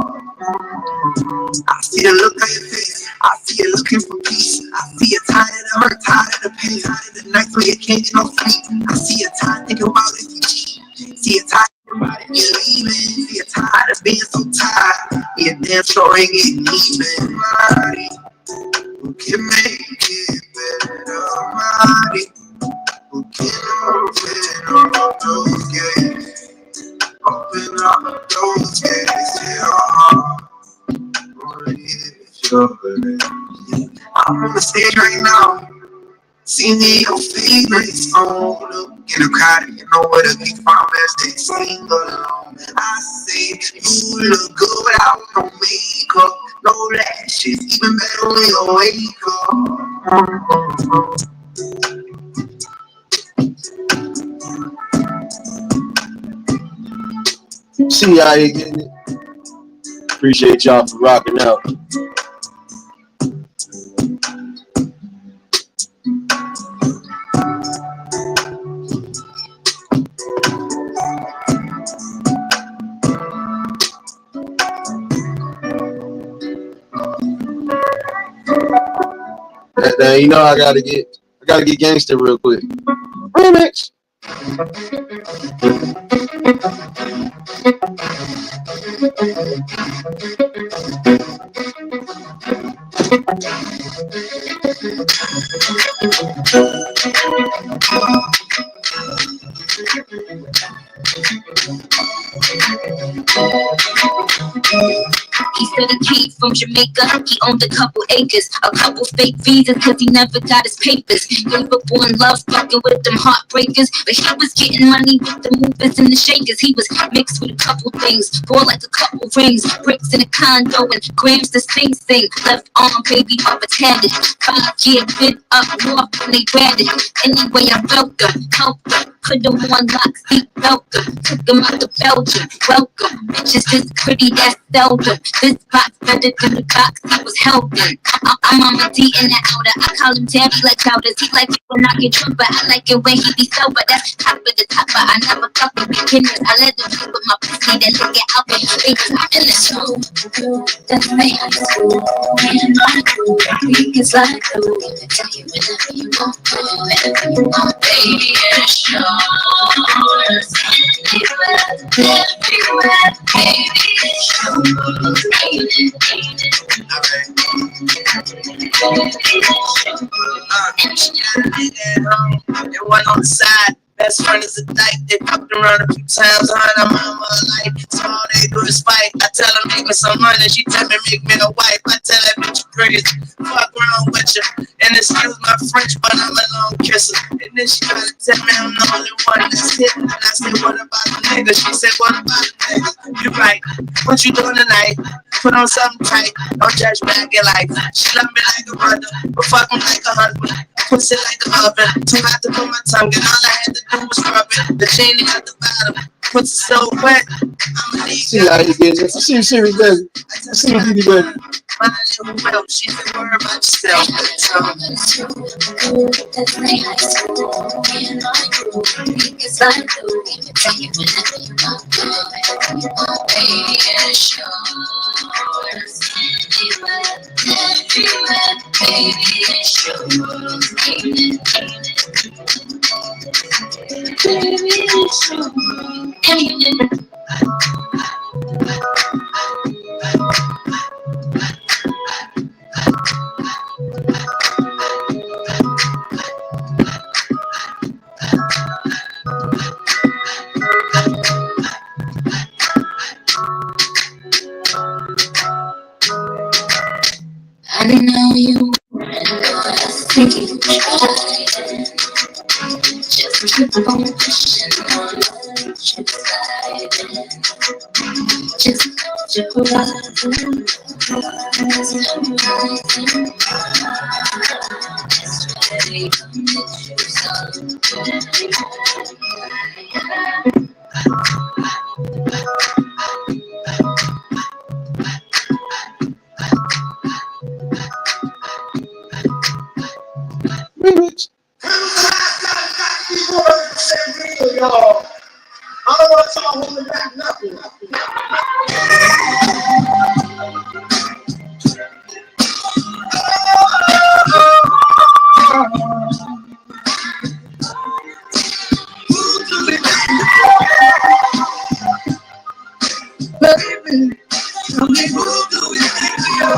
I see the look on your face, I see you looking for peace. I see you tired of the hurt, tired of the pain, tired of the nights where you can't get no sleep. I see you tired thinking about if you cheat. See you tired about it, you're leaving. See you tired of being so tired. Your dance floor ain't getting even. Somebody who can make it better. Somebody who can open up those gates. Open up those gates, yeah. Only if you're ready. I'm on the stage right now, singing your favorite song. Look in the crowd, you know where to be from as they sing along. I say you look good without no makeup, no lashes, even better when you wake up. See how you getting it. Appreciate y'all for rocking out. man. You know I gotta get gangster real quick. Remix. He said he came from Jamaica. He owned a couple acres, a couple fake visas, cause he never got his papers. Gave up on love, fucking with them heartbreakers. But he was getting money with the movers and the shakers. He was mixed with a couple things, bought like a couple rings, bricks in a condo, and grams to sing. Left arm, baby, Papa tatted. 5-year bid up north when they branded. Anyway, I felt her, helped her. Put them on lock, seat welcome. Took them out to Belgium, welcome. Bitches this pretty, that's seldom. This box better than the box he was helping. I'm on my D in the outer. I call him Terry like powders. He like it when I get drunk, but I like it when he be sober. That's top of the top, but I never fuck with beginners. I let him play with my pussy, then lick it out with his fingers. I'm in the show. That's my high school. And my crew, because I do. Tell you whenever you want, whenever you want, baby, it's yours. Everywhere, baby, it's yours. It went on the side. Best friend is a dyke. They fucked around a few times. Her and her mama alike. So all they do is fight. I tell her make me some money. She tell me make me a wife. I tell that bitch you crazy. Fuck around with you. And excuse my French, but I'm a long kisser. And then she try to tell me I'm the only one that's hitting. And I said, what about the nigga? She said, what about the nigga? You right. What you doing tonight? Put on something tight. Don't judge me, I get like. She love me like a brother, but fuck me like a husband. Pussy like an oven. Too hot to put my tongue in. All I had to do was rub it. The chain at the bottom. Pussy so wet. I'ma need See how you get it. See serious, baby. See what you do, baby. my little well. She said, worry about yourself. That's my high school. And I grew because I do. Tell you whenever you want, whenever you want, baby, it's yours. Everywhere, baby, it's yours. Baby, it's yours. I know you think you tried. Just keep on pushing on the sliding. Just close your eyes and ready to commit yourself. Remix. Y'all. I don't want to talk holding back nothing. Baby, tell me who do we think we are?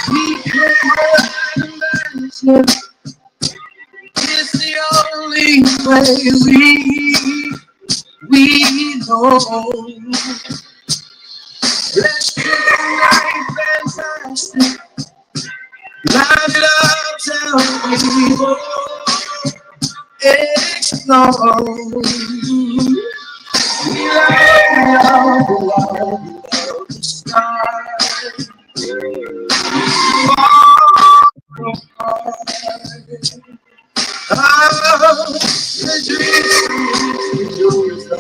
We can't imagine. It's the only way we know. Let's get right fantastic. Light it up, tell me explode. We love the stars. The dream is the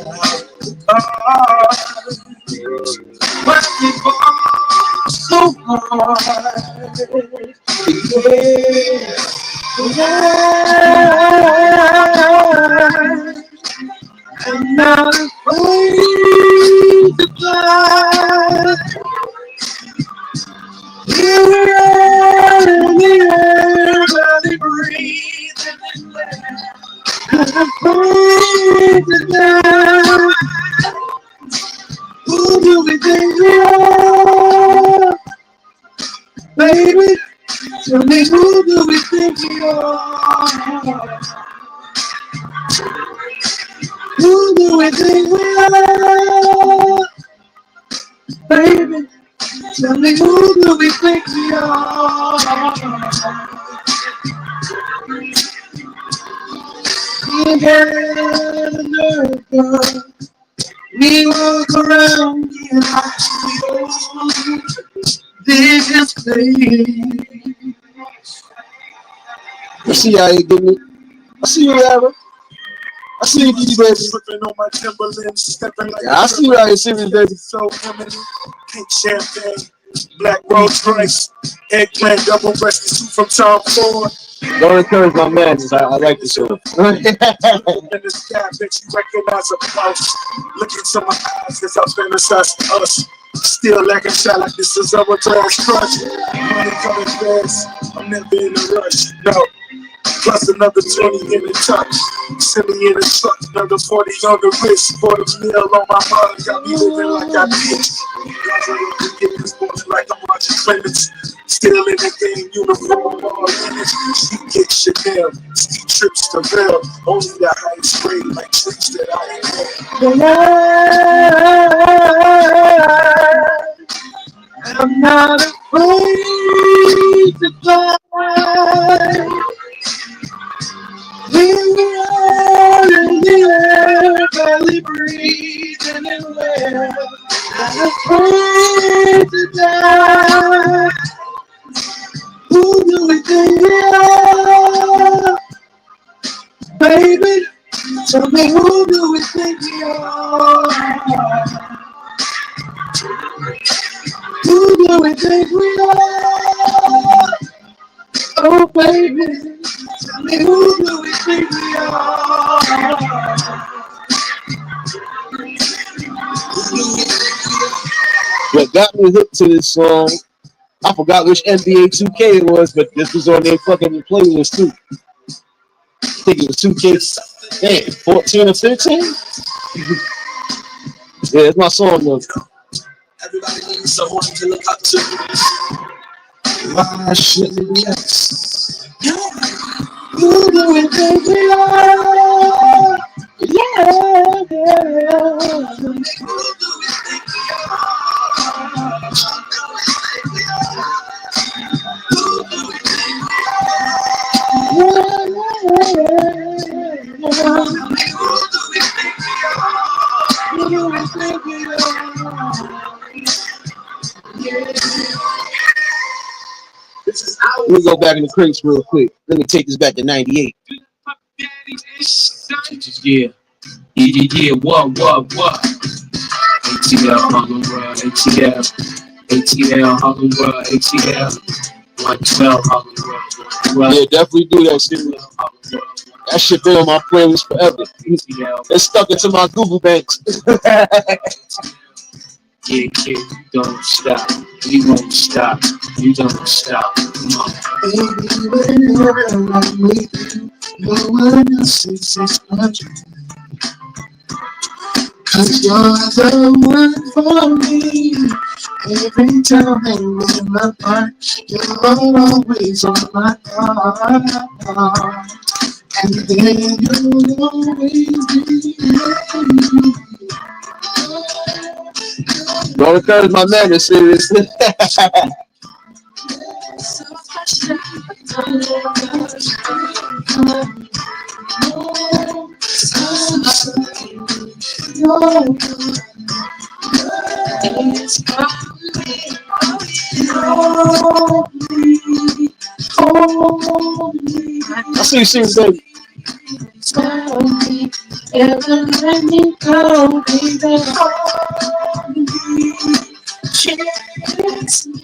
but we fall so hard. I'm not afraid to fly. afraid to die. Who do we think we are? Baby, tell me who do we think we are? Who do we think we are? Baby, tell me who do we think we are? We had a nerve, girl. We walk around here like this place. I see how you do it. I see you, Aaron. I see you, baby. Slipping on my Timberlands, stepping like I see you out here, serious, baby. so feminine. Pink champagne, black Rolls Royce, eggplant double breasted suit from Tom Ford. Don't encourage my madness. I like the show. In the sky, bet you recognize a pulse. Look into my eyes as I fantasize us. Still lacking shot like this is our glass crush. Money coming fast, I'm never in a rush. No. Plus another 20 in the touch. Send me in the truck, another 40 on the wrist. For the meal on my mind, got me living like I did. Get this boy like I'm watching Clemens. Still in the game, uniform, all in it. She gets Chanel, ski trips to Bell. Only the highest grade, like trips that I ain't had. I'm not afraid to fly. We are in the air, barely breathing in air. I'm afraid to die. Who do we think we are? Baby, tell me who do we think we are? Who do we think we are? Oh, baby, tell me who do we think we are? What got me hooked to this song, I forgot which NBA 2K it was, but this was on their fucking playlist too. I think it was 2K, 14 or 15? Yeah, it's my song though. Everybody needs someone to look up to. Why shouldn't we? Who do we think we are? Yeah. Let me go back in the crates real quick. Let me take this back to 98. Yeah, what? ATL, Harlem World, ATL, Harlem World, ATL, 112, Harlem World. Yeah, definitely do that shit. That shit been on my playlist forever. It's stuck into my Google banks. Yeah, kid, don't stop. You won't stop. You don't stop. Come on. Baby, whenever I'm with you, no one else is as much. Cause you're the one for me. Every time I'm in my heart, you're always on my heart. And then you'll always be me. Don't encourage my man to seriously. I see you sing, baby. Ever let me go, baby. Kiss me,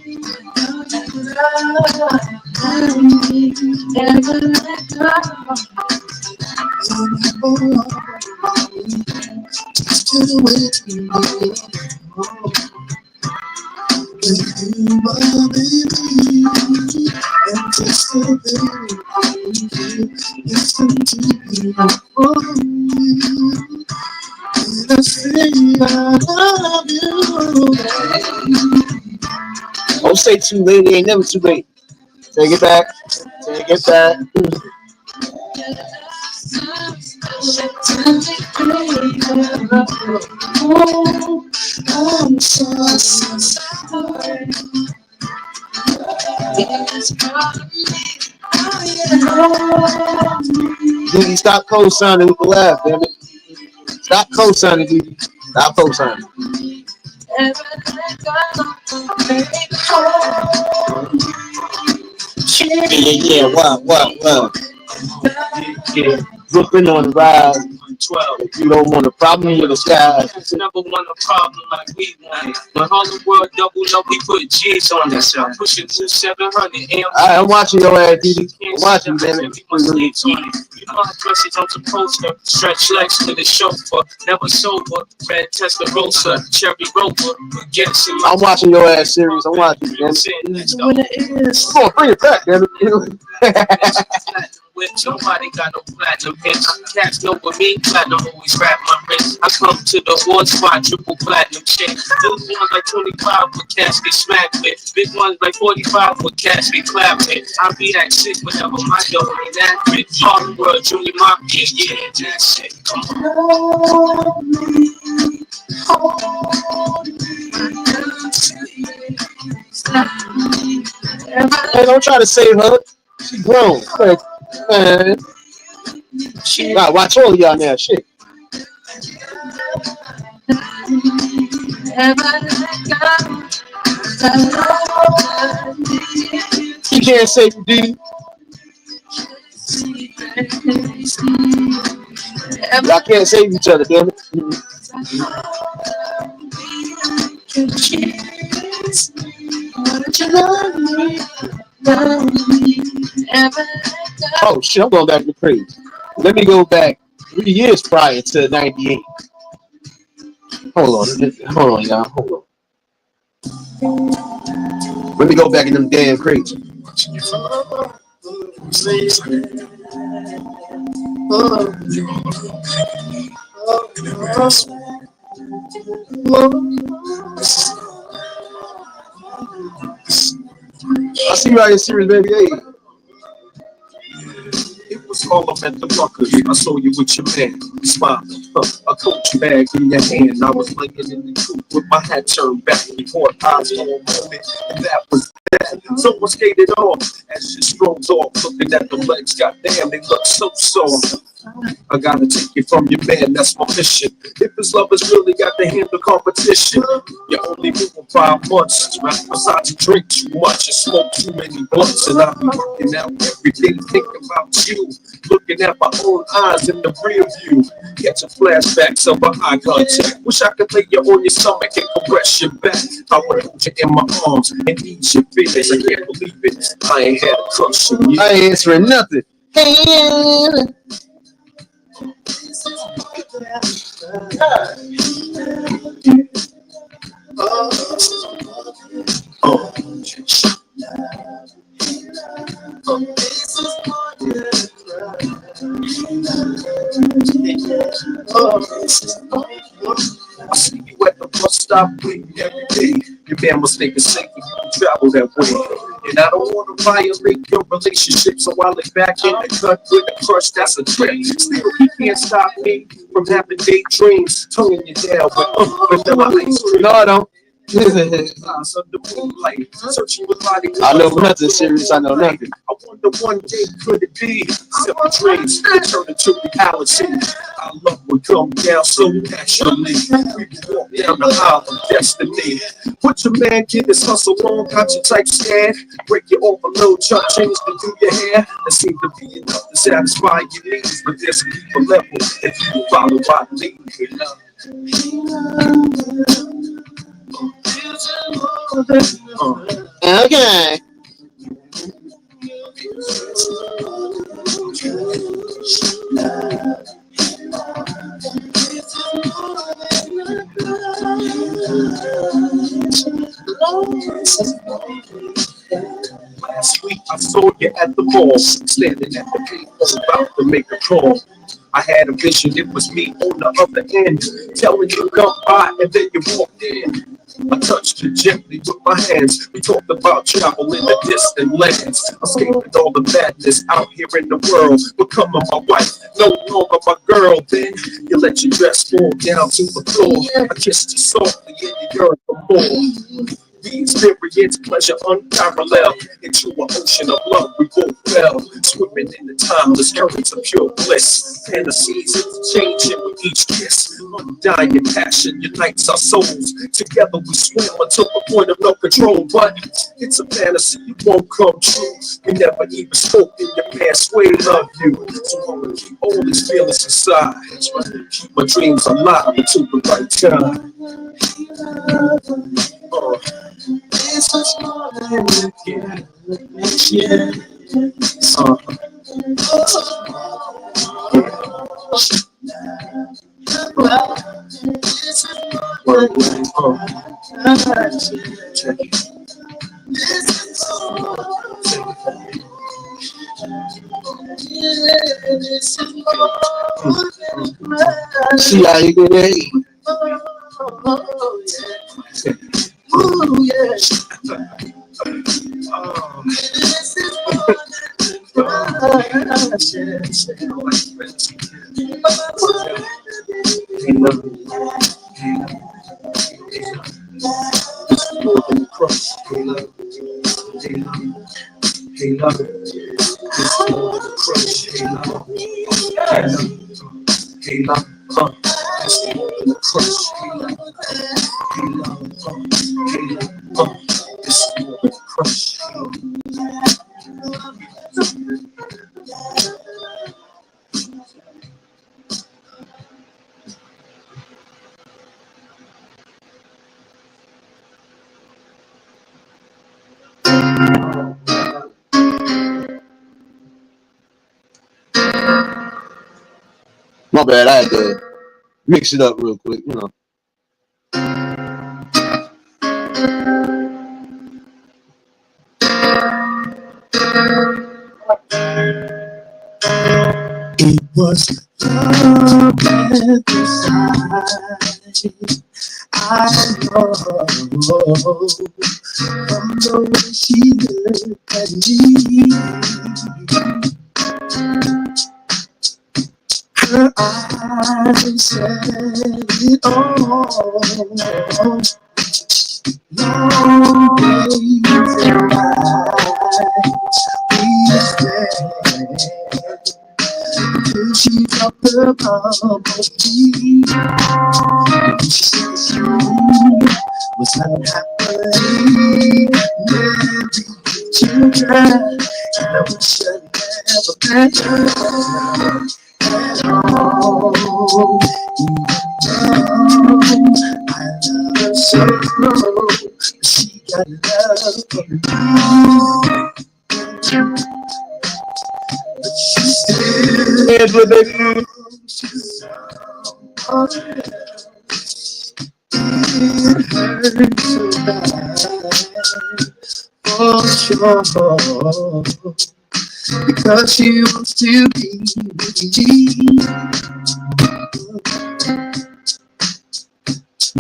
never let go. Just to wait for you. You, my baby, and just to listen to me, for you. And I say I love you. Don't say too late. It ain't never too late. Take it back. Take it back. I'm so sorry. Didi, stop co-signing with the laugh, damn it. Stop co-signing, Didi. Stop co-signing. Yeah, what? Yeah. Brooklyn on the rise. 12. If you don't want a problem with the sky. Never want a problem like we want. When all the world double up, we put G's on that side. Pushing to 700 amp. I'm watching your ass, Didi. I'm watching, damn it. You know, dresses on the poster. Stretch legs to the chauffeur. Never sober. Red Testarossa. Cherry Rover. I'm watching your ass series. I'm watching, damn it. Come on, bring it back, damn it. Nobody got no platinum hits. Cats know with me, platinum always wrap my wrist. I come to the horse spot, triple platinum chick. Little ones like 25 with cats be smacked with. Big ones like 45 with cats be clapped with. I be that shit whenever my dough ain't accurate. Hard world, Junior Mafia, yeah, that shit. Come on. Hey, don't try to save her. She grown. Man. Right, watch all of y'all now. Shit. She can't save you, Didi. Y'all can't save each other, damn it. Oh shit, I'm going back to crazy. Let me go back 3 years prior to 98. Hold on, y'all. Hold on. Let me go back in them damn crates. I see you out here serious, baby. Hey. It was all up at the buckers. I saw you with your man, smiling. A Coach bag in your hand. I was laying in the coop with my hat turned back. Before eyes on a moment, and that was that. Someone skated off as she strolled off, looking at the legs. Goddamn, they look so soft. I gotta take it from your man, that's my mission. If his lovers really got to handle competition, you only move for 5 months. Besides, you drink too much and smoke too many blunts, and I'll be working out every day, thinking about you. Looking at my own eyes in the rear view, catching flashbacks of our eye contact. Wish I could lay you on your stomach and caress your back. I would hold you in my arms and ease your feelings. I can't believe it, I ain't had a crush on you. I ain't answering nothing. Hey. I see you at the bus stop waiting every day. Your man must make a safe when you travel that way. And I don't want to violate your relationship, so I lay back in the cut with a crush, that's a trip. Still, he can't stop me from having daydreams, tonguing you down with vanilla ice cream. No, I don't. Under moonlight, searching with body. I know nothing serious. I know nothing. I wonder one day could it be simple dreams turn into reality. Our love would come down so naturally. We can walk down the aisle of destiny. Put your man, get his hustle on, got your type scared. Break you off a little chunk change to do your hair. That seems to be enough to satisfy your needs, but there's a deeper level if you follow my lead. Okay. Last week I saw you at the mall, standing at the payphone, about to make a call. I had a vision, it was me on the other end, telling you come by, and then you walked in. I touched you gently with my hands. We talked about travel in the distant lands, escaping all the madness out here in the world, becoming my wife, no longer my girl. Then you let your dress fall down to the floor. I kissed you softly and you yearned for more. We experienced pleasure unparalleled. Into an ocean of love we both fell, swimming in the timeless currents of pure bliss. Fantasies changing with each kiss. Undying passion unites our souls. Together we swim until the point of no control. But it's a fantasy, it won't come true. We never even spoke in your past way, love you. So I'm gonna keep all these feelings inside. Keep my dreams alive until the right time. This is more than you can imagine. See how you get it? Ooh, yeah. My bad, I had to mix it up real quick, you know. It was love at the sight. I know from the way she looked at me. Her eyes said it all. Long days and nights we spent. She talked about me. She said she was not happy. Married children, and I wish I never met her at all. Even though I love her so, she got love for me. But she still Hands with it. it hurts so bad, for sure, because she wants to be with me,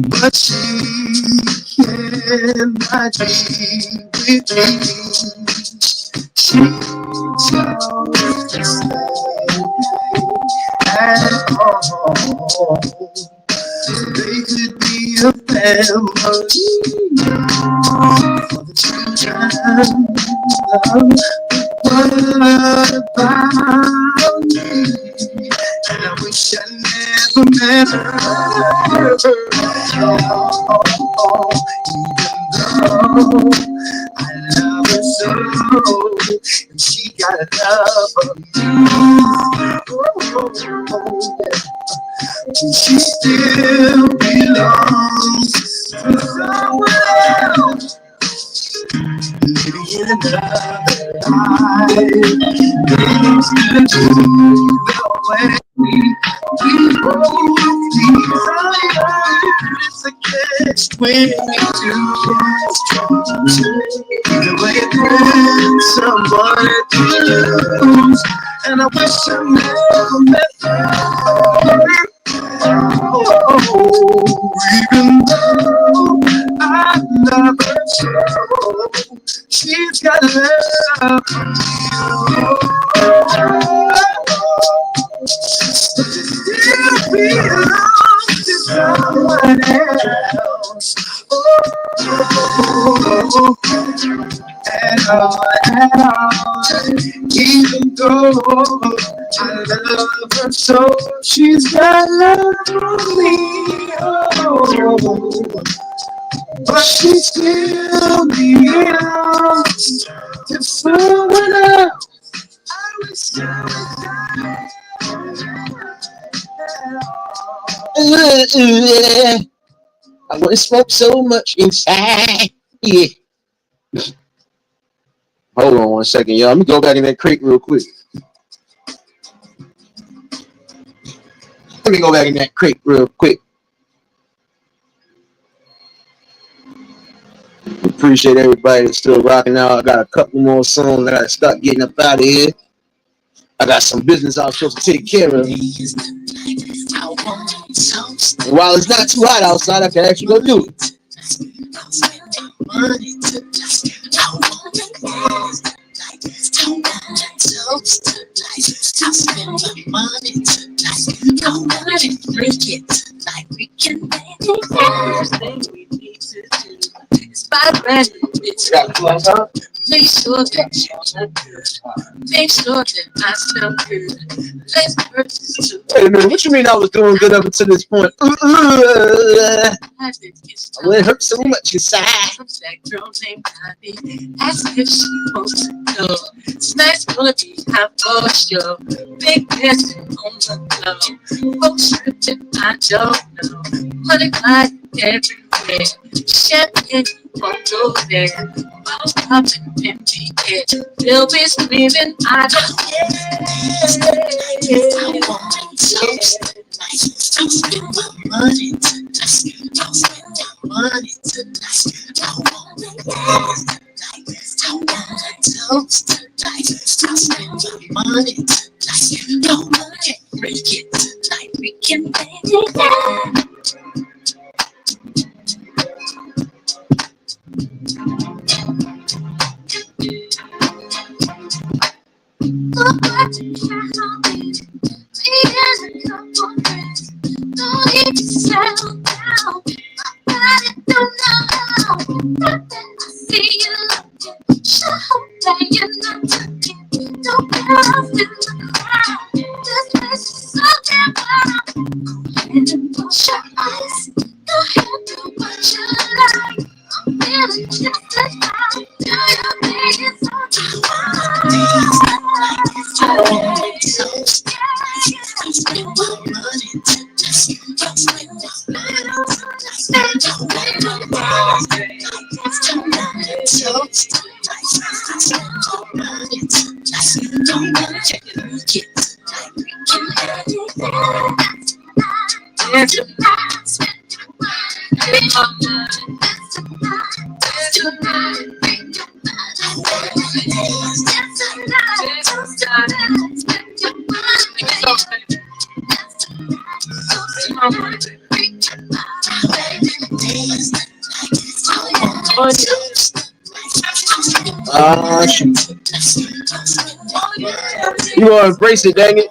but she cannot be with me. She's always the same at all. They could be a family for the children. What about me? And I wish I never met her. Even though I love her so, and she got love for me. She still belongs to someone else. Maybe in another life, things could do the way we both desire. It's a catch-22. The way it hurts some money to lose, and I wish I never met you. Even though I never told, she's got love for you. Still belongs to someone else. And all, even though I love her so, she's got love for me. Oh, but she still belongs to someone else. I wish I wouldn't smoke so much inside. Yeah. Hold on 1 second, y'all. Let me go back in that crate real quick. Let me go back in that crate real quick. Appreciate everybody that's still rocking out. I got a couple more songs. I gotta start getting up out of here. I got some business I'm supposed to take care of. And while it's not too hot outside, I can actually go do it. Make sure that you're good. Make sure that I smell good. Let's purchase to Wait a minute, what you mean I was doing good up until this point? It hurt so much inside. that girl named Bobby. Ask if she wants to go. Tonight's gonna be hot for sure. Big dancing on the floor. Folks scripted, I don't know. Money clyde everywhere. Champagne won't go there. Bottles popping empty air. They'll be screaming, I don't care. I want toast. Don't spend my money tonight. Don't spend my money tonight. I want toast tonight. Don't spend my money tonight. Don't break it tonight. We can make it. Go back to Cali. Me and a couple friends. Don't need to settle down. I don't know how. But then I see you looking. Sure hope that you're not looking. Don't get lost in the crowd. This place is so damn loud. And close your eyes. Go ahead, do what you like. I'm feeling just as fine. Do you think it's I want toast. Don't spend my money tonight. Don't spend my money tonight. Don't spend my money toast. Don't spend my money tonight. Don't get tonight. We can have it there. Tonight, spend your money. Tonight, bring your Shoot. You gonna embrace it, dang it.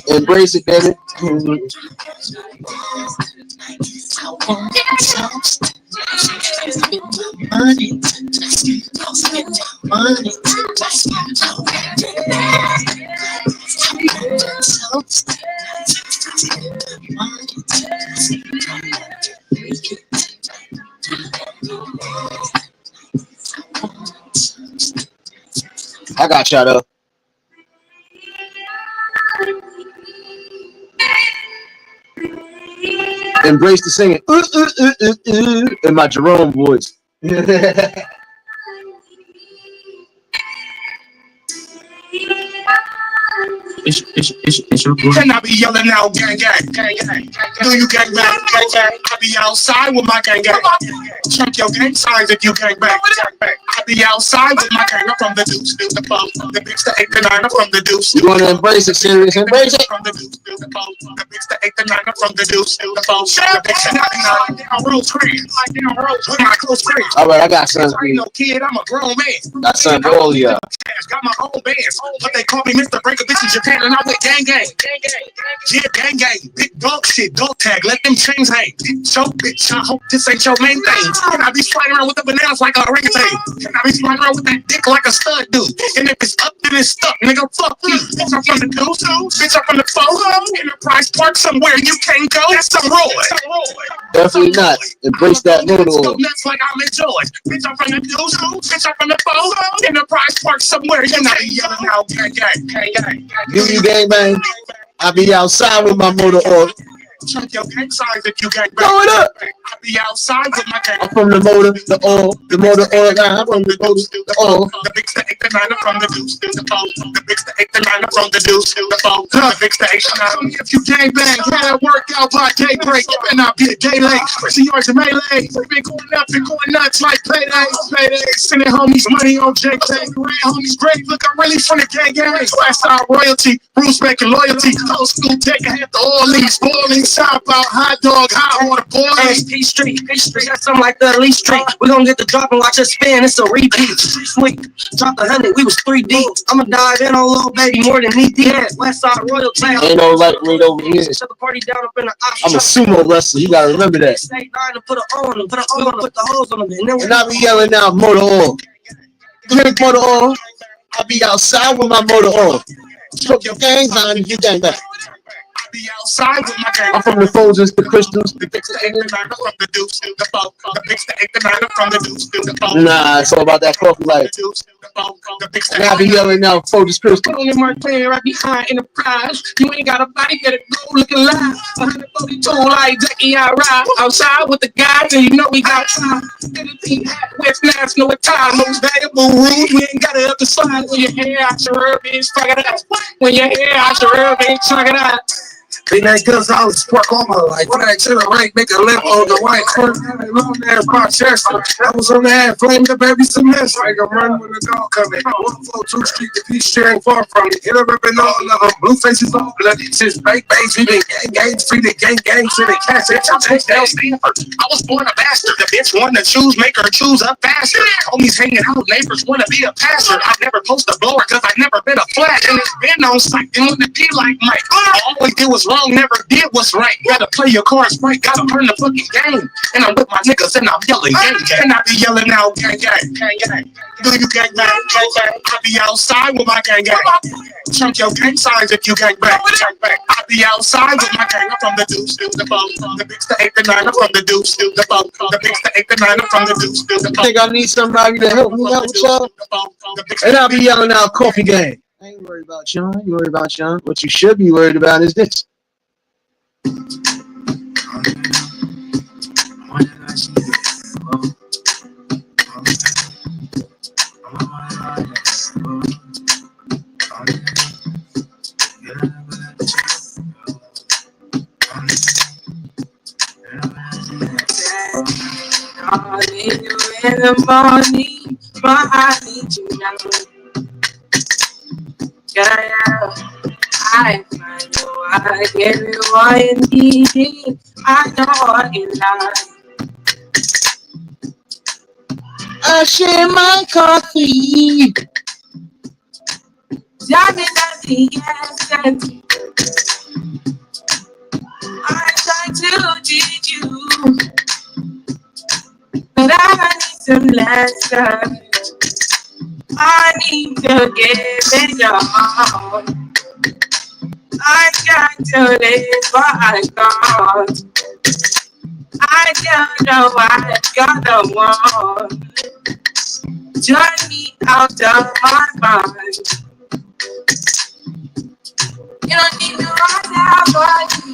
Embrace it, dang it. I got y'all though. Embrace the singing in my Jerome voice. It's your boy. And I be yelling out, gang, gang, gang, gang. Do you gang bang, gang, gang? I be outside with my gang, gang. Check your gang signs if you gang bang. I be outside with my gang. I'm from the deuce, do the foe. The big to 8 to 9, I'm from the deuce. You want to embrace it, serious? Embrace it. From the deuce, do the foe. The big to 8 to 9, I'm from the deuce, do the foe. The big to 9, down road screen. Down road with my close friends. All right, I got something. I ain't no kid, I'm a grown man. Got something for all of y'all. Got my own bands, but they call me Mr. Break a Bitch in Japan, and I went gang gang. Yeah, gang gang. Big dog shit, dog tag, let them chains hang. Choke bitch, I hope this ain't your main thing. And I be flying around with the bananas like a orangutan. And I be flying around with that dick like a stud dude. And if it's up, then it's stuck, nigga, fuck you. Bitch, I'm from the deuce, bitch, I'm from the photo. Enterprise Park somewhere you can't go. That's some Roy. Definitely not. Embrace that noodle. Nuts like I'm in George. Bitch, I'm from the deuce, bitch, I'm from the photo. Enterprise Park somewhere you not yelling out, gang gang, gang gang. Do you gang bang? I be outside with my motor oil. Check your gang signs if you gang bang. Throw it up. I be outside with my gang. I'm from the motor, the oil, the motor oil. I'm from the motor, the oil. The big to 8 to 9, I'm from the deuce, do the foe. The big to 8 to 9, I'm from the deuce, do the foe. The big to 8 to 9. If you gang bang, had a workout by daybreak, you better not be a gay late. See yours in melee. Been going up and going nuts like payday. Sending homies money on JK. Homies great. Look, I'm really from the gang gang. Lifestyle royalty, rules making loyalty. Old school take I had the all these boiling. Shop out hot dog, hot water boiling. P Street, got something like the Lee Street. We gon' get the drop and watch us spin. It's a repeat. Sweet, dropped 100. We was 3 deep. I'ma dive in on little baby more than knee deep. Westside royalty. Ain't no light right over here. Shut the party down up in the I'm a sumo wrestler. You gotta remember that. Stay dying to put it on them, put the holes on them, and then And I be yelling out motor oil. Drink motor oil. I be outside with my motor oil. Stroke your gang sign if you gang bang. Be outside with my gang. I'm from the Folgers, the Crystals. The big to 8 to 9, I'm from the deuce, do the foe. The big to 8 to 9, I'm from the deuce, do the foe. Nah, it's all about that coffee life. And I be yelling out Folgers Crystal. only mark player right behind Enterprise. You ain't got a body, better go looking live. 142 like Jackie, I ride outside with the guys, and you know we got time. Anything hat with flash, no time. Most valuable rules, we ain't got it up the slide. When your hair out your herb, bitch, fuck it up. When your hair out your herb, bitch, fuck it up. Been that cause I was struck all my life. When I to the right, make a left on the white. Long ass Rochester. I was on the ad, flamed up every semester. I can run when the dog coming. 142 Street, the peace sharing far from it. Hit up and all of them. Blue faces all bloody. Since bank bangs, we been gang free the gang to the cash. I take down Stanford. I was born a bastard. The bitch wanted to choose, make her choose up faster. Homies hanging out, neighbors wanna be a pastor. I never post a blower cause I never been a flat. And it's been on site. Didn't want to be like Mike. All we did was wrong, never did what's right. Gotta play your cards right, gotta learn the fucking game. And I'm with my niggas and I'm yelling gang gang. And I be yelling out gang gang, gang gang. Do you gang bang, gang gang? I be outside with my gang gang. Chunk your gang signs if you gang bang, gang bang. I be outside with my gang. I'm from the deuce, do the foe. The big to 8 to 9, I'm from the deuce, do the foe. The big to 8 to 9, I'm from the deuce, do the foe. Think I need somebody to help me out with y'all? And I be yelling out coffee gang. I ain't worried about Sean. You worried about Sean. What you should be worried about is this. I need you in the morning, but I need you now. Yeah. I find you, I give you all you need. I know what you like. I share my coffee. Johnny does the essence. I try to teach you, but I need some lessons. I need to give it your all. I got to live by God. I don't know I got the one. Drive me out of my mind. You don't need no other body.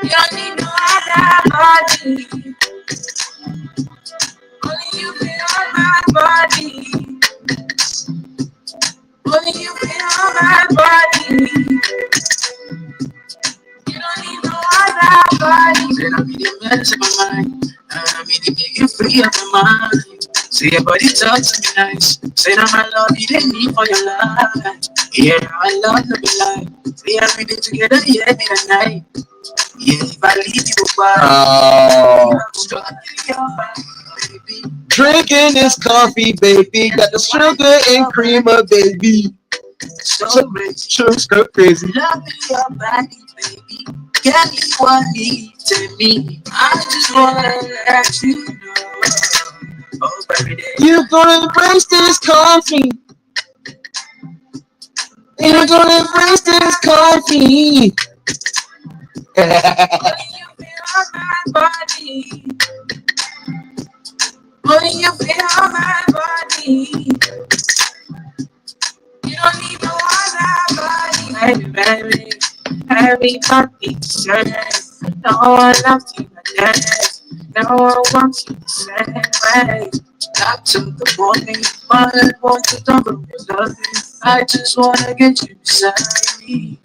You don't need no other body. Only you fit on my body. Only you fit on my body. You don't need no other body. Said I'm in the mess of my mind. I'm in the make you free of my mind. Say your body talk to me nice. Say that my love you didn't need for your life. Yeah, I love to be like. Say everything together, yeah, be the night. Yeah, if I leave you baby. Drinking this coffee, baby. Got the sugar and creamer, baby. So rich, So crazy. love your body, baby. Get me what you to me. I just wanna let you know. Oh, baby, You're gonna embrace this coffee. You're gonna embrace this coffee. when you feel my body, when you feel my body, you don't need no other body, baby. Everybody says, no one loves you like that. No one wants you the same way. Not to the morning, but I want to double your loving. I just wanna get you beside me.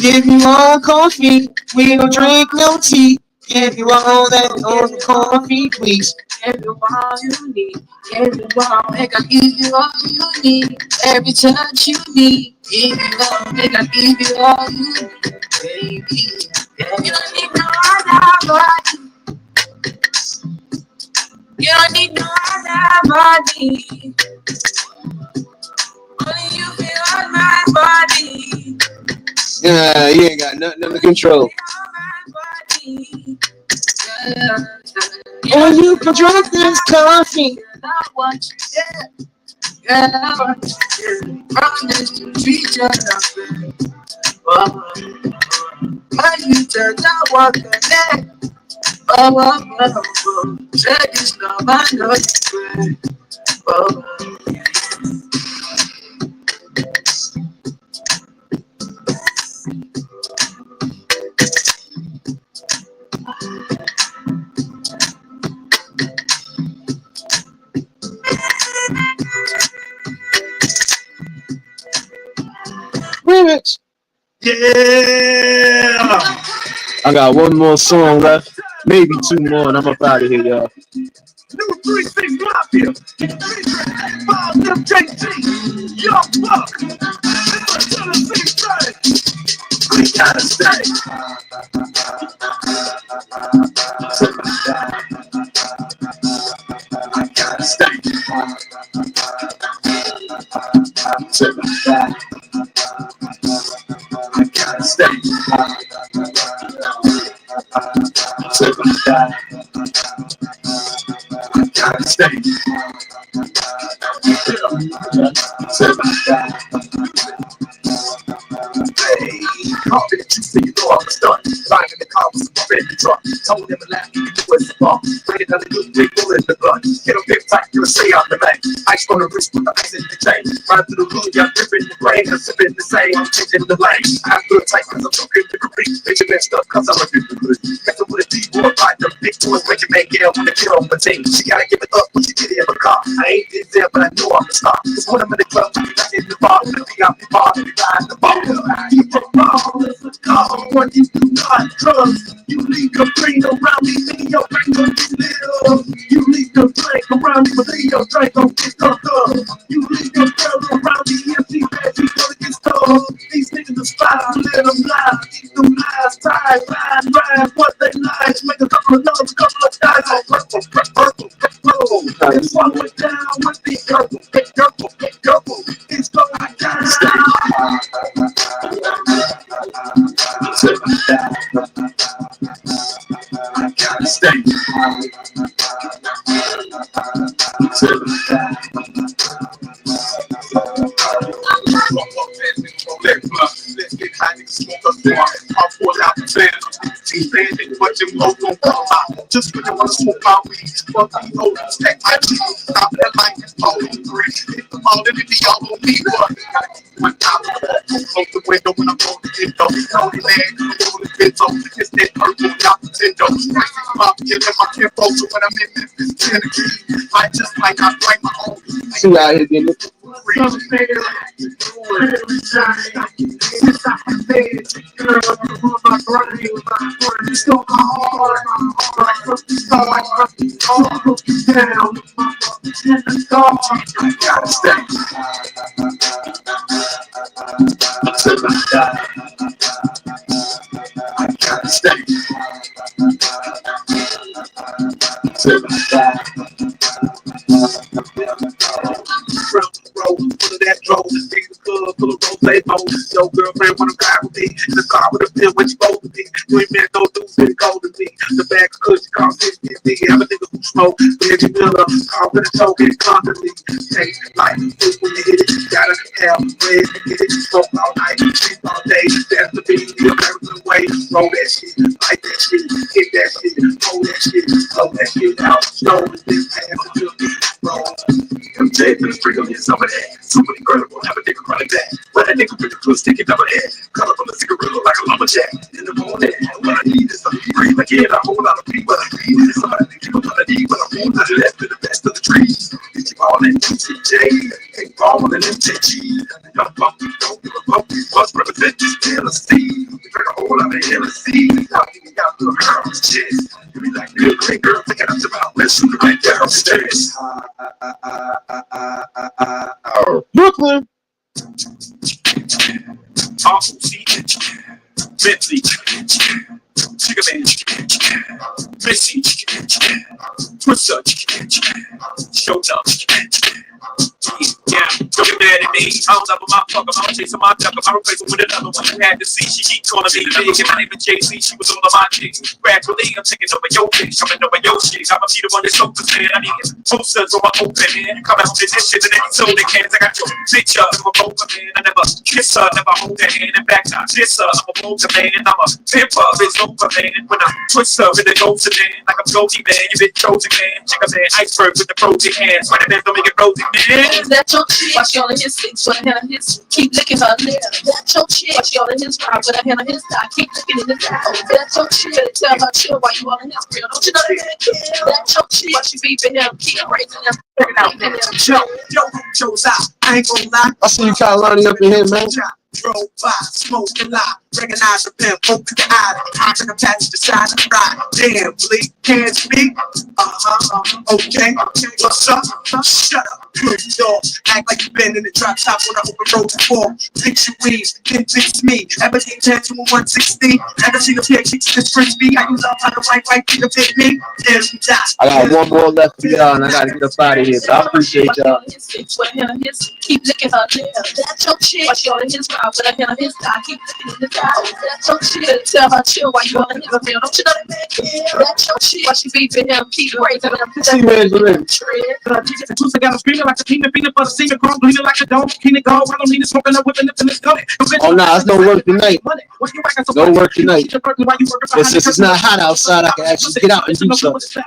Give you all coffee. We don't drink no tea. Give you all that on the coffee, please. Give you all you need. Give you all, make I give you all you need. Every touch you need. Give you all, make I give you all you need. Baby, yeah. You don't need no other body. You don't need no other body. Only you feel on my body. Yeah, you ain't got nothing under control. Oh, you can drink this coffee. I want you, yeah. I want you, yeah. Promise to treat you nothing. Why you just not walk the neck? Check this love, I know you pray. Remix. Yeah. I got one more song left, maybe two more, and I'm up out of here, y'all. New 3-6 Mafia. 5 MJG. Young Buck. I gotta stay. I gotta stay. I gotta stay. I gotta stay. Hey, confident you see you know I'm a stunt. Lying in the car with some red in the truck. Told him to laugh, you do it for bring another good big bullet in the gun. Get a big tight, you'll say out the back. Ice on the wrist with the ice in the chain. Ride through the hood, y'all dripping the brain. I'm sipping the same, I'm changing the lane. I feel tight cause I'm talking the degree. Bitch messed up cause I'm a good good. Messing with a D-boy, ride the big toys, breaking man, get on the kill on my team. She gotta give it up when she get in the car. I ain't this there, but I know I'm the star. Cause when I'm in the club, I'm in the bar. When I be out the bar, we ride the bar. You from ball, when you do not trust. You leave your brain around me, leave your brain on this little. You leave your drink around me, but leave your drink on this stuff. You leave your girl around me, empty bed, you gonna get stuck. These niggas are spies, let them lie. Keep them lies tied, ride, what they lies. Make a couple of dollars, couple of guys on purple. And swallow it down with the purple. It's going I gotta stay. I gotta stay. Let's get high and smoke up there. I'll pull out the band. Team banding, but your low gon' come out. Just when you wanna smoke my weed, fuck me over, stack my cheese. Stop that light, all in three. Hit the ball, then it be all on me. But gotta keep my top close the window when I'm on the window. Only man, I'm the window. It's that purple, not the Nintendo. I'm giving my info, so when I'm in Memphis, Tennessee, I just like I write my own. See how here getting it. Your girlfriend wanna ride with me in the car with a pill when you both with me. You ain't met no dudes that go to me. The bag of cushion cost 50. Have a nigga who smoke, Reggie Miller, call with a token constantly. Take life, when you hit it, you gotta have ways to get it. Smoke all night, sleep all day. That's the beat, the American way. Roll that shit, like that shit, hit that shit, roll that shit, blow that shit out. Snow is this pass until we roll. I'm Jay, the string of some of that. So many girls won't have a nigga running back. But a nigga with the clue sticking up her head. Color from the cigarette look like a lumberjack. In the morning, what I need is something to breathe again. A whole lot of people. Somebody to keep up on the knee, but I won't let it left to the best of the trees. Get you all in TJ, ain't ballin' in MTG. Young bumpy, don't give a bump. Must represent this LSD. We drink a whole lot of LSD. Now you got the girl's chest. You be like, good, great girl, thinking up about, let's shoot it right downstairs. Brooklyn. Awful seat, Bentley, Chicken Man, Missy, Twister, Showtime. Yeah, don't get mad at me. I don't love my fucker. I'm chasing my duck. I replace her with another one. You had to see. She keep calling me big. And my name is Jay-Z. She was all of my chicks. Gradually, I'm taking over your bitch. Coming over your chicks. I'ma be the one that's focused, man. I need posters on my open, man. Come out with this shit and then you sold the cans. I got your picture of a broker, man. I never kiss her, never hold her hand. In fact, I kiss her. I'm a broker, man. I'm a pimper. It's over, man. When I twist her in the golden man. Like I'm Goldie, man. You been chosen, man. Check a man. Iceberg with the protein hands. Right, man. Don't make it rosy, man. Is that your chick? Watch y'all in his face, but I handle his. Keep licking her lip. That's your chick. Watch y'all in his ride, but I handle his thigh. Keep licking in his eye. That's your chick. Tell her chill while you all in his grill. Don't you know that? That's your chick. Watch you beeping him, keep raising him. Joe's out. I ain't gonna lie. I see you kind of lining up in here, man. Drove by, smoked a lot. Recognize the pimp, open the eye. I took attached to the side of the ride. Damn, bleak, can't speak. Okay. What's up? Shut up. Good dog. Act like you been in the drop top when I open road before. Fix your weaves, then fix me. Ever seen tattoo on 160? Ever seen a pair of cheeks this frisbee? I use all kind of right to fit me. Then we die. I got one more left for y'all, and I gotta get up out of here. So I appreciate y'all. Keep licking her lip. That's your chick. Watch y'all in his mouth, but I handle his thigh. Keep licking in his eye. That's your chick. Tell her chill while you all in his grill. Don't you know that? That's your chick. Watch you beeping him, keep raising him. See, man, I got a screaming like a peanut butter, singer, girl, bleeding like a dog, peanut gold. I don't need to smoking up, whipping up in this gun. oh, nah, it's no work tonight. No work tonight. Since it's not hot outside, I can actually get out and do something.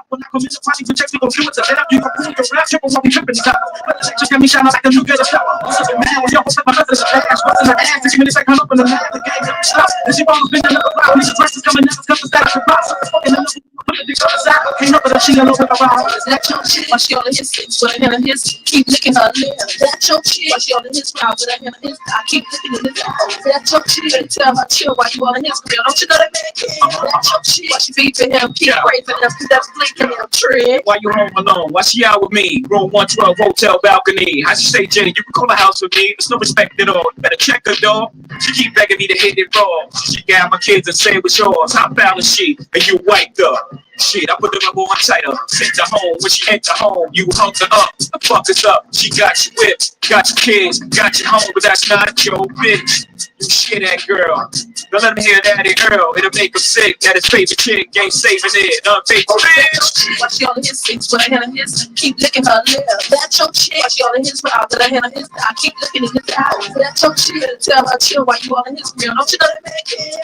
Watch y'all in his face, but I handle his. Keep licking her lip. That's your chick. Watch y'all in his mouth, but I handle his. I keep licking in his eye. That's your chick. Tell her chill while you all in his grill. Don't you know that man? That's your chick. Watch you beeping him, keep raising him, that's blinking him, trick. Why you home alone? Why she out with me? Room 112, hotel balcony. I should say, Jenny, you can call the house with me. There's no respect at all. You better check her, dog. She keep begging me to hit it raw. She got my kids and say it was yours. How foul is she? And you wiped up. Shit, I put the rubber on tighter. Sent her home. When she enter home, you hung her up. The fuck is up? She got you whipped, got your kids, got you home, but that's not your bitch. You shit that girl. Don't let him hear that girl. It'll make him sick. That his favorite chick ain't saving it. Unfaithful bitch. Watch y'all in his face, but I handle his. Keep licking her lip. That's your chick. Watch y'all in his mouth, but I handle his. I keep looking in his eyes. That's your chick. Tell her chill while you all in his grill. Don't you know that man?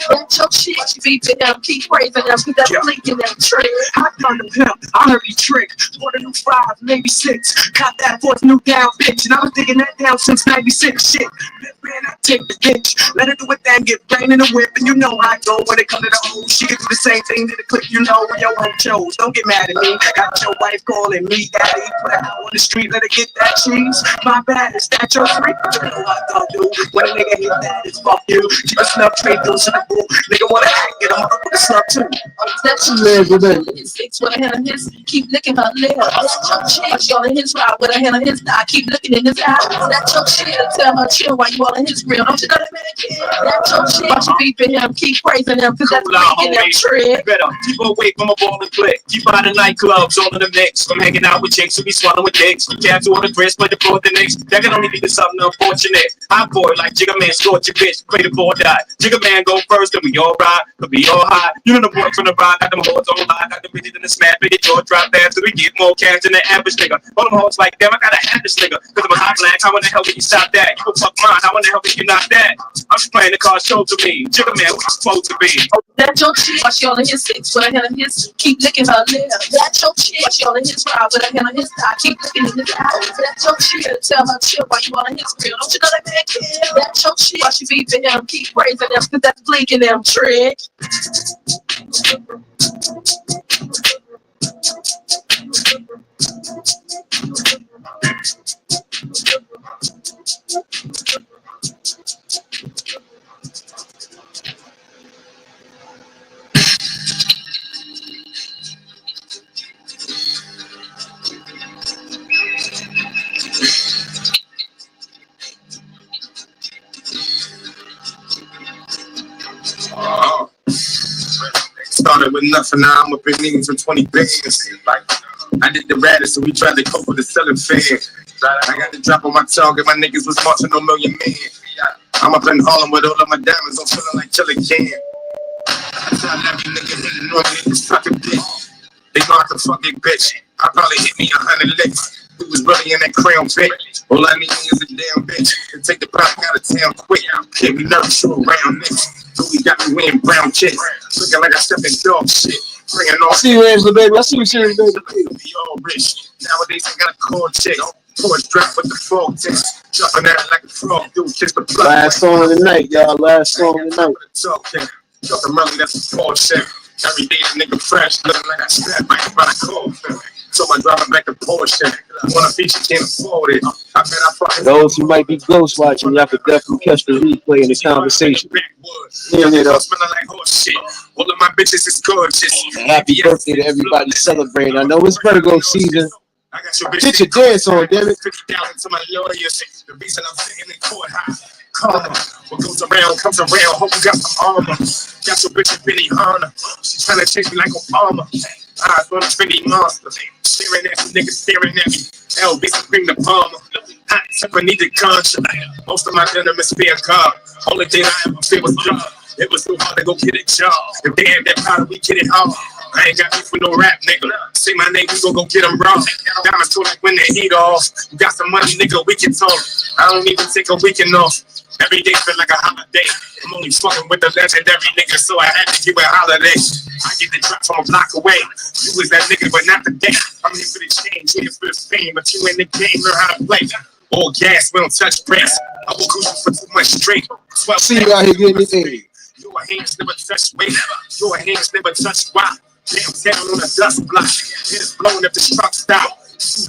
That's your chick. Watch you beeping him, keep raising him, keep that blinking that trick. I found the pimp, I heard he trick. Bought a new 5, maybe 6. Got that fourth new down bitch, and I was digging that down since 96. Shit, man, I take the bitch. bitch. Let her do it then, get brain in the whip, and you know how I go when it comes to the old. She can do the same thing to the clip, you know, your own chose. Don't get mad at me. Got your wife calling me daddy. Put her out on the street, let her get that cheese. My bad, is that your freak? You know what I'm gonna do when a nigga hit that is fuck you. Keep a snuff trade those in the boo. Nigga wanna act, get him up with a snuff too. That she lives with it. Six with a hand on his, keep licking her lips. That's your chick. She all in his ride with a hand on his thigh, keep looking in his eyes. That's your chill. Tell her chill while you all in his grill. Don't you know that man kid? That's your chill. Watch you beeping him, keep praising him, cause that's making him trip. Better keep away from a ball and click. Keep out of nightclubs, all in the mix. From hanging out with chicks who be swallowing dicks. You can't do all the dress, but the fourth the next. That can only be the something unfortunate. Hot boy like Jigga Man, scorch your bitch, pray the boy die. Jigga Man go first, then we all ride, but we all high. You know the boy from the ride, got them hoes on high, got the bitches in the smash, bitch, jaw drop fast, so we get more cash than the average nigga. All them hoes like, damn, I gotta have this nigga, cause I'm a hot black, how in the hell did you stop that? You fuck mine, how in the hell did you not that? I'm just playing the card show to me, Jigga Man, what you supposed to be? That's your chick. Watch you all in his six with a hand on his, keep licking her lips. That's your chick. Watch you all in his ride with a hand on his thigh, keep looking in his eyes. That's your chick. Tell her chill while you all in his grill. Don't you know that man kill? That's your chick. Watch you beeping him, keep praising him, cause that's blinking him trick. Started with nothing, now I'm up in meetings for 20 bands. Like, I did the raddest, so we tried to cope with the selling fan. I got the drop on my tongue, and my niggas was marching on Million Man. I'm up in Harlem with all of my diamonds, I'm feeling like Chili Can. I tell every nigga hitting on me, this fucking dick. They know I can fuck a bitch. I probably hit me 100 licks. Who was really in that crayon pit? All I need is a damn bitch to take the product out of town quick. Can't be nervous you around niggas. So we got me wearing brown chicks, looking like I stepped in dog shit. Bringing all. I see you, Angela, baby. I see you, serious, baby. Be all rich. Nowadays I got a cold chick. Porch drop with the frog tits. Jumping at it like a frog, dude. Kiss the blood. Last song of the night, y'all. Last song of the night. Jumping early, that's a Porsche shit. Every day a nigga fresh, looking like I snapped right by the cold. So I'm driving back to Porsche. Want a feature, can't afford it. I bet I fucking. Those who might be ghost watching, y'all could definitely catch the replay in the conversation. Yeah, it up. Smelling like horse shit. All of my bitches is gorgeous. Happy birthday to everybody celebrating. I know it's Virgo season. I got your Get your dance on, damn it. 50,000 to my lawyers. The reason I'm sitting in court high. Karma. What goes around comes around. Hope you got some armor. Got your bitch Benny Hunter. She trying to chase me like Obama. Eyes on a pretty monster. Staring at me, niggas staring at me. LB bring the palmer. Hot temper need the conscience. Most of my denim is being God. Only thing I ever feel was job. It was so hard to go get a job. If they had that powder, we get it hard. I ain't got beef with no rap, nigga. Say my name, we gon' go get them raw. Diamonds too like when they heat off. You got some money, nigga, we can talk. I don't even take a weekend off. Every day feel like a holiday. I'm only fucking with the legendary nigga, so I had to give a holiday. I get the drop from a block away. You was that nigga, but not the day. I'm here for the change, here for the fame, but you in the game, learn how to play. All gas, we don't touch brakes. I will cruise for too much straight. 12 See you out here getting this thing. Your hands never touch weight. Your hands never touch rock. Damn down on a dust block. It is blowing if the truck stop.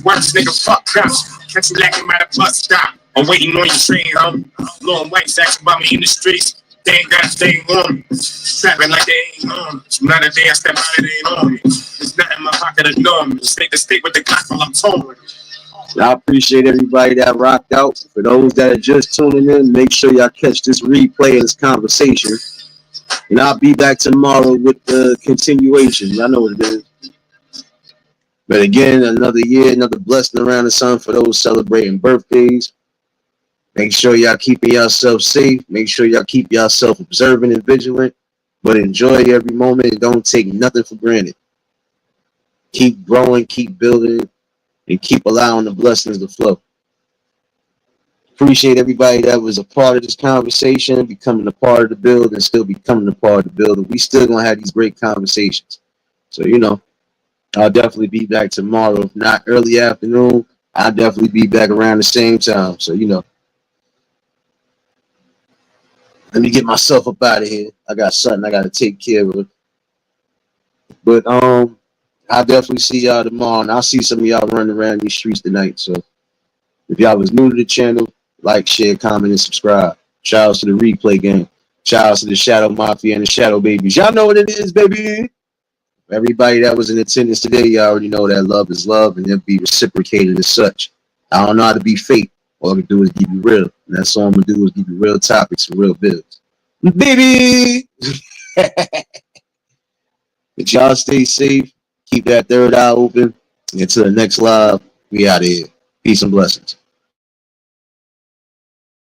Words, nigga, fuck cops. Catch you lacking by the bus stop. I'm waiting on your train, homie. Long whites acting about me in the streets. They ain't got a thing on me. Strapping like they ain't on me. Not a day I step out, it ain't on me. There's nothing in my pocket to know me. Stay to stick with the clock while I'm towing. I appreciate everybody that rocked out. For those that are just tuning in, make sure y'all catch this replay of this conversation. And I'll be back tomorrow with the continuation. Y'all know what it is. But again, another year, another blessing around the sun for those celebrating birthdays. Make sure y'all keeping yourself safe. Make sure y'all keep yourself observant and vigilant. But enjoy every moment and don't take nothing for granted. Keep growing, keep building, and keep allowing the blessings to flow. Appreciate everybody that was a part of this conversation, becoming a part of the build, and still becoming a part of the build. We still gonna have these great conversations. So, you know, I'll definitely be back tomorrow. If not early afternoon, I'll definitely be back around the same time. So, you know. Let me get myself up out of here. I got something I gotta take care of. But I'll definitely see y'all tomorrow, and I'll see some of y'all running around these streets tonight. So if y'all was new to the channel, like, share, comment, and subscribe. Shout outs to the replay game. Shout outs to the Shadow Mafia and the Shadow Babies. Y'all know what it is, baby. Everybody that was in attendance today, you already know that love is love, and it'll be reciprocated as such. I don't know how to be fake. All I can do is keep you real. And that's all I'm going to do is give you real topics and real bills. Baby! But y'all stay safe. Keep that third eye open. Until the next live, we out of here. Peace and blessings.